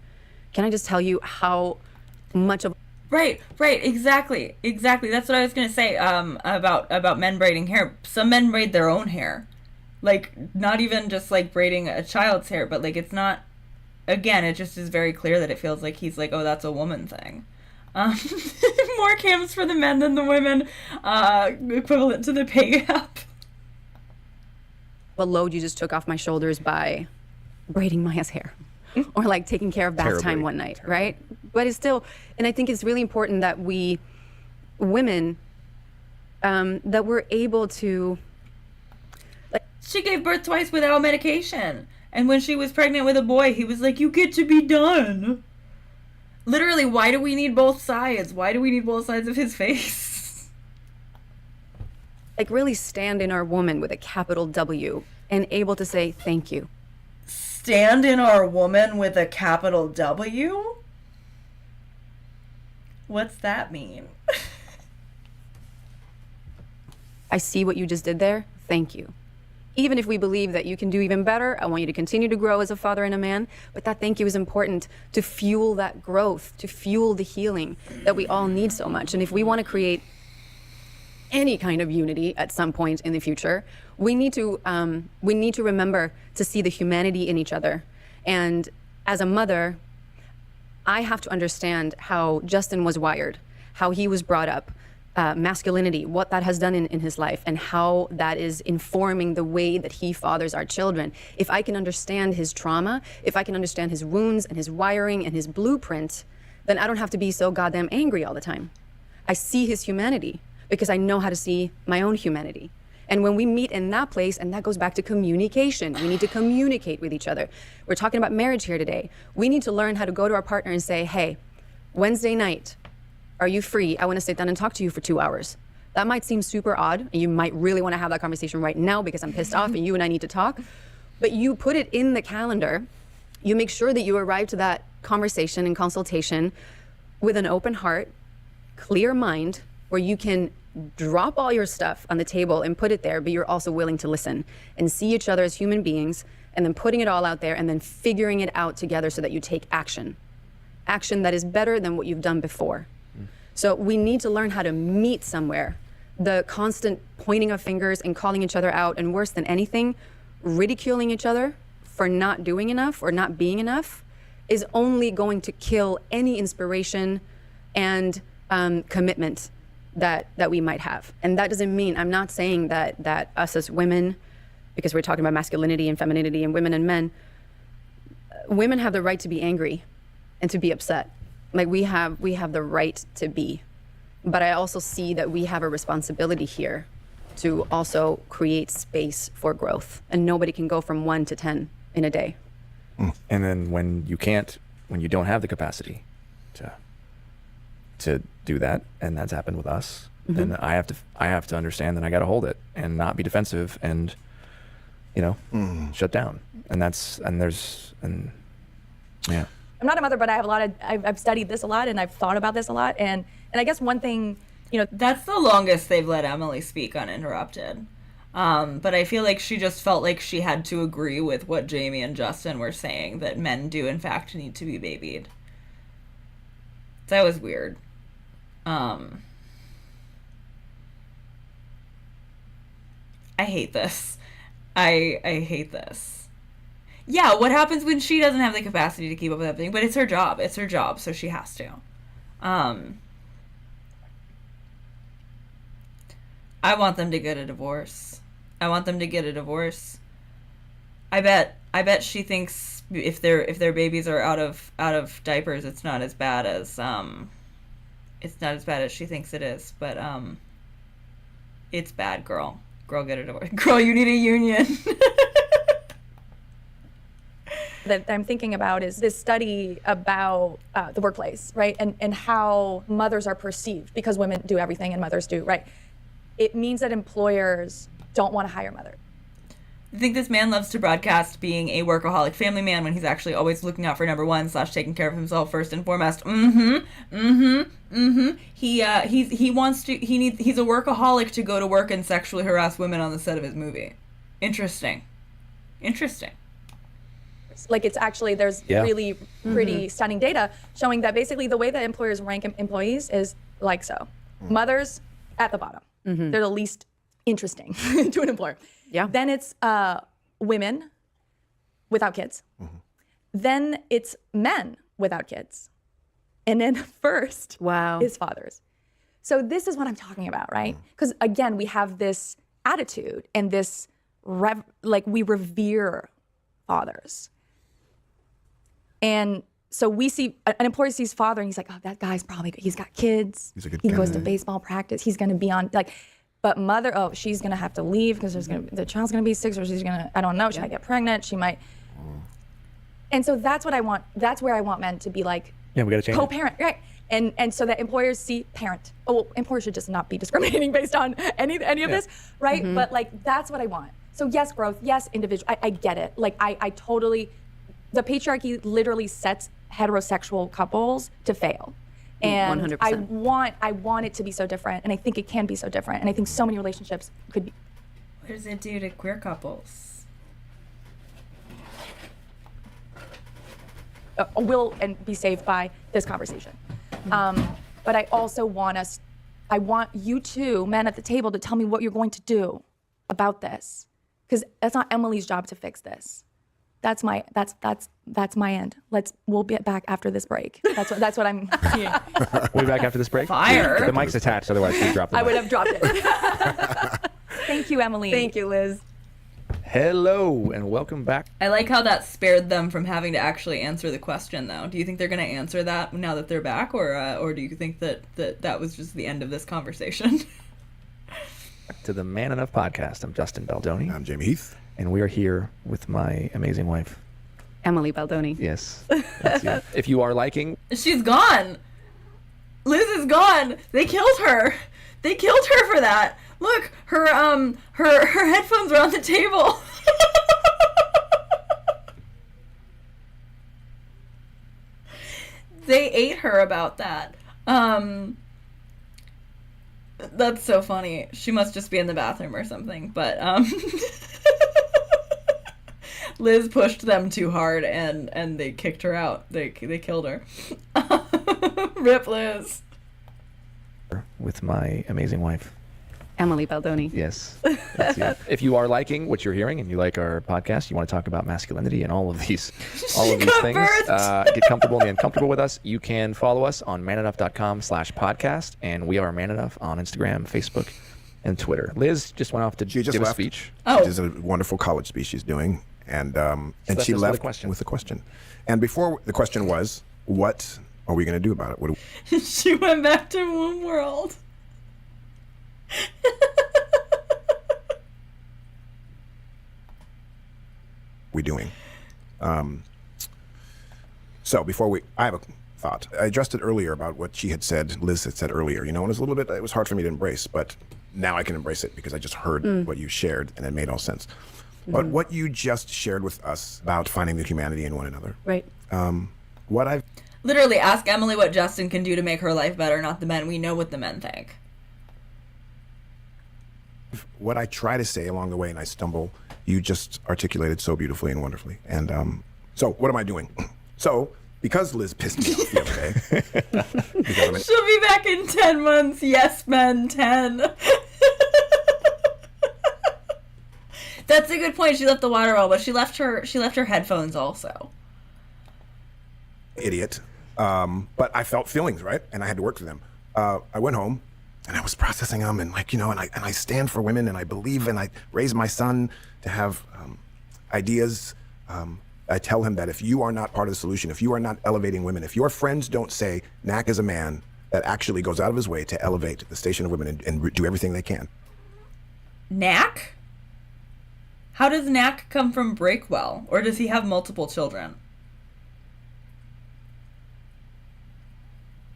Can I just tell you how much of... Right, exactly. That's what I was going to say about men braiding hair. Some men braid their own hair. Like, not even just, like, braiding a child's hair, but, like, it's not... Again, it just is very clear that it feels like he's like, oh, that's a woman thing. More cams for the men than the women, equivalent to the pay gap. What load you just took off my shoulders by braiding Maya's hair or like taking care of bath time one night, right? But it's still, and I think it's really important that we women, that we're able to, like, she gave birth twice without medication. And when she was pregnant with a boy, he was like, you get to be done. Literally, why do we need both sides? Why do we need both sides of his face? Like, really stand in our woman with a capital W and able to say thank you. Stand in our woman with a capital W? What's that mean? I see what you just did there. Thank you. Even if we believe that you can do even better, I want you to continue to grow as a father and a man. But that thank you is important to fuel that growth, to fuel the healing that we all need so much. And if we want to create any kind of unity at some point in the future, we need to remember to see the humanity in each other. And as a mother, I have to understand how Justin was wired, how he was brought up, masculinity, what that has done in his life, and how that is informing the way that he fathers our children. If I can understand his trauma, if I can understand his wounds and his wiring and his blueprint, then I don't have to be so goddamn angry all the time. I see his humanity because I know how to see my own humanity. And when we meet in that place, and that goes back to communication, we need to communicate with each other. We're talking about marriage here today. We need to learn how to go to our partner and say, hey, Wednesday night, are you free? I want to sit down and talk to you for 2 hours. That might seem super odd, and you might really want to have that conversation right now because I'm pissed off and you and I need to talk. but you put it in the calendar. You make sure that you arrive to that conversation and consultation with an open heart, clear mind, where you can drop all your stuff on the table and put it there, but you're also willing to listen and see each other as human beings, and then putting it all out there and then figuring it out together so that you take action that is better than what you've done before. So we need to learn how to meet somewhere. The constant pointing of fingers and calling each other out, and worse than anything, ridiculing each other for not doing enough or not being enough, is only going to kill any inspiration and commitment that we might have. And that doesn't mean, I'm not saying that us as women, because we're talking about masculinity and femininity and women and men, women have the right to be angry and to be upset. Like we have the right to be. But I also see that we have a responsibility here to also create space for growth. And nobody can go from 1 to 10 in a day. And then when you don't have the capacity to do that, and that's happened with us, then I have to understand that I got to hold it and not be defensive and, shut down. Yeah. I'm not a mother, but I have I've studied this a lot, and I've thought about this a lot. And I guess one thing, that's the longest they've let Emily speak uninterrupted. But I feel like she just felt like she had to agree with what Jamie and Justin were saying, that men do in fact need to be babied. That was weird. I hate this. I hate this. Yeah, what happens when she doesn't have the capacity to keep up with everything? But it's her job. It's her job, so she has to. I want them to get a divorce. I bet she thinks if their babies are out of diapers, it's not as bad as she thinks it is. But it's bad, girl. Girl, get a divorce. Girl, you need a union. That I'm thinking about is this study about the workplace, right? And how mothers are perceived, because women do everything and mothers do, right? It means that employers don't want to hire mothers. I think this man loves to broadcast being a workaholic family man when he's actually always looking out for number one / taking care of himself first and foremost. He's a workaholic to go to work and sexually harass women on the set of his movie. Interesting. Like it's actually, there's really pretty stunning data showing that basically the way that employers rank employees is like so. Mothers at the bottom. They're the least interesting to an employer. Yeah. Then it's women without kids. Then it's men without kids. And then first is fathers. So this is what I'm talking about, right? Because again, we have this attitude and this, we revere fathers. And so we see, an employer sees father and he's like, oh, that guy's probably good. He's got kids. He's a good he guy. goes to baseball practice. He's going to be on, but mother, oh, she's going to have to leave because the child's going to be 6, or she's going to, I don't know, she might get pregnant. She might. And so that's what I want. That's where I want men to be like, Yeah, we got to change it. co-parent, right? And so that employers see parent. Oh, well, employers should just not be discriminating based on any of this, right? But that's what I want. So yes, growth, yes, individual. I get it. I totally, the patriarchy literally sets heterosexual couples to fail. And 100%. I want it to be so different, and I think it can be so different, and I think so many relationships could be. What does it do to queer couples? Will and be saved by this conversation. But I also want I want you two men at the table to tell me what you're going to do about this, because that's not Emily's job to fix this. That's my end. We'll get back after this break. That's what I'm seeing. We'll be back after this break. Fire. The mic's attached, otherwise we drop the I mic. would have dropped it. Thank you, Emily. Thank you, Liz. Hello and welcome back. I like how that spared them from having to actually answer the question, though. Do you think they're going to answer that now that they're back, or do you think that was just the end of this conversation? To the Man Enough podcast. I'm Justin Baldoni. I'm Jamie Heath. And we are here with my amazing wife. Emily Baldoni. Yes. That's you. If you are liking... She's gone. Liz is gone. They killed her. They killed her for that. Look, her headphones are on the table. They ate her about that. That's so funny. She must just be in the bathroom or something. But Liz pushed them too hard and they kicked her out. They killed her. Rip Liz. With my amazing wife. Emily Baldoni. Yes. That's it. If you are liking what you're hearing and you like our podcast, you want to talk about masculinity and all of these things, get comfortable and the uncomfortable with us, you can follow us on manenough.com/podcast, and we are Man Enough on Instagram, Facebook, and Twitter. Liz just went off to give a speech. She does a wonderful college speech she's doing, and she left with a question. And before the question was, what are we going to do about it? She went back to Womb World. We doing? So before I have a thought. I addressed it earlier about what she had said, Liz had said earlier, and it was hard for me to embrace, but now I can embrace it because I just heard what you shared and it made all sense. But what you just shared with us about finding the humanity in one another. Right. What I've literally ask Emily what Justin can do to make her life better, not the men. We know what the men think. What I try to say along the way and I stumble, you just articulated so beautifully and wonderfully. And so what am I doing? So because Liz pissed me off the other day. She'll be back in 10 months. Yes, men, 10. That's a good point. She left the water well, but she left her headphones also. Idiot. But I felt feelings, right? And I had to work through them. I went home and I was processing them and I stand for women and I believe and I raise my son to have ideas. I tell him that if you are not part of the solution, if you are not elevating women, if your friends don't say Knack is a man that actually goes out of his way to elevate the station of women and do everything they can. Knack? How does Knack come from Breakwell? Or does he have multiple children?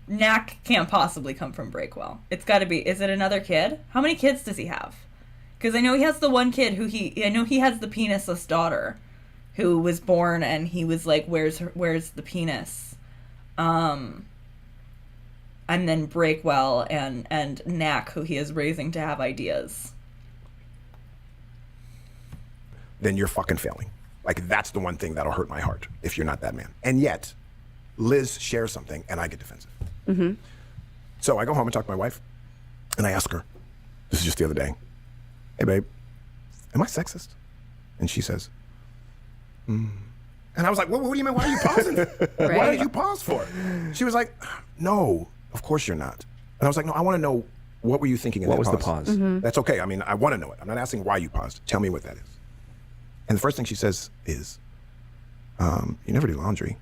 Knack can't possibly come from Breakwell. It's got to be. Is it another kid? How many kids does he have? Because I know he has the one kid I know he has the penisless daughter who was born and he was like, where's the penis? And then Breakwell and Knack, who he is raising to have ideas. Then you're fucking failing. Like, that's the one thing that'll hurt my heart if you're not that man. And yet, Liz shares something and I get defensive. Mm-hmm. So I go home and talk to my wife and I ask her, this is just the other day, hey babe, am I sexist? And she says, And I was like, what do you mean? Why are you pausing? Right. Why did you pause for? She was like, no, of course you're not. And I was like, no, I want to know, what were you thinking in that pause? What was the pause? Mm-hmm. That's okay. I mean, I want to know it. I'm not asking why you paused. Tell me what that is. And the first thing she says is, you never do laundry.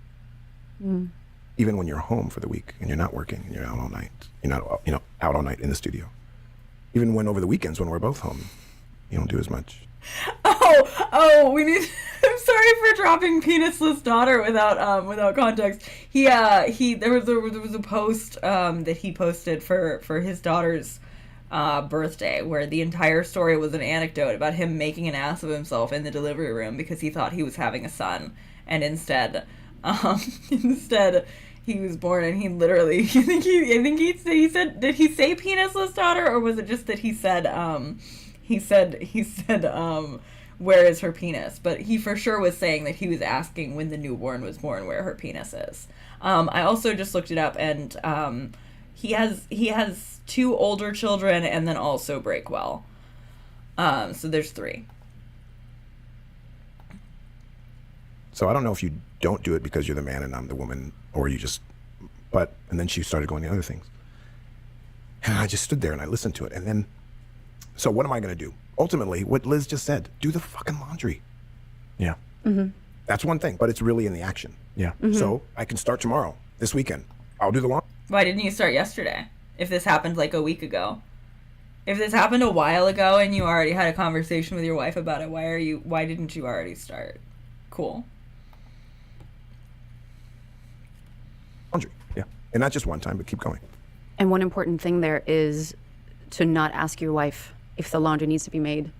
Even when you're home for the week and you're not working and you're out all night. You're not, out all night in the studio. Even when over the weekends when we're both home, you don't do as much. We need. I'm sorry for dropping penisless daughter without context. There was a post that he posted for his daughter's birthday where the entire story was an anecdote about him making an ass of himself in the delivery room because he thought he was having a son, and instead he was born and he literally he said, did he say penisless daughter, or was it just that he said where is her penis? But he for sure was saying that he was asking when the newborn was born where her penis is. I also just looked it up, and he has 2 older children and then also Breakwell. So there's 3. So I don't know if you don't do it because you're the man and I'm the woman, or you just, and then she started going to other things. And I just stood there and I listened to it. And then, so what am I going to do? Ultimately, what Liz just said, do the fucking laundry. Yeah. Mm-hmm. That's one thing, but it's really in the action. Yeah. Mm-hmm. So I can start tomorrow, this weekend. I'll do the laundry. Why didn't you start yesterday? If this happened like a week ago. If this happened a while ago and you already had a conversation with your wife about it, why didn't you already start? Cool. Laundry, yeah. And not just one time, but keep going. And one important thing there is to not ask your wife if the laundry needs to be made.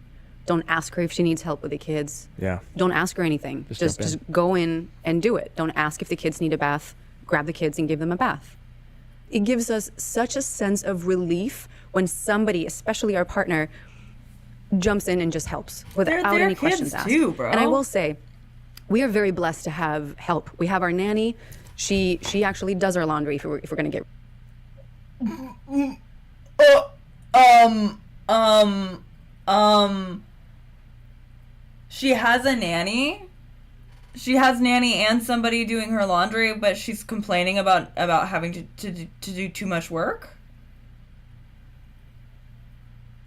Don't ask her if she needs help with the kids. Yeah. Don't ask her anything. Just go in and do it. Don't ask if the kids need a bath. grab the kids and give them a bath. It gives us such a sense of relief when somebody, especially our partner, jumps in and just helps without They're any kids questions asked. too, bro. And I will say, we are very blessed to have help. We have our nanny. She actually does our laundry if we're going to get. She has a nanny. She has nanny and somebody doing her laundry, but she's complaining about having to do too much work.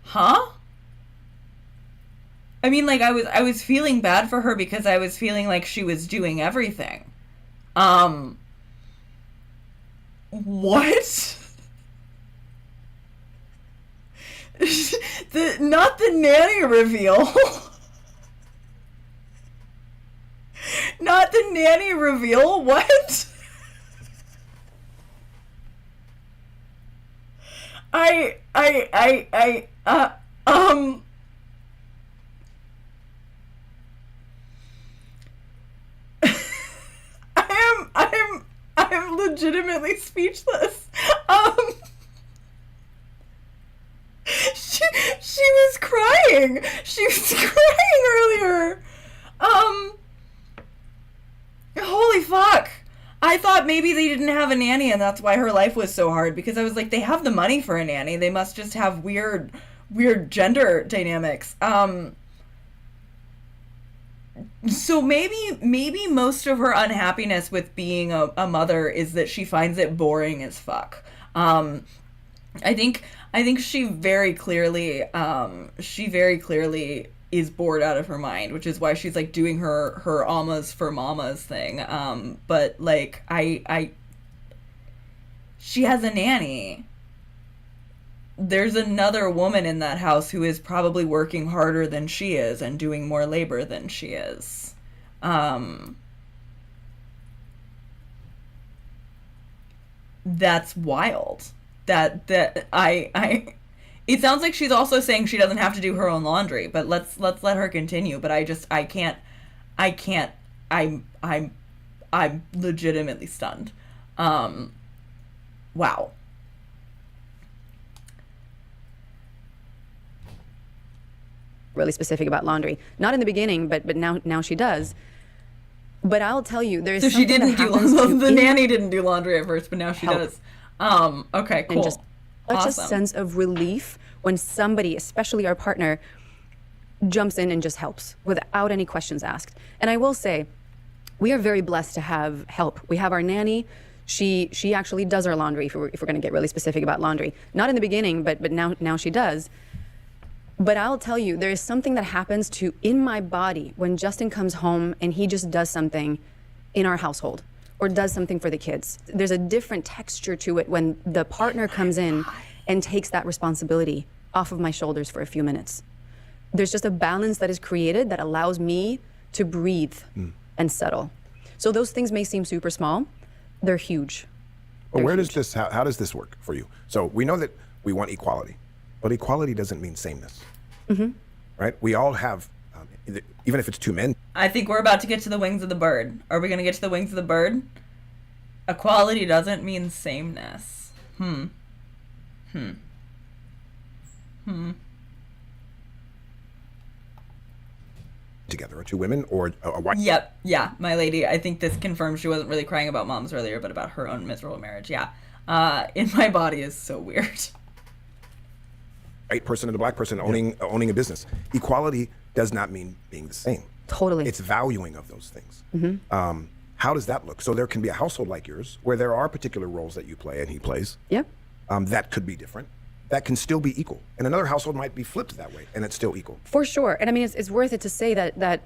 Huh? I mean, like, I was feeling bad for her because I was feeling like she was doing everything. What? Not the nanny reveal. Not the nanny reveal? What? I'm legitimately speechless. She was crying. She was crying earlier. Holy fuck. I thought maybe they didn't have a nanny and that's why her life was so hard, because I was like, they have the money for a nanny. They must just have weird gender dynamics. So maybe most of her unhappiness with being a mother is that she finds it boring as fuck. I think she very clearly is bored out of her mind, which is why she's like doing her almas for mamas thing. But like she has a nanny. There's another woman in that house who is probably working harder than she is and doing more labor than she is. That's wild. It sounds like she's also saying she doesn't have to do her own laundry, but let's let her continue. But I can't. I'm legitimately stunned. Wow. Really specific about laundry. Not in the beginning, but now she does. But I'll tell you, there's So she didn't do the nanny didn't do laundry at first, but now she help. does. Okay, cool. And just such Awesome. a sense of relief when somebody, especially our partner, jumps in and just helps without any questions asked. And I will say, we are very blessed to have help. We have our nanny. She actually does our laundry if we're going to get really specific about laundry. Not in the beginning, but now she does. But I'll tell you, there is something that happens in my body when Justin comes home and he just does something in our household or does something for the kids. There's a different texture to it when the partner comes in and takes that responsibility off of my shoulders for a few minutes. There's just a balance that is created that allows me to breathe and settle. So those things may seem super small. They're huge. Well, how does this work for you? So we know that we want equality, but equality doesn't mean sameness. Right? We all have, even if it's two men. I think we're about to get to the wings of the bird. Are we going to get to the wings of the bird? Equality doesn't mean sameness. Together, or two women, or a wife. Yep. Yeah, my lady. I think this confirms she wasn't really crying about moms earlier, but about her own miserable marriage. Yeah. In my body is so weird. White person and a black person owning a business. Equality does not mean being the same. Totally. It's valuing of those things. How does that look? So there can be a household like yours where there are particular roles that you play and he plays. Yep. That could be different. That can still be equal. And another household might be flipped that way, and it's still equal. For sure. And I mean, it's worth it to say that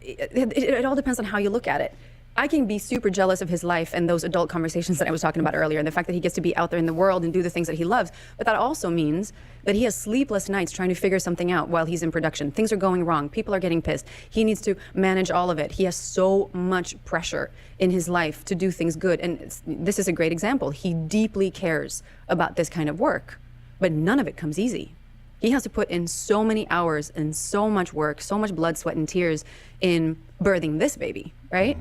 it all depends on how you look at it. I can be super jealous of his life and those adult conversations that I was talking about earlier, and the fact that he gets to be out there in the world and do the things that he loves. But that also means that he has sleepless nights trying to figure something out while he's in production. Things are going wrong. People are getting pissed. He needs to manage all of it. He has so much pressure in his life to do things good. And this is a great example. He deeply cares about this kind of work, but none of it comes easy. He has to put in so many hours and so much work, so much blood, sweat, and tears in birthing this baby, right?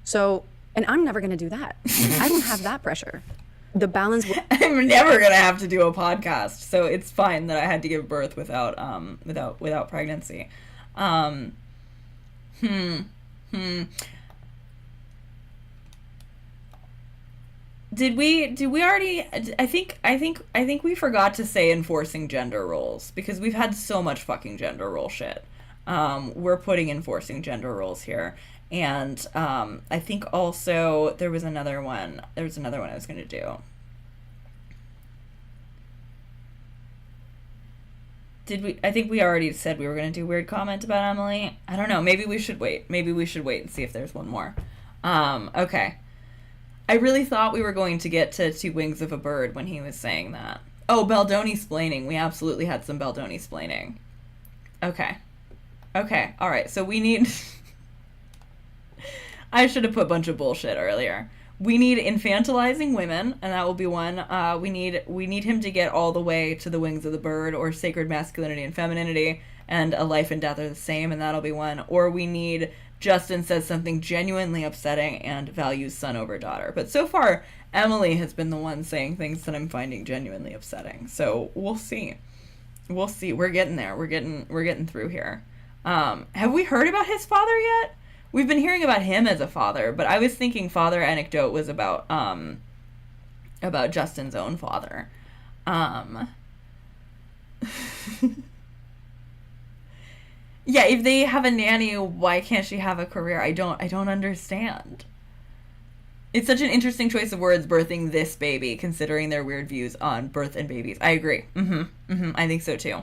So And I'm never going to do that. I don't have that pressure. The balance. I'm never gonna have to do a podcast, so it's fine that I had to give birth without pregnancy. Did we already? I think we forgot to say enforcing gender roles, because we've had so much fucking gender role shit. We're putting enforcing gender roles here, and I think also there was another one. There was another one I was gonna do. Did we? I think we already said we were gonna do weird comment about Emily. I don't know. Maybe we should wait. Maybe we should wait and see if there's one more. Okay. I really thought we were going to get to Two Wings of a Bird when he was saying that. Oh, Baldoni splaining. We absolutely had some Baldoni splaining. Okay. Okay. All right. So we need... I should have put a bunch of bullshit earlier. We need infantilizing women, and that will be one. We need him to get all the way to the wings of the bird, or sacred masculinity and femininity, and a life and death are the same, and that'll be one. Or we need Justin says something genuinely upsetting and values son over daughter. But so far, Emily has been the one saying things that I'm finding genuinely upsetting. So we'll see. We'll see. We're getting there. We're getting through here. Have we heard about his father yet? We've been hearing about him as a father, but I was thinking father anecdote was about Justin's own father. Yeah, if they have a nanny, why can't she have a career? I don't understand. It's such an interesting choice of words, birthing this baby, considering their weird views on birth and babies. I agree. I think so too.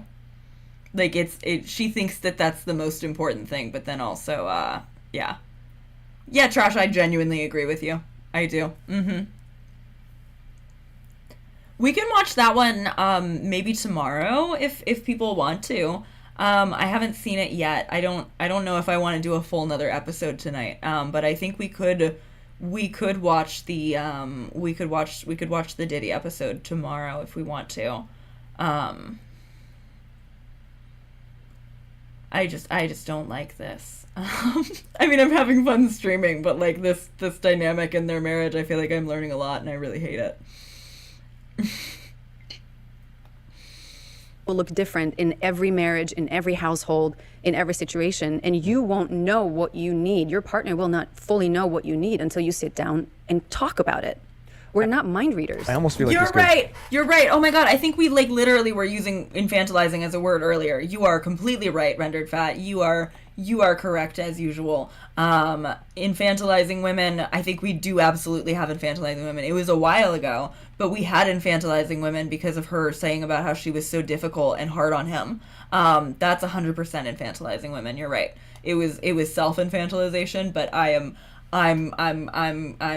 Like she thinks that that's the most important thing, but then also, yeah, Trash, I genuinely agree with you. I do. We can watch that one, maybe tomorrow if people want to. I haven't seen it yet. I don't know if I want to do a full another episode tonight. But I think we could watch the we could watch the Diddy episode tomorrow if we want to. I just don't like this. I mean, I'm having fun streaming, but like this dynamic in their marriage, I feel like I'm learning a lot and I really hate it. Will look different in every marriage, in every household, in every situation, and you won't know what you need. Your partner will not fully know what you need until you sit down and talk about it. We're not mind readers. I almost feel like You're right. Oh my god, I think we like literally were using infantilizing as a word earlier. You are completely right, Rendered Fat. You are correct as usual. Infantilizing women, I think we do absolutely have infantilizing women. It was a while ago, but we had infantilizing women because of her saying about how she was so difficult and hard on him. That's 100% infantilizing women. You're right. It was self-infantilization, but I'm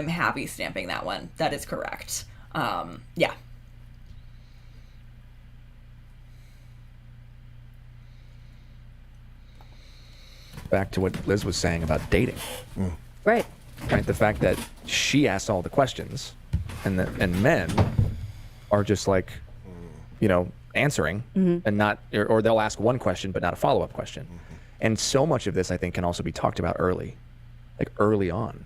happy stamping that one. That is correct. Yeah. Back to what Liz was saying about dating. Right. Right. The fact that she asks all the questions, and men are just like, answering and not, or they'll ask one question but not a follow-up question. And so much of this, I think, can also be talked about early on.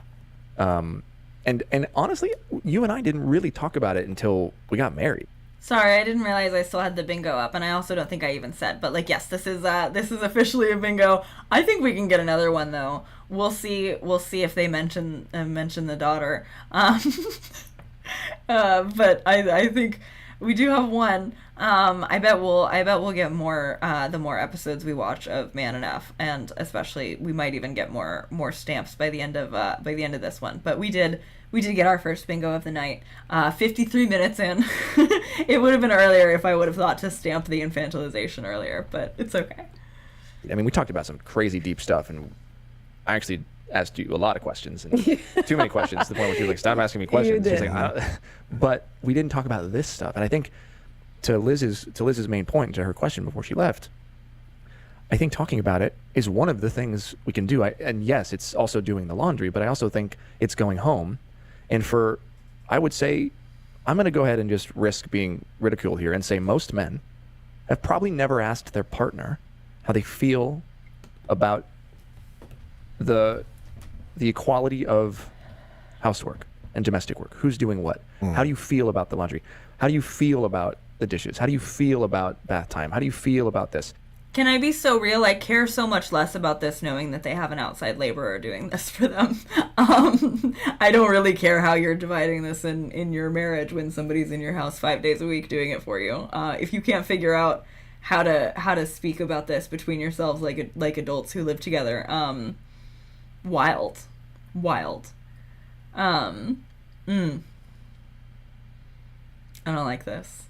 And honestly, you and I didn't really talk about it until we got married. Sorry, I didn't realize I still had the bingo up, and I also don't think I even said. But like, yes, this is officially a bingo. I think we can get another one though. We'll see if they mention the daughter. But I think we do have one. I bet we'll get more the more episodes we watch of Man Enough, and especially we might even get more stamps by the end of this one. But we did get our first bingo of the night. 53 minutes in. It would have been earlier if I would have thought to stamp the infantilization earlier, but it's okay. I mean, we talked about some crazy deep stuff, and I actually asked you a lot of questions, and too many questions to the point where she was like, "Stop asking me questions." She's like, but we didn't talk about this stuff, and I think to Liz's main point, to her question before she left, I think talking about it is one of the things we can do. And yes, it's also doing the laundry, but I also think it's going home. And I would say, I'm going to go ahead and just risk being ridiculed here and say most men have probably never asked their partner how they feel about the equality of housework and domestic work? Who's doing what? How do you feel about the laundry? How do you feel about the dishes? How do you feel about bath time? How do you feel about this? Can I be so real? I care so much less about this knowing that they have an outside laborer doing this for them. I don't really care how you're dividing this in your marriage when somebody's in your house 5 days a week doing it for you. If you can't figure out how to speak about this between yourselves like adults who live together, wild. I don't like this.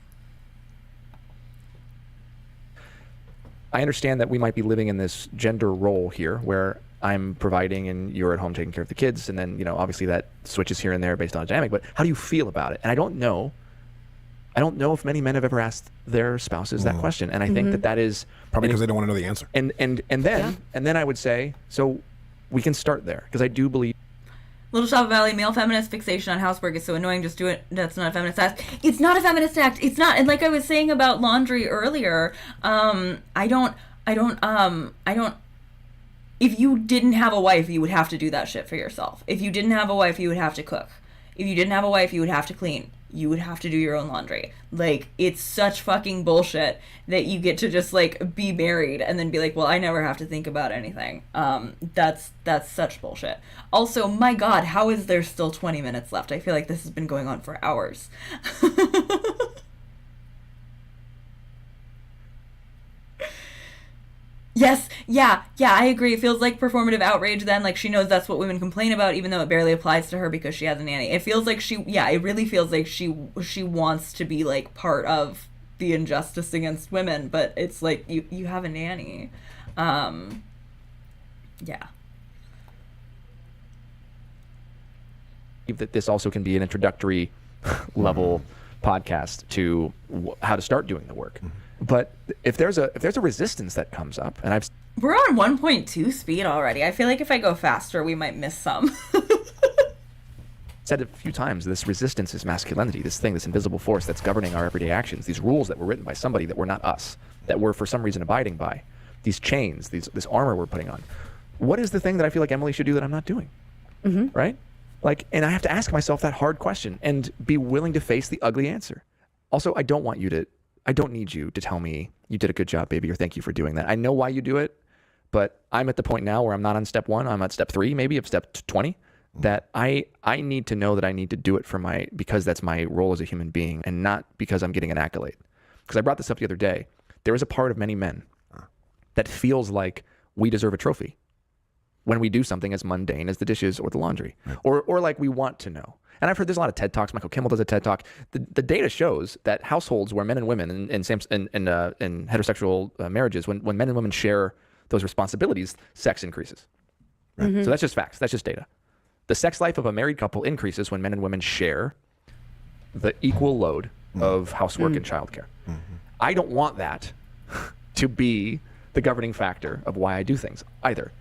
I understand that we might be living in this gender role here where I'm providing and you're at home taking care of the kids. And then, obviously that switches here and there based on a dynamic, but how do you feel about it? And I don't know if many men have ever asked their spouses that question. And I think that is probably because they don't want to know the answer. And then I would say, so we can start there because I do believe. Little Shop Valley, male feminist fixation on housework is so annoying. Just do it. That's not a feminist act. It's not a feminist act. It's not. And like I was saying about laundry earlier, I don't. If you didn't have a wife, you would have to do that shit for yourself. If you didn't have a wife, you would have to cook. If you didn't have a wife, you would have to clean. You would have to do your own laundry. Like, it's such fucking bullshit that you get to just, like, be married and then be like, well, I never have to think about anything. That's such bullshit. Also, my God, how is there still 20 minutes left? I feel like this has been going on for hours. Yes, yeah, I agree. It feels like performative outrage then, like she knows that's what women complain about, even though it barely applies to her because she has a nanny. It feels like it really feels like she wants to be, like, part of the injustice against women, but it's like, you have a nanny. Yeah. That this also can be an introductory level podcast to how to start doing the work. But if there's a resistance that comes up, and we're on 1.2 speed already. I feel like if I go faster, we might miss some. said it a few times, this resistance is masculinity, this invisible force that's governing our everyday actions, these rules that were written by somebody that were not us, that we're for some reason abiding by, these chains, this armor we're putting on. What is the thing that I feel like Emily should do that I'm not doing? Right? Like, and I have to ask myself that hard question and be willing to face the ugly answer. Also, I don't need you to tell me you did a good job, baby, or thank you for doing that. I know why you do it, but I'm at the point now where I'm not on step 1, I'm at step 3 maybe of step 20, that I need to know that I need to do it because that's my role as a human being and not because I'm getting an accolade. Because I brought this up the other day. There is a part of many men that feels like we deserve a trophy when we do something as mundane as the dishes or the laundry, or like we want to know. And I've heard there's a lot of TED Talks. Michael Kimmel does a TED Talk. The data shows that households where men and women in heterosexual marriages, when men and women share those responsibilities, sex increases. Right? So that's just facts. That's just data. The sex life of a married couple increases when men and women share the equal load of housework and childcare. I don't want that to be the governing factor of why I do things either.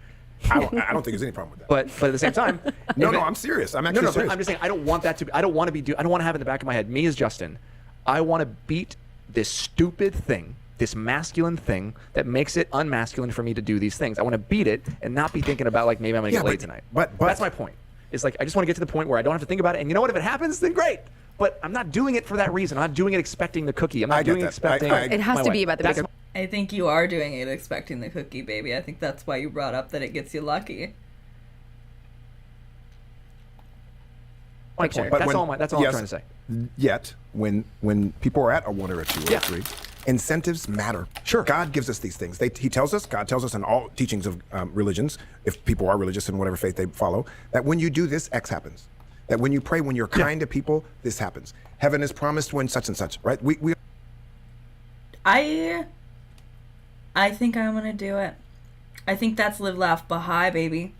I don't think there's any problem with that. But at the same time, no, I'm serious. I'm actually serious. I'm just saying I don't want that to be. I don't want to have in the back of my head, me as Justin, I want to beat this stupid thing, this masculine thing that makes it unmasculine for me to do these things. I want to beat it and not be thinking about like maybe I'm gonna get laid tonight. But that's my point. It's like I just want to get to the point where I don't have to think about it. And you know what? If it happens, then great. But I'm not doing it for that reason. I'm not doing it expecting the cookie. I'm not doing it expecting. It has to be about the bigger. I think you are doing it expecting the cookie, baby. I think that's why you brought up that it gets you lucky. That's all I'm trying to say. Yet, when people are at a 1 or a 2 or a 3, incentives matter. Sure. God gives us these things. God tells us in all teachings of religions, if people are religious in whatever faith they follow, that when you do this, X happens. That when you pray, when you're kind to people, this happens. Heaven is promised when such and such, right? I think I'm gonna do it. I think that's live, laugh, Baha'i, baby.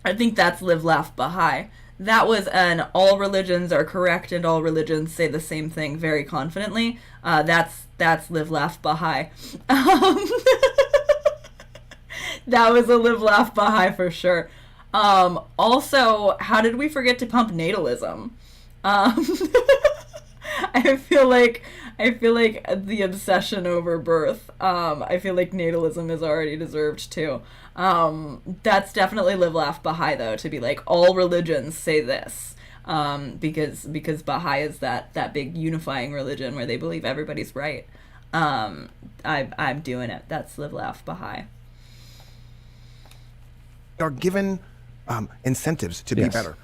I think that's live, laugh, Baha'i. That was an all religions are correct and all religions say the same thing very confidently. That's live, laugh, Baha'i. That was a live, laugh, Baha'i for sure. Also, how did we forget to pump natalism? I feel like the obsession over birth. I feel like natalism is already deserved too. That's definitely live laugh Baha'i though, to be like all religions say this. Because Baha'i is that big unifying religion where they believe everybody's right. I'm doing it. That's live laugh Baha'i. Are given incentives to be Yes. better.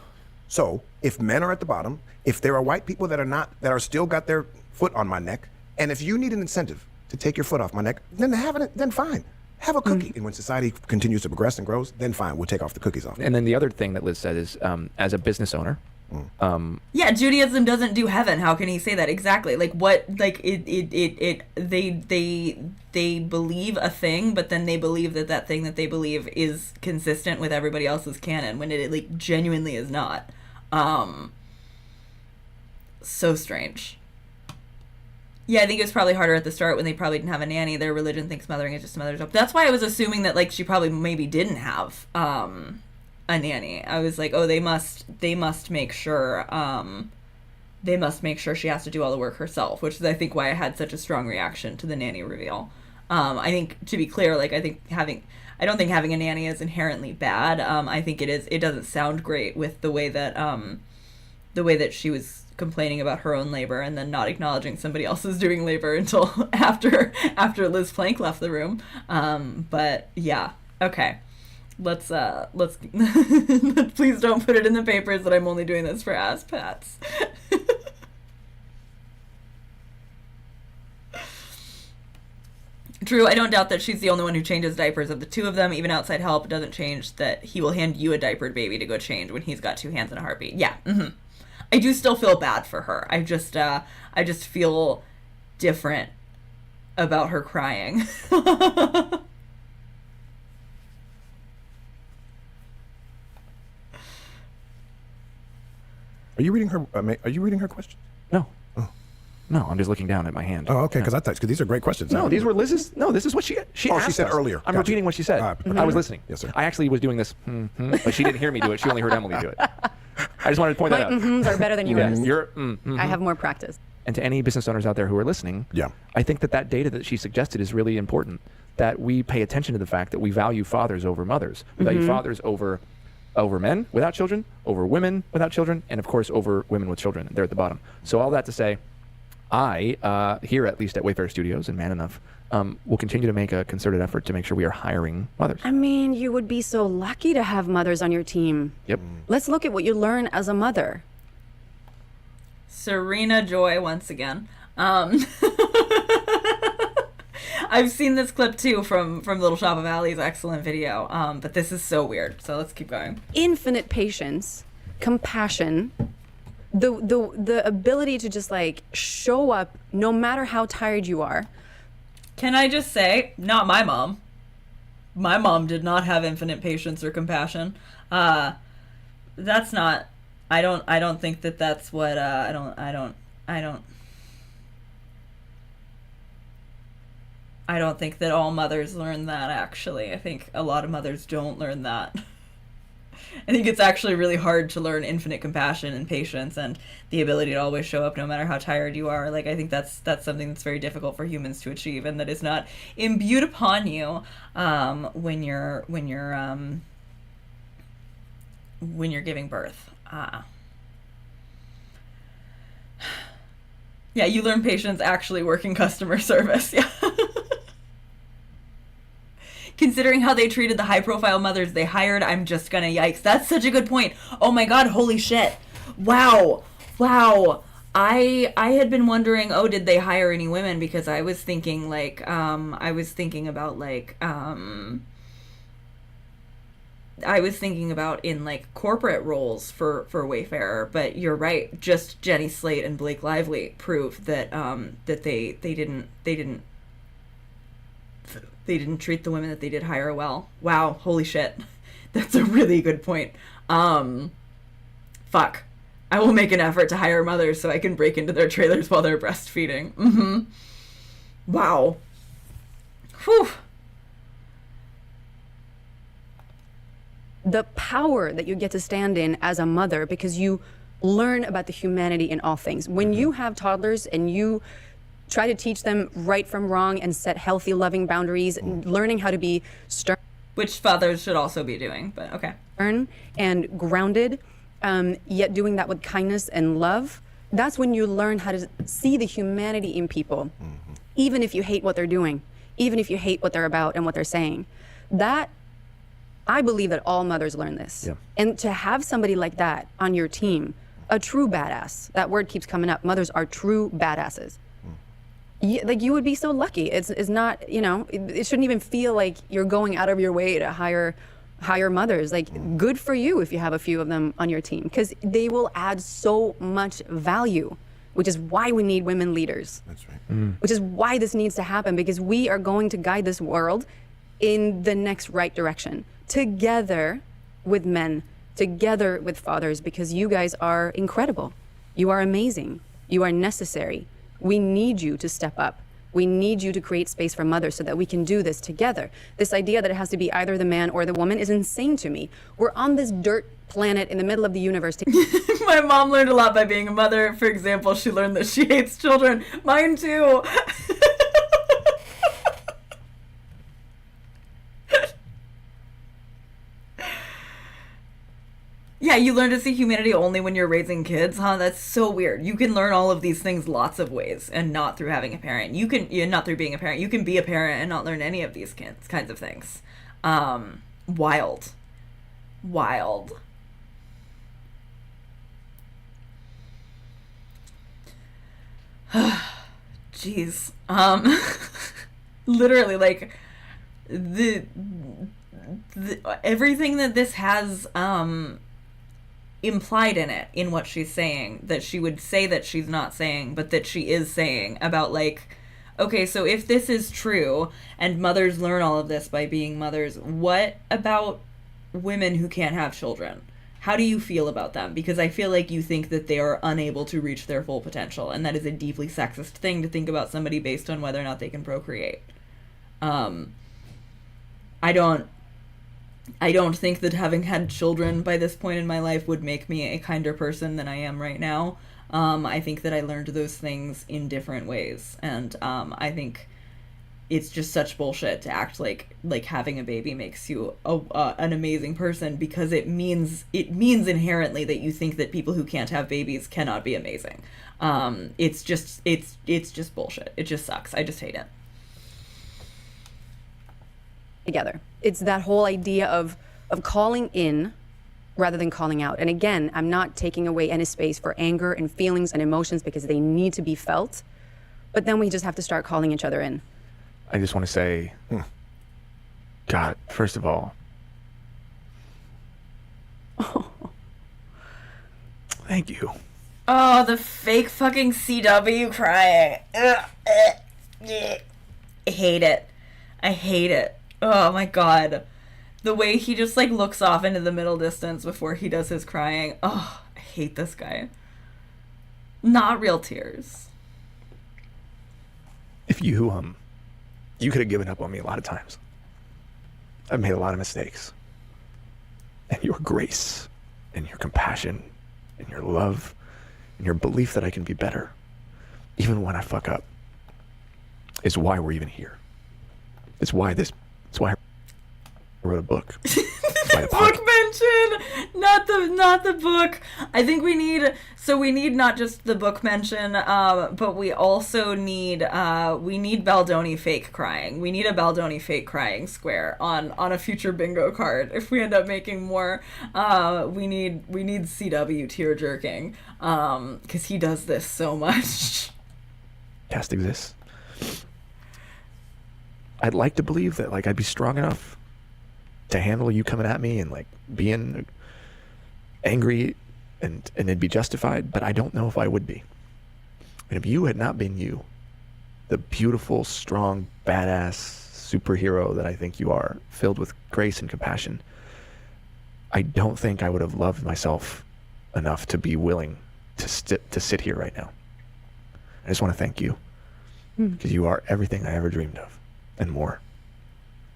So if men are at the bottom, if there are white people that are still got their foot on my neck, and if you need an incentive to take your foot off my neck, then fine. Have a cookie. And when society continues to progress and grows, then fine, we'll take off the cookies off. And then the other thing that Liz said is, as a business owner, Yeah, Judaism doesn't do heaven. How can he say that? Exactly. Like what? Like they believe a thing, but then they believe that thing that they believe is consistent with everybody else's canon when it like genuinely is not. So strange. Yeah, I think it was probably harder at the start when they probably didn't have a nanny. Their religion thinks mothering is just a mother's job. That's why I was assuming that like she probably maybe didn't have a nanny. I was like, oh, they must make sure she has to do all the work herself, which is I think why I had such a strong reaction to the nanny reveal. I think, to be clear, like I don't think having a nanny is inherently bad. I think it doesn't sound great with the way that she was complaining about her own labor and then not acknowledging somebody else is doing labor until after Liz Plank left the room. But yeah, okay. Let's please don't put it in the papers that I'm only doing this for ass pats. True, I don't doubt that she's the only one who changes diapers of the two of them. Even outside help doesn't change that he will hand you a diapered baby to go change when he's got two hands and a heartbeat. Yeah, I do still feel bad for her. I just feel different about her crying. Are you reading her questions? no. No, I'm just looking down at my hand. Oh, okay, because these are great questions. No, these were Liz's. No, this is what she Oh, she asked said us. earlier. I'm Gotcha. repeating what she said. I was listening. Yes, sir. I actually was doing this, but she didn't hear me do it. She only heard Emily do it. I just wanted to point My that out. mm-hms are better than yours. You're, I have more practice. And to any business owners out there who are listening, Yeah. I think that data that she suggested is really important. That we pay attention to the fact that we value fathers over mothers. We value fathers over men without children, over women without children, and of course over women with children. They're at the bottom. So all that to say, I, here at least at Wayfair Studios and Man Enough, will continue to make a concerted effort to make sure we are hiring mothers. I mean, you would be so lucky to have mothers on your team. Yep. Let's look at what you learn as a mother. Serena Joy once again. I've seen this clip too from Little Shop of Allie's excellent video. But this is so weird. So let's keep going. Infinite patience, compassion, the ability to just like show up no matter how tired you are. Can I just say, not my mom. My mom did not have infinite patience or compassion. That's not. I don't think that's what. I don't think that all mothers learn that. Actually, I think a lot of mothers don't learn that. I think it's actually really hard to learn infinite compassion and patience and the ability to always show up no matter how tired you are. Like, I think that's something that's very difficult for humans to achieve, and that is not imbued upon you when you're giving birth. Yeah, you learn patience actually working customer service. Yeah. Considering how they treated the high-profile mothers they hired, I'm just gonna yikes. That's such a good point. Oh my god, holy shit. Wow. I had been wondering, did they hire any women? Because I was thinking about in like corporate roles for Wayfair, but you're right. Just Jenny Slate and Blake Lively prove that they didn't treat the women that they did hire well. Wow, holy shit. That's a really good point. Fuck. I will make an effort to hire mothers so I can break into their trailers while they're breastfeeding. Wow. Whew. The power that you get to stand in as a mother, because you learn about the humanity in all things. When you have toddlers and you try to teach them right from wrong and set healthy, loving boundaries, learning how to be stern, Which fathers should also be doing, but okay. and grounded, yet doing that with kindness and love, that's when you learn how to see the humanity in people, even if you hate what they're doing, even if you hate what they're about and what they're saying. That, I believe that all mothers learn this. Yeah. And to have somebody like that on your team, a true badass, that word keeps coming up, mothers are true badasses. Like, you would be so lucky. It's not, you know, it shouldn't even feel like you're going out of your way to hire mothers. Like, good for you if you have a few of them on your team, because they will add so much value, which is why we need women leaders. That's right. Which is why this needs to happen, because we are going to guide this world in the next right direction, together with men, together with fathers, because you guys are incredible. You are amazing. You are necessary. We need you to step up. We need you to create space for mothers so that we can do this together. This idea that it has to be either the man or the woman is insane to me. We're on this dirt planet in the middle of the universe. My mom learned a lot by being a mother. For example, she learned that she hates children. Mine too. Yeah, you learn to see humanity only when you're raising kids, huh? That's so weird. You can learn all of these things lots of ways, and not through having a parent. Not through being a parent. You can be a parent and not learn any of these kinds of things. Wild. Jeez. Literally, like, the everything that this has, implied in it, in what she's saying, that she would say that she's not saying, but that she is saying, about, like, okay, so if this is true, and mothers learn all of this by being mothers, what about women who can't have children? How do you feel about them? Because I feel like you think that they are unable to reach their full potential, and that is a deeply sexist thing to think about somebody based on whether or not they can procreate. I don't think that having had children by this point in my life would make me a kinder person than I am right now. I think that I learned those things in different ways, and I think it's just such bullshit to act like having a baby makes you an amazing person, because it means inherently that you think that people who can't have babies cannot be amazing. It's just bullshit. It just sucks. I just hate it. Together. It's that whole idea of calling in rather than calling out. And again, I'm not taking away any space for anger and feelings and emotions, because they need to be felt. But then we just have to start calling each other in. I just want to say, God, first of all, thank you. Oh, the fake fucking CW crying. I hate it. I hate it. Oh my god. The way he just, like, looks off into the middle distance before he does his crying. Oh, I hate this guy. Not real tears. If you could have given up on me a lot of times. I've made a lot of mistakes. And your grace and your compassion and your love and your belief that I can be better, even when I fuck up, is why we're even here. It's why I wrote a book. Book mention, not the book. I think we need not just the book mention, but we also need Baldoni fake crying. We need a Baldoni fake crying square on a future bingo card. If we end up making more, we need CW tear jerking, because he does this so much. Cast exists. I'd like to believe that, like, I'd be strong enough to handle you coming at me and, like, being angry and it'd be justified, but I don't know if I would be. And if you had not been you, the beautiful, strong, badass superhero that I think you are, filled with grace and compassion, I don't think I would have loved myself enough to be willing to sit here right now. I just want to thank you, because you are everything I ever dreamed of and more.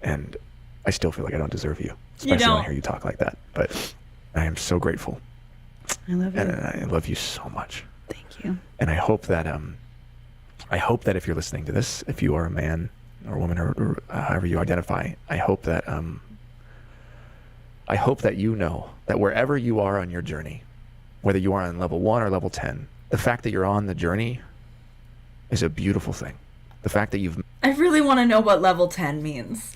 And I still feel like I don't deserve you, especially when I hear you talk like that. But I am so grateful. I love you. And I love you so much. Thank you. And I hope that if you're listening to this, if you are a man or woman or however you identify, I hope that you know that wherever you are on your journey, whether you are on level 1 or level 10, the fact that you're on the journey is a beautiful thing. The fact that you've... I really want to know what level 10 means.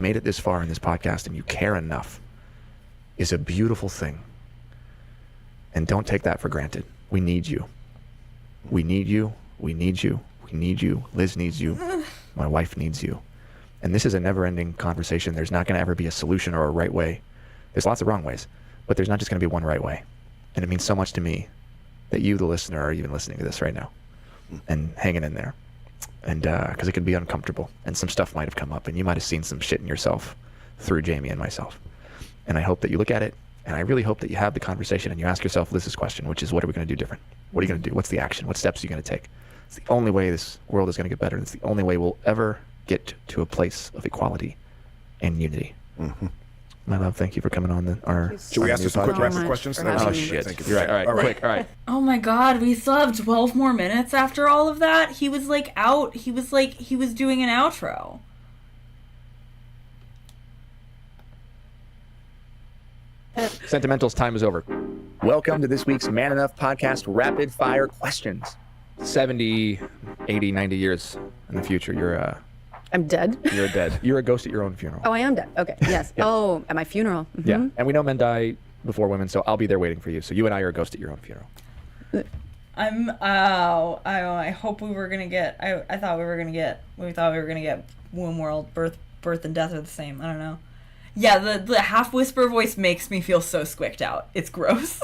made it this far in this podcast and you care enough is a beautiful thing. And don't take that for granted. We need you. We need you. We need you. We need you. Liz needs you. My wife needs you. And this is a never-ending conversation. There's not going to ever be a solution or a right way. There's lots of wrong ways, but there's not just going to be one right way. And it means so much to me that you, the listener, are even listening to this right now and hanging in there. And because it could be uncomfortable and some stuff might have come up and you might have seen some shit in yourself through Jamie and myself. And I hope that you look at it, and I really hope that you have the conversation and you ask yourself Liz's question, which is, what are we going to do different? What are you going to do? What's the action? What steps are you going to take? It's the only way this world is going to get better. And it's the only way we'll ever get to a place of equality and unity. Mm-hmm. My love, thank you for coming on our... Should we ask you some quick rapid questions? Oh, shit. You're right. All right, quick. All right. Oh my god, we still have 12 more minutes after all of that? He was like out. He was doing an outro. Sentimental's time is over. Welcome to this week's Man Enough podcast rapid fire questions. 70, 80, 90 years in the future, I'm dead. You're dead. You're a ghost at your own funeral. Oh, I am dead. Okay. Yes. Yeah. Oh, at my funeral. Mm-hmm. Yeah. And we know men die before women, so I'll be there waiting for you. So you and I are a ghost at your own funeral. I hope we were gonna get. We thought we were gonna get womb world, birth and death are the same. I don't know. Yeah, the half whisper voice makes me feel so squicked out. It's gross.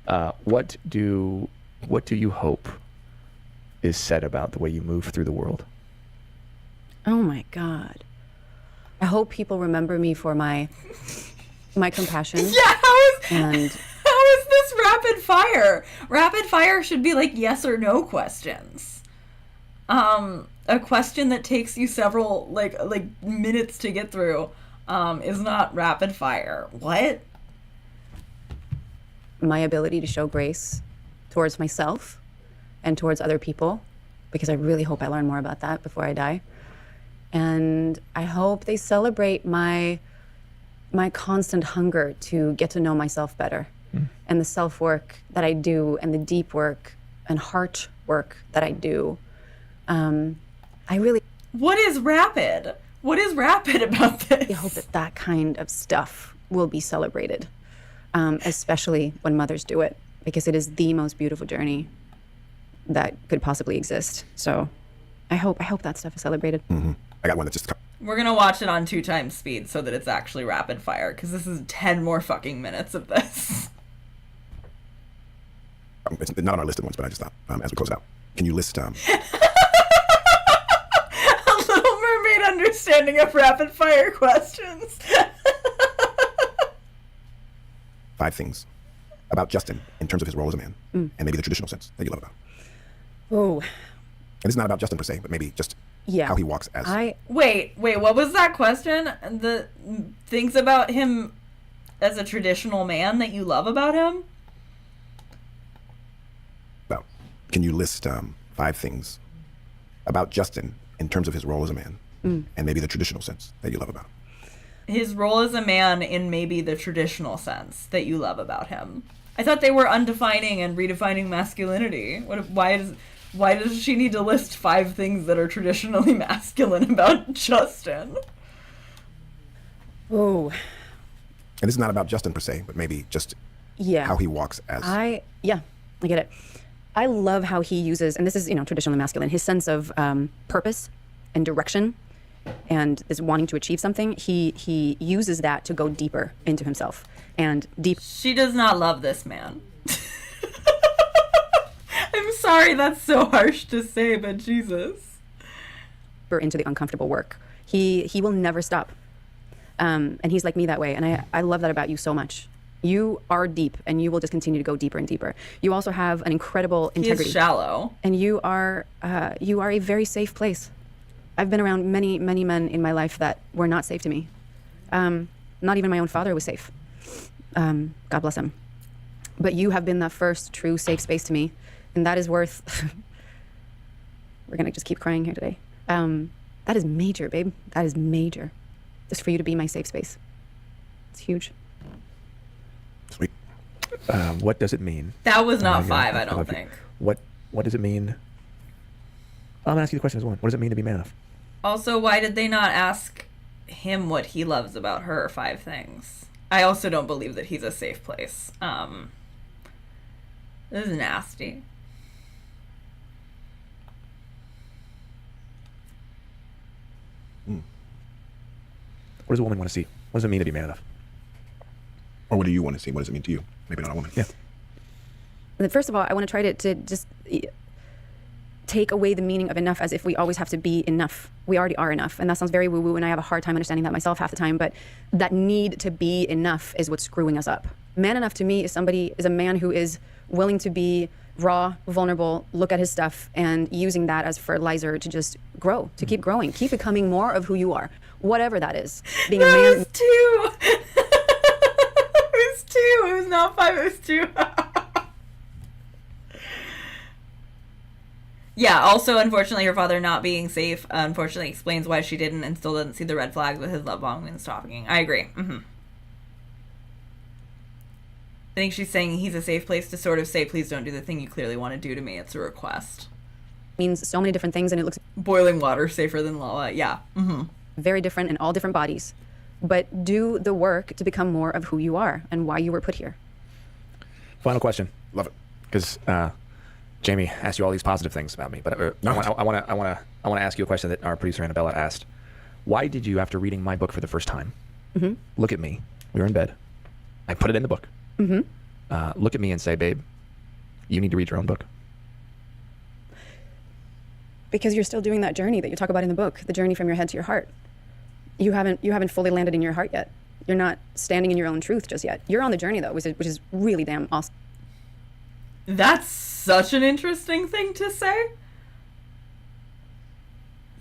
What do you hope is said about the way you move through the world? Oh my God. I hope people remember me for my compassion. Yeah, how is this rapid fire? Rapid fire should be like yes or no questions. A question that takes you several like minutes to get through is not rapid fire. What? My ability to show grace towards myself and towards other people, because I really hope I learn more about that before I die. And I hope they celebrate my constant hunger to get to know myself better, and the self-work that I do and the deep work and heart work that I do. What is rapid? What is rapid about this? I hope that kind of stuff will be celebrated, especially when mothers do it, because it is the most beautiful journey that could possibly exist. So I hope that stuff is celebrated. Mm-hmm. I got one that just... We're going to watch it on 2 times speed so that it's actually rapid fire, because this is 10 more fucking minutes of this. It's not on our listed ones, but I just thought, as we close it out, can you list... A Little Mermaid understanding of rapid fire questions. 5 things about Justin in terms of his role as a man, and maybe the traditional sense that you love about him. Oh. And it's not about Justin per se, but maybe just how he walks as... Wait, what was that question? The things about him as a traditional man that you love about him? Well, can you list 5 things about Justin in terms of his role as a man, and maybe the traditional sense that you love about him? His role as a man in maybe the traditional sense that you love about him. I thought they were undefining and redefining masculinity. Why does she need to list 5 things that are traditionally masculine about Justin? Oh. And this is not about Justin per se, but maybe just how he walks as... I get it. I love how he uses, and this is, traditionally masculine, his sense of purpose and direction and this wanting to achieve something. He uses that to go deeper into himself and deep. She does not love this man. I'm sorry that's so harsh to say, but Jesus. Into the uncomfortable work. He will never stop. And he's like me that way. And I love that about you so much. You are deep, and you will just continue to go deeper and deeper. You also have an incredible integrity. He's shallow. And you are a very safe place. I've been around many, many men in my life that were not safe to me. Not even my own father was safe. God bless him. But you have been the first true safe space to me, and that is worth. We're gonna just keep crying here today. That is major, babe. That is major. Just for you to be my safe space. It's huge. Sweet. What does it mean? That was not Yeah, 5, I don't love you. think. What does it mean? I'm gonna ask you the question as one. What does it mean to be man enough? Also, why did they not ask him what he loves about her? 5 things. I also don't believe that he's a safe place. This is nasty. What does a woman want to see? What does it mean to be man enough? Or what do you want to see? What does it mean to you? Maybe not a woman. Yeah. First of all, I want to try to just take away the meaning of enough as if we always have to be enough. We already are enough. And that sounds very woo-woo, and I have a hard time understanding that myself half the time, but that need to be enough is what's screwing us up. Man enough to me is a man who is willing to be raw, vulnerable, look at his stuff, and using that as fertilizer to just grow, to keep growing, keep becoming more of who you are, whatever that is. Being a man. It was 2. It was 2. It was not 5. It was 2. Yeah, also, unfortunately, her father not being safe, unfortunately, explains why she didn't and still doesn't see the red flags with his love bombing and stalking. I agree. I think she's saying he's a safe place to sort of say, please don't do the thing you clearly want to do to me. It's a request. Means so many different things, and it looks Boiling water, safer than lava. Yeah. very different in all different bodies. But do the work to become more of who you are and why you were put here. Final question. Love it. Because Jamie asked you all these positive things about me, but I want to ask you a question that our producer Annabella asked. Why did you, after reading my book for the first time, look at me? We were in bed. I put it in the book. Look at me and say, babe, you need to read your own book. Because you're still doing that journey that you talk about in the book, the journey from your head to your heart. You haven't fully landed in your heart yet. You're not standing in your own truth just yet. You're on the journey though, which is really damn awesome. That's such an interesting thing to say.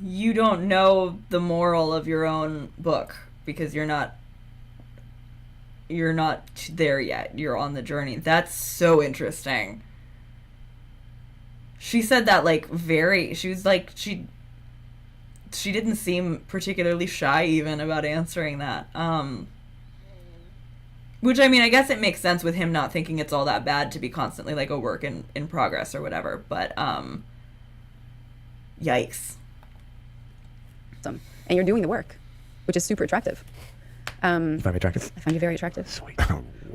You don't know the moral of your own book because you're not there yet. You're on the journey. That's so interesting. She said that she was like, she didn't seem particularly shy even about answering that. Which, I mean, I guess it makes sense with him not thinking it's all that bad to be constantly like a work in progress or whatever. But, yikes. And you're doing the work, which is super attractive. You find me attractive? I find you very attractive. Sweet.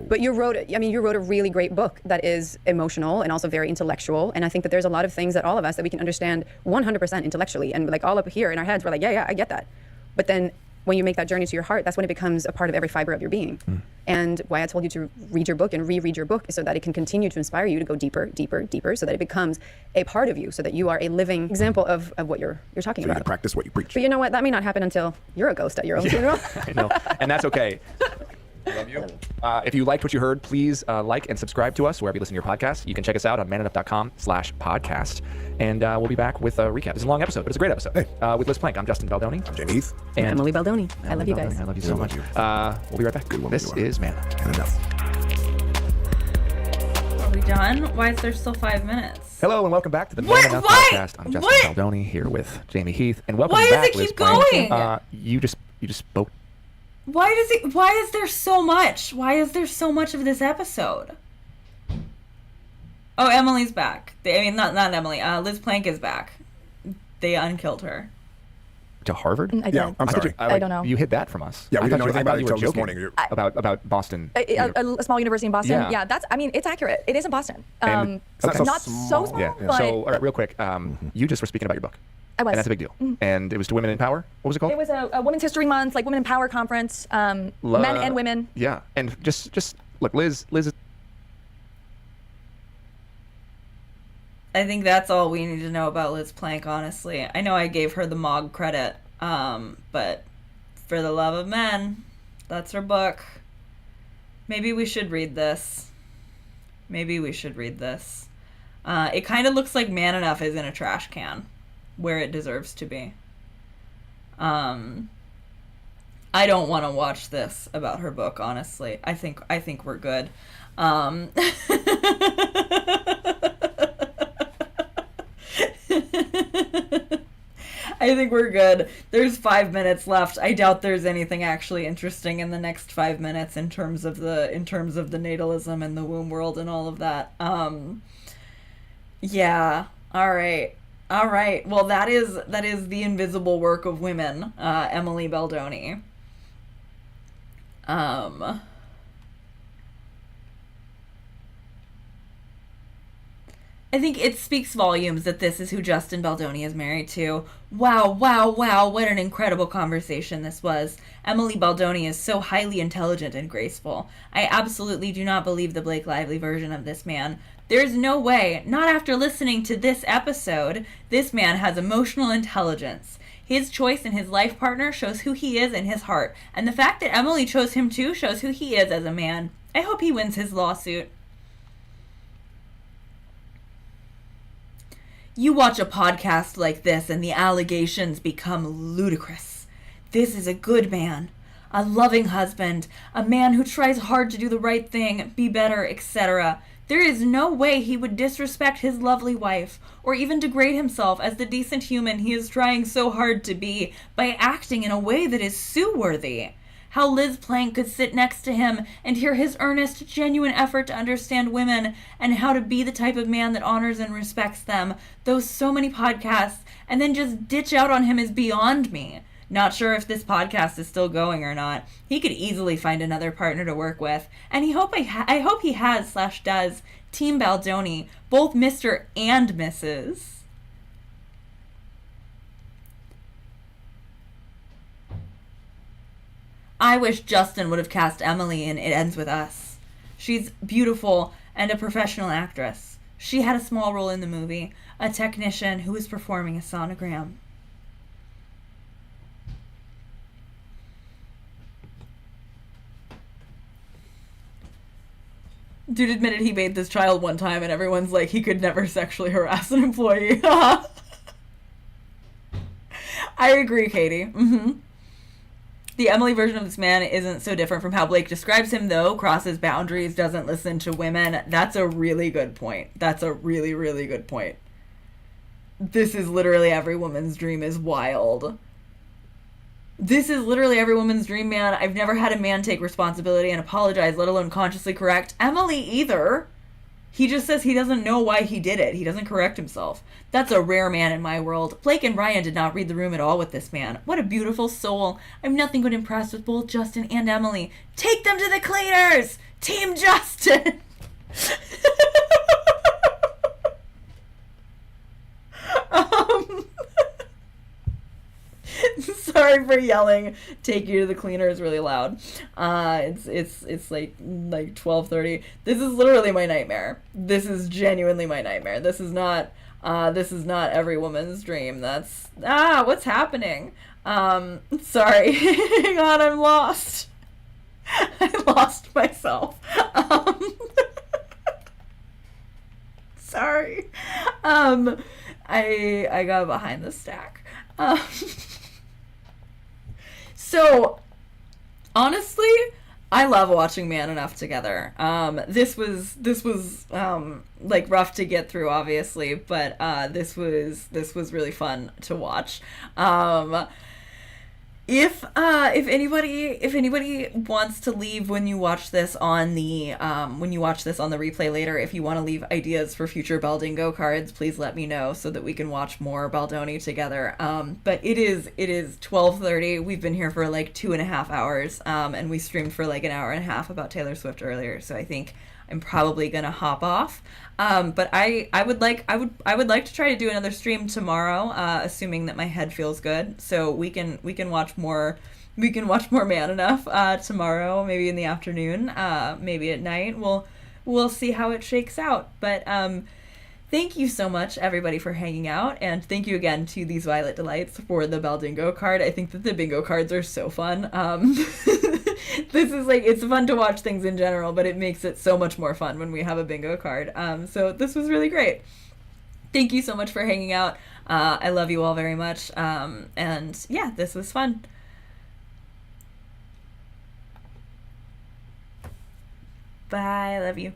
But you wrote a really great book that is emotional and also very intellectual. And I think that there's a lot of things that all of us that we can understand 100% intellectually. And like all up here in our heads, we're like, yeah, I get that. But then when you make that journey to your heart, that's when it becomes a part of every fiber of your being. And why I told you to read your book and reread your book is so that it can continue to inspire you to go deeper, deeper, deeper, so that it becomes a part of you, so that you are a living example of what you're talking So you about. practice what you preach. But you know what? That may not happen until you're a ghost at your own funeral. I know, and that's okay. Love you. If you liked what you heard, please like and subscribe to us wherever you listen to your podcast. You can check us out on manenup.com/podcast. And we'll be back with a recap. It's a long episode, but it's a great episode. Hey. With Liz Plank, I'm Justin Baldoni. I'm Jamie Heath. And Emily Baldoni. I love you guys. I love you so I love much. you. We'll be right back. Good woman This you are. is Man Up. And enough. Are we done? Why is there still 5 minutes? Hello and welcome back to the What? Man Up Why? podcast. I'm Justin What? Baldoni here with Jamie Heath, and welcome Why does back, it Liz keep Plank. going? You just spoke. Why is there so much? Why is there so much of this episode? Oh, Emily's back. Not Emily. Liz Plank is back. They unkilled her. To Harvard? I did. Yeah, I'm sorry. I don't know. You hid that from us. Yeah, we I didn't know thought anything about it you were until this joking morning. about Boston. A small university in Boston. Yeah. Yeah, it's accurate. It is in Boston. And- Okay. Not so small, Yeah. but So, all right, real quick. You just were speaking about your book. I was. And that's a big deal. And it was to Women in Power. What was it called? It was a Women's History Month, like Women in Power conference, men and women. Yeah. And just look, Liz is I think that's all we need to know about Liz Plank, honestly. I know I gave her the Mog credit, but For the Love of Men, that's her book. Maybe we should read this. It kind of looks like Man Enough is in a trash can, where it deserves to be. I don't want to watch this about her book, honestly. I think we're good. I think we're good. There's 5 minutes left. I doubt there's anything actually interesting in the next 5 minutes in terms of the natalism and the womb world and all of that. Yeah. All right. Well, that is The Invisible Work of Women, Emily Baldoni. I think it speaks volumes that this is who Justin Baldoni is married to. Wow, what an incredible conversation this was. Emily Baldoni is so highly intelligent and graceful. I absolutely do not believe the Blake Lively version of this man. There's no way, not after listening to this episode, this man has emotional intelligence. His choice in his life partner shows who he is in his heart, and the fact that Emily chose him too shows who he is as a man. I hope he wins his lawsuit. You watch a podcast like this and the allegations become ludicrous. This is a good man, a loving husband, a man who tries hard to do the right thing, be better, etc. There is no way he would disrespect his lovely wife, or even degrade himself as the decent human he is trying so hard to be by acting in a way that is Sue-worthy. How Liz Plank could sit next to him and hear his earnest, genuine effort to understand women and how to be the type of man that honors and respects them, those so many podcasts, and then just ditch out on him is beyond me. Not sure if this podcast is still going or not. He could easily find another partner to work with, and I hope he has/does Team Baldoni, both Mr. and Mrs. I wish Justin would have cast Emily in It Ends With Us. She's beautiful and a professional actress. She had a small role in the movie, a technician who was performing a sonogram. Dude admitted he made this child one time and everyone's like, he could never sexually harass an employee. I agree, Katie. Mm-hmm. The Emily version of this man isn't so different from how Blake describes him, though. Crosses boundaries, doesn't listen to women. That's a really good point. That's a really, really good point. This is literally every woman's dream is wild. This is literally every woman's dream, man. I've never had a man take responsibility and apologize, let alone consciously correct Emily either. He just says he doesn't know why he did it. He doesn't correct himself. That's a rare man in my world. Blake and Ryan did not read the room at all with this man. What a beautiful soul. I'm nothing but impressed with both Justin and Emily. Take them to the cleaners! Team Justin! Sorry for yelling. Take you to the cleaners really loud. It's like 12:30. This is literally my nightmare. This is genuinely my nightmare. This is not every woman's dream. That's what's happening? Sorry. Hang on, I'm lost. I lost myself. Sorry. I got behind the stack. So, honestly, I love watching Man Enough together. This was like rough to get through, obviously, but this was really fun to watch. If anybody wants to leave when you watch this on the replay later, if you want to leave ideas for future Baldingo cards, please let me know so that we can watch more Baldoni together. But it is 12:30. We've been here for like 2.5 hours, and we streamed for like an hour and a half about Taylor Swift earlier. So I think I'm probably gonna hop off. But I would like to try to do another stream tomorrow, assuming that my head feels good. So we can watch more Man Enough tomorrow, maybe in the afternoon, maybe at night. We'll see how it shakes out. But thank you so much, everybody, for hanging out, and thank you again to these Violet Delights for the Baldingo card. I think that the bingo cards are so fun. This is like, it's fun to watch things in general, but it makes it so much more fun when we have a bingo card. So this was really great. Thank you so much for hanging out. I love you all very much. And yeah, this was fun. Bye. Love you.